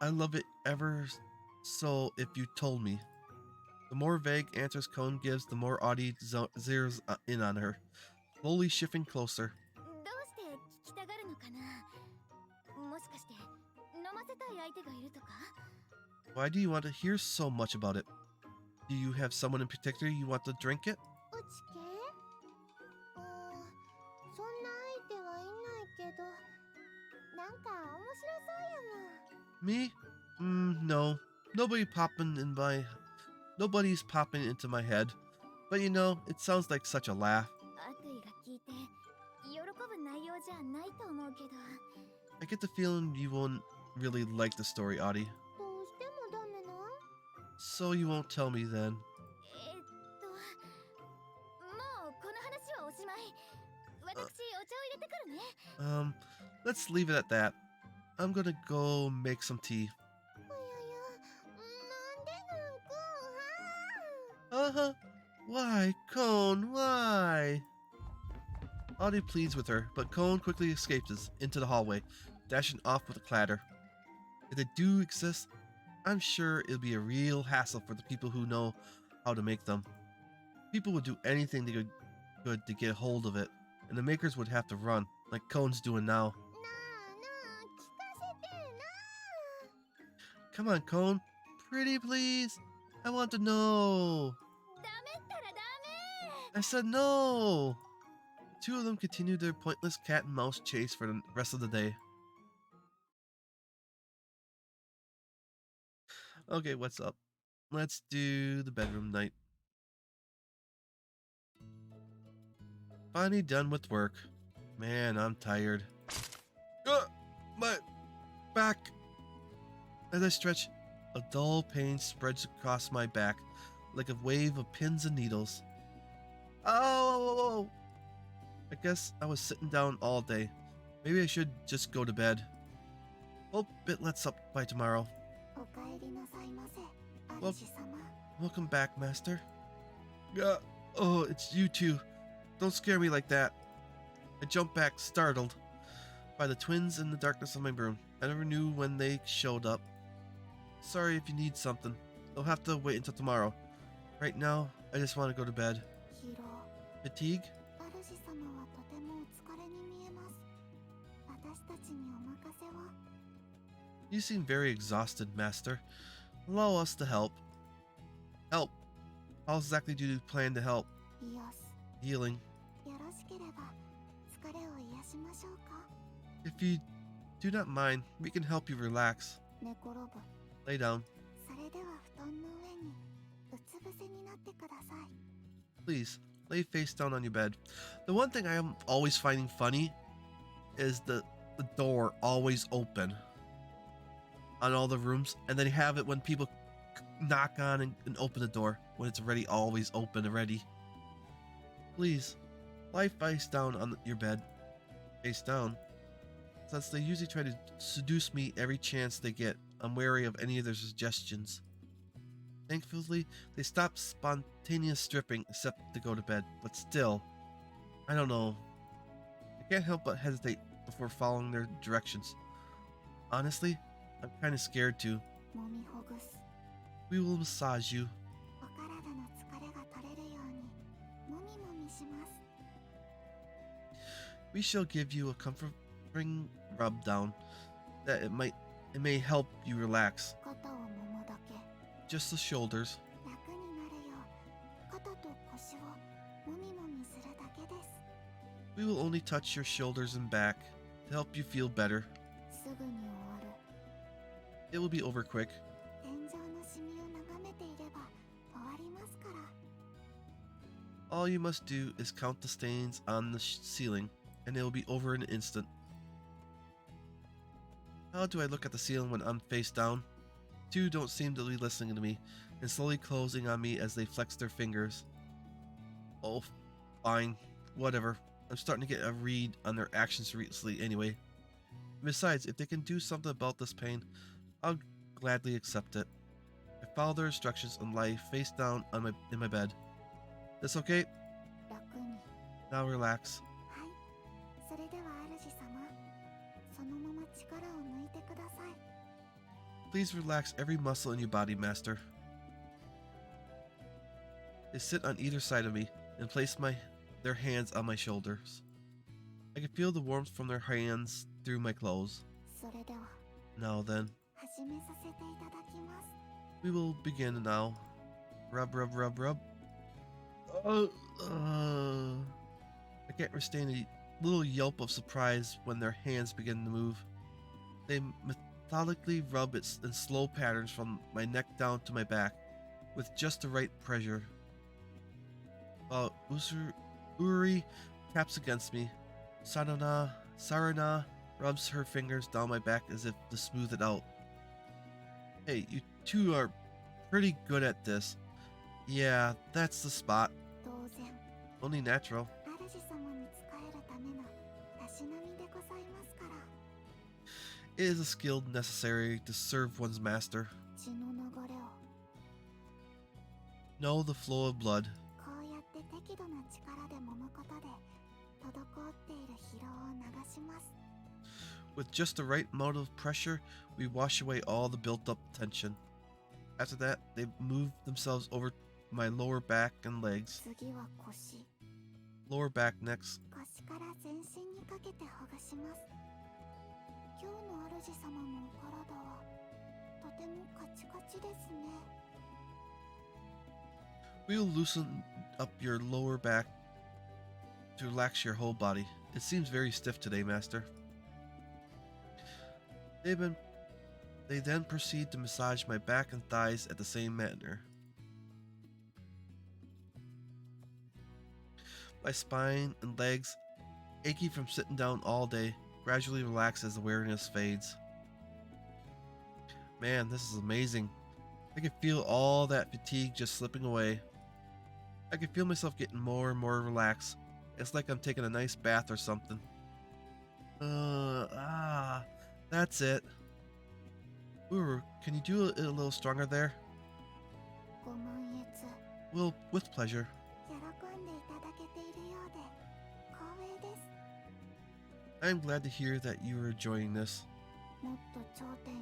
Speaker 1: I love it ever so if you told me. The more vague answers Cone gives, the more Audie zeroes in on her, slowly shifting closer.
Speaker 3: どうして聞きたがるのかな。もしかして飲ませたい相手がいるとか。
Speaker 1: Why do you want to hear so much about it? Do you have someone in particular you want to drink it?
Speaker 2: うちけ？そんな相手はいないけど、なんか面白そうやもん。
Speaker 1: Me? No. Nobody's popping into my head. But you know, it sounds like such a laugh.
Speaker 3: アトイが聞いて喜ぶ内容じゃないと思うけど。
Speaker 1: I get the feeling you won't really like the story, Audie.
Speaker 2: どうしてもダメなん？
Speaker 1: So you won't tell me then.
Speaker 3: もうこの話はおしまい。私お茶を入れてくるね。
Speaker 1: Let's leave it at that. I'm gonna go make some tea.
Speaker 2: いやいや、なんでなんくんは？
Speaker 1: Why, Cone? Why? Audie pleads with her, but Cone quickly escapes into the hallway, dashing off with a clatter. If they do exist, I'm sure it'll be a real hassle for the people who know how to make them. People would do anything they could to get hold of it, and the makers would have to run, like Cone's doing now.
Speaker 2: なあ、聞かせてな。
Speaker 1: Come on, Cone. Pretty please. I want to know.
Speaker 3: ダメったらダメ。
Speaker 1: I said no. The two of them continued their pointless cat and mouse chase for the rest of the day. Okay, what's up? Let's do the bedroom night. Finally done with work. Man, I'm tired. My back. As I stretch, a dull pain spreads across my back like a wave of pins and needles. Oh! I guess I was sitting down all day. Maybe I should just go to bed. Hope it lets up by tomorrow.
Speaker 2: おかえりなさいませ、
Speaker 1: Well-
Speaker 2: 主様。
Speaker 1: Welcome back, Master. Oh, it's you two. Don't scare me like that. I jumped back, startled by the twins in the darkness of my room. I never knew when they showed up. Sorry if you need something. You'll have to wait until tomorrow. Right now, I just want to go to bed.
Speaker 2: ヒロ、
Speaker 1: Fatigue?
Speaker 2: 主様はとてもお疲れに見えます。私たちにお任せを。
Speaker 1: You seem very exhausted, Master. Allow us to help. Help? How exactly do you plan to help?
Speaker 2: 癒す。
Speaker 1: Healing.
Speaker 2: よろしければ疲れを癒しましょうか。
Speaker 1: If you do not mind, we can help you relax.
Speaker 2: 寝転ぶ。
Speaker 1: Lay down.
Speaker 2: それでは布団の上にうつ伏せになってください。
Speaker 1: Please, lay face down on your bed. The one thing I am always finding funny is the door always open on all the rooms, and then you have it when people knock on and open the door when it's already always open already. Please, lie face down on your bed. Face down. Since they usually try to seduce me every chance they get, I'm wary of any of their suggestions. Thankfully, they stop spontaneous stripping except to go to bed, but still, I don't know. I can't help but hesitate before following their directions. Honestly, I'm kind of scared too.
Speaker 2: 揉みほぐす。
Speaker 1: We will massage you.
Speaker 2: お体の疲れが取れるようにもみもみします。
Speaker 1: We shall give you a comforting rub down that it may help you relax.
Speaker 2: 肩を揉むだけ。
Speaker 1: Just the shoulders.
Speaker 2: 楽になるよう肩と腰をもみもみするだけです。
Speaker 1: We will only touch your shoulders and back to help you feel better.
Speaker 2: すぐに終わる。
Speaker 1: It will be over quick.
Speaker 2: 天井のシミを眺めていれば終わりますから。
Speaker 1: All you must do is count the stains on the ceiling, and it will be over in an instant. How do I look at the ceiling when I'm face down? Two don't seem to be listening to me, and slowly closing on me as they flex their fingers. Oh, fine. Whatever. I'm starting to get a read on their actions recently anyway. Besides, if they can do something about this pain, I'll gladly accept it. I follow their instructions and lie face down in my bed. This okay?
Speaker 2: 楽に。
Speaker 1: Now relax.
Speaker 2: はい。それでは主様、そのまま力を抜いてください。
Speaker 1: Please relax every muscle in your body, Master. They sit on either side of me and place their hands on my shoulders. I can feel the warmth from their hands through my clothes.
Speaker 2: それでは
Speaker 1: Now then,
Speaker 2: 始めさせていただきます。
Speaker 1: we will begin now. Rub, rub, rub, rub. I can't restrain a little yelp of surprise when their hands begin to move. They methodically rub it in slow patterns from my neck down to my back, with just the right pressure. While Uri taps against me, Sarana rubs her fingers down my back as if to smooth it out. Hey, you two are pretty good at this. Yeah, that's the spot.
Speaker 2: 当然、
Speaker 1: Only natural.
Speaker 2: 主様に仕えるためのたしなみでございますから。
Speaker 1: It is a skill necessary to serve one's master.
Speaker 2: 血の流れを
Speaker 1: Know the flow of blood.
Speaker 2: こうやって適度な力で揉むことで滞っている疲労を流します。
Speaker 1: With just the right amount of pressure, we wash away all the built up tension. After that, they move themselves over my lower back and legs.
Speaker 2: 次は腰。
Speaker 1: Lower back next.
Speaker 2: 腰から全身にかけてほぐします。今日の主様のお体はとてもカチカチですね。
Speaker 1: We will loosen up your lower back to relax your whole body. It seems very stiff today, Master. They then proceed to massage my back and thighs at the same manner. My spine and legs, achy from sitting down all day, gradually relax as awareness fades. Man, this is amazing. I can feel all that fatigue just slipping away. I can feel myself getting more and more relaxed. It's like I'm taking a nice bath or something. That's it. Uru, can you do it a little stronger there?
Speaker 2: ご満悦。
Speaker 1: Well, with pleasure.
Speaker 2: 喜んでいただけているようで光栄です。
Speaker 1: I'm glad to hear that you are enjoying this
Speaker 2: もっと頂点へ。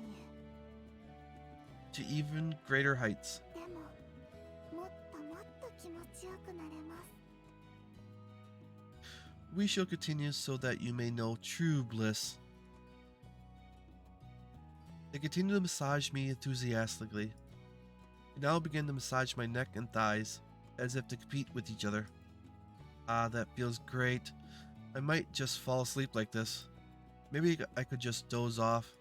Speaker 1: to even greater heights.
Speaker 2: でももっともっと気持ちよくなれます。
Speaker 1: We shall continue so that you may know true bliss. They continue to massage me enthusiastically. They now begin to massage my neck and thighs, as if to compete with each other. Ah, that feels great. I might just fall asleep like this. Maybe I could just doze off.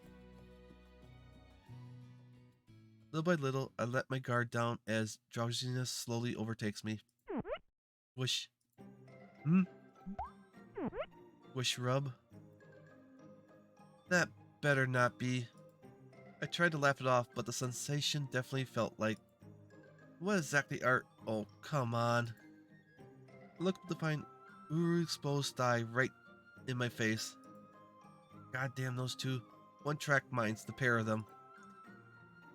Speaker 1: Little by little, I let my guard down as drowsiness slowly overtakes me. Whoosh. Whoosh rub. That better not be. I tried to laugh it off, but the sensation definitely felt like... What exactly are... Oh, come on. I looked up to find Uru exposed thigh right in my face. God damn those two. One-track minds, the pair of them.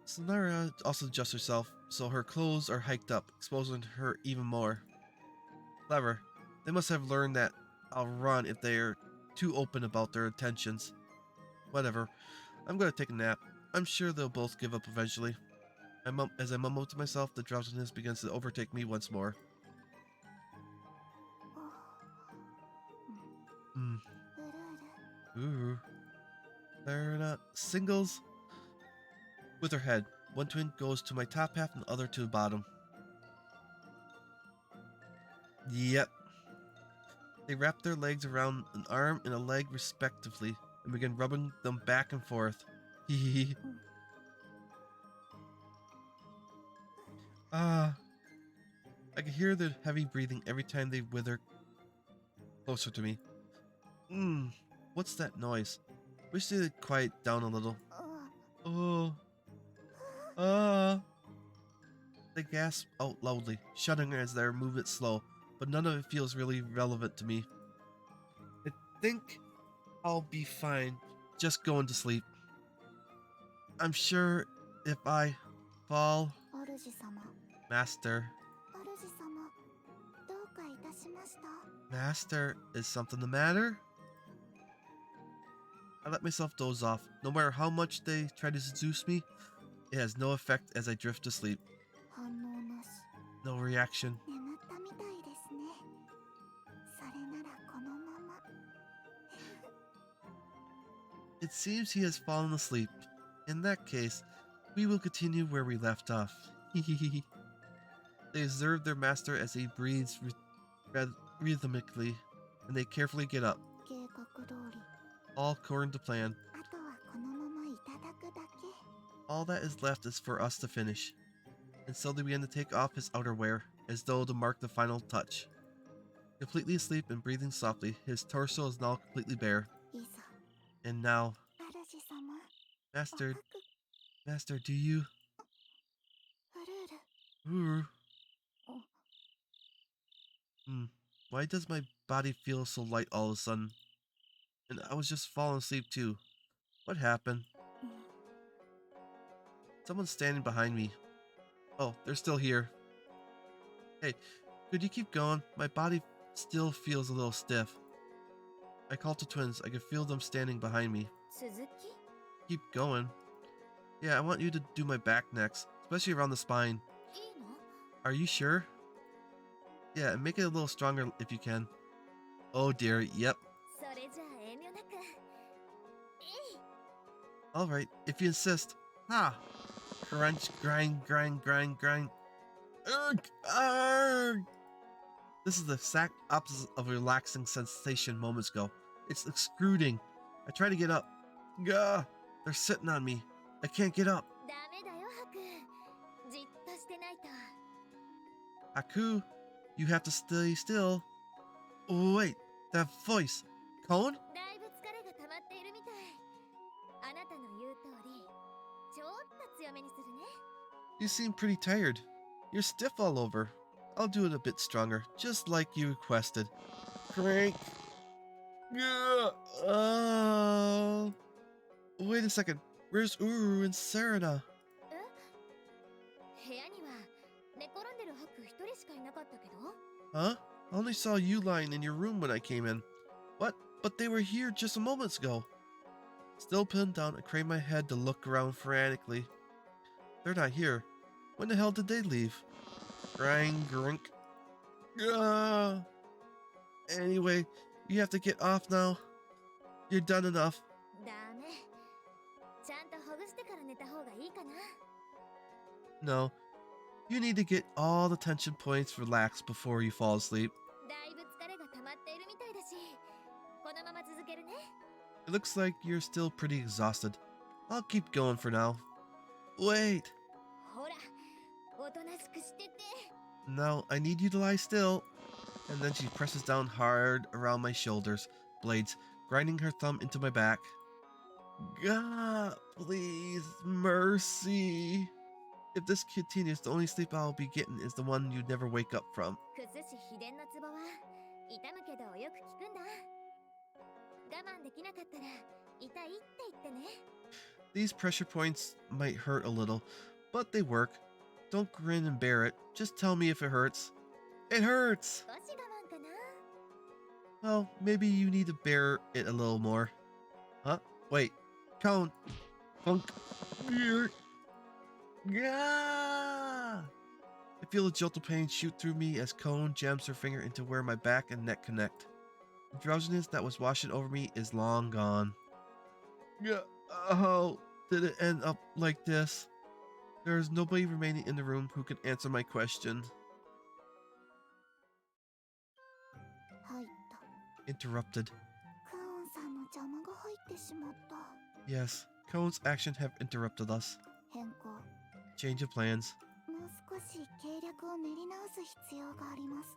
Speaker 1: Sonara also adjusts herself, so her clothes are hiked up, exposing her even more. Clever. They must have learned that I'll run if they're too open about their intentions. Whatever. I'm gonna take a nap. I'm sure they'll both give up eventually. As I mumble to myself, the drowsiness begins to overtake me once more.
Speaker 2: うるうる。
Speaker 1: Ooh. They're not singles. With her head, one twin goes to my top half and the other to the bottom. Yep. They wrap their legs around an arm and a leg respectively and begin rubbing them back and forth. Hehehe. Ah. I can hear their heavy breathing every time they wither closer to me. What's that noise? Wish they'd quiet down a little.
Speaker 2: あ
Speaker 1: Oh. Ah. They gasp out loudly, shuddering as their movements slow, but none of it feels really relevant to me. I think I'll be fine just going to sleep. I'm sure if I fall,
Speaker 2: 主様。
Speaker 1: Master,
Speaker 2: 主様。どうかいたしました。
Speaker 1: Master, is something the matter? I let myself doze off. No matter how much they try to seduce me, it has no effect as I drift to sleep.
Speaker 2: 反応なし。
Speaker 1: No reaction.
Speaker 2: 眠ったみたいですね。それならこのまま。
Speaker 1: It seems he has fallen asleep. In that case, we will continue where we left off. They observe their master as he breathes rhythmically, and they carefully get up,
Speaker 2: 計画通り。
Speaker 1: all according to plan.
Speaker 2: あとはこのままいただくだけ。
Speaker 1: All that is left is for us to finish. And so they begin to take off his outerwear, as though to mark the final touch. Completely asleep and breathing softly, his torso is now completely bare.
Speaker 2: いざ。
Speaker 1: And now,
Speaker 2: 主様。
Speaker 1: Master,
Speaker 2: おかく。
Speaker 1: Master, do you...
Speaker 2: うるうる。
Speaker 1: Ooh. Why does my body feel so light all of a sudden? And I was just falling asleep too. What happened? Someone's standing behind me. Oh, they're still here. Hey, could you keep going? My body still feels a little stiff. I called to twins. I could feel them standing behind me.
Speaker 3: 続き
Speaker 1: Keep going. Yeah, I want you to do my back next, especially around the spine.
Speaker 3: いいの
Speaker 1: Are you sure? Yeah, and make it a little stronger if you can. Oh dear, yep.
Speaker 3: それじゃあ遠慮なく。
Speaker 1: Alright, if you insist. Ha! Crunch, grind, grind, grind, grind. Urgh! Argh! This is the exact opposite of a relaxing sensation moments ago. It's excruciating. I try to get up. Gah! They're sitting on me. I can't get up.
Speaker 3: ダメだよハク。じっとしてないと。
Speaker 1: Haku, you have to stay still. Oh, wait, that voice. Cone?
Speaker 3: だいぶ疲れが溜まっているみたい。あなたの言う通り、ちょっと強めにするね。
Speaker 1: You seem pretty tired. You're stiff all over. I'll do it a bit stronger, just like you requested. Crank. Gah! Oh. Wait a second. Where's Uru and Serena?
Speaker 3: 部屋には寝転んでるハク一人しかいなかったけど。
Speaker 1: Huh? I only saw you lying in your room when I came in. What? But they were here just a moments ago. Still pinned down, I craned my head to look around frantically. They're not here. When the hell did they leave? Grind, grunk. Ah. Anyway, you have to get off now. You're done enough.
Speaker 2: ダメ。ちゃんとほぐしてから寝た方がいいかな。
Speaker 1: No. You need to get all the tension points relaxed before you fall asleep.
Speaker 2: だいぶ疲れが溜まっているみたいだし、このまま続けるね。
Speaker 1: It looks like you're still pretty exhausted. I'll keep going for now. Wait.
Speaker 2: ほら、おとなしくしてて。
Speaker 1: Now, I need you to lie still. And then she presses down hard around my shoulders, blades, grinding her thumb into my back. God, please, mercy. If this continues, the only sleep I'll be getting is the one you'd never wake up from.
Speaker 2: 崩し秘伝のツボは痛むけどよく効くんだ。我慢できなかったら痛いって言ってね。
Speaker 1: These pressure points might hurt a little, but they work. Don't grin and bear it. Just tell me if it hurts. It hurts!
Speaker 2: 少し我慢かな。
Speaker 1: Well, maybe you need to bear it a little more. Huh? Wait. Cone. Funk. Gah! I feel a jolt of pain shoot through me as Cone jams her finger into where my back and neck connect. The drowsiness that was washing over me is long gone. How did it end up like this? There is nobody remaining in the room who can answer my question.
Speaker 2: 入った。
Speaker 1: Interrupted.
Speaker 2: クオンさんの邪魔が入ってしまった。
Speaker 1: Yes, Cone's actions have interrupted us.
Speaker 2: 変更。
Speaker 1: Change of plans.
Speaker 2: もう少し計略を練り直す必要があります。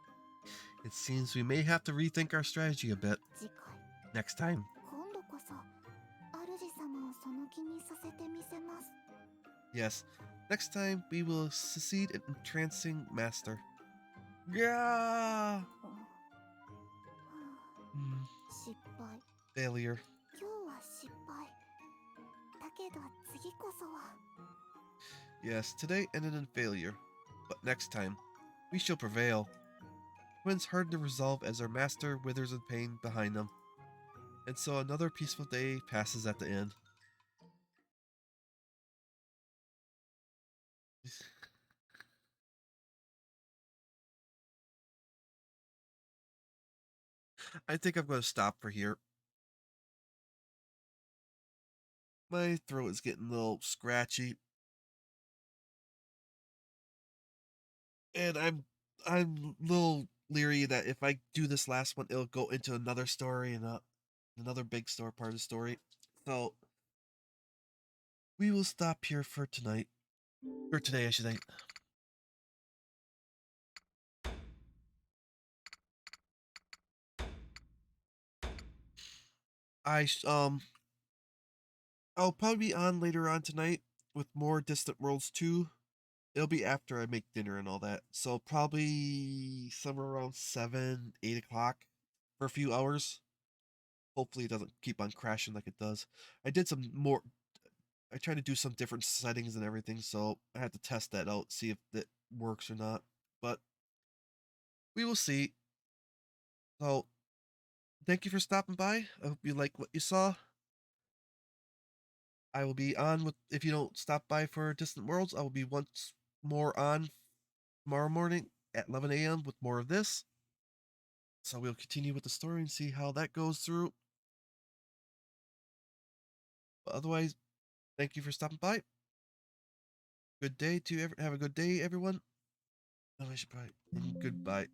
Speaker 1: It seems we may have to rethink our strategy a bit
Speaker 2: 次回、
Speaker 1: next time.
Speaker 2: 今度こそ、主様をその気にさせてみせます。
Speaker 1: Yes, next time we will succeed in entrancing Master. Gah!
Speaker 2: 失敗。
Speaker 1: Failure.
Speaker 2: 今日は失敗。だけど次こそは。
Speaker 1: Yes, today ended in failure. But next time, we shall prevail. Twins harden to resolve as our master withers in pain behind them. And so another peaceful day passes at the end. I think I'm going to stop for here. My throat is getting a little scratchy. And I'm a little leery that if I do this last one, it'll go into another story and another big story part of the story. So we will stop here for tonight. Or today, I should say. I'll probably be on later on tonight with more Distant Worlds 2. It'll be after I make dinner and all that. So probably somewhere around 7, 8 o'clock for a few hours. Hopefully it doesn't keep on crashing like it does. I tried to do some different settings and everything, so I have to test that out, see if it works or not. But we will see. So thank you for stopping by. I hope you like what you saw. I will be on with, if you don't stop by for Distant Worlds, I will be once more on tomorrow morning at 11 a.m. with more of this. So we'll continue with the story and see how that goes through. But otherwise, thank you for stopping by. Good day to have a good day, everyone. Oh, I should probably, and goodbye.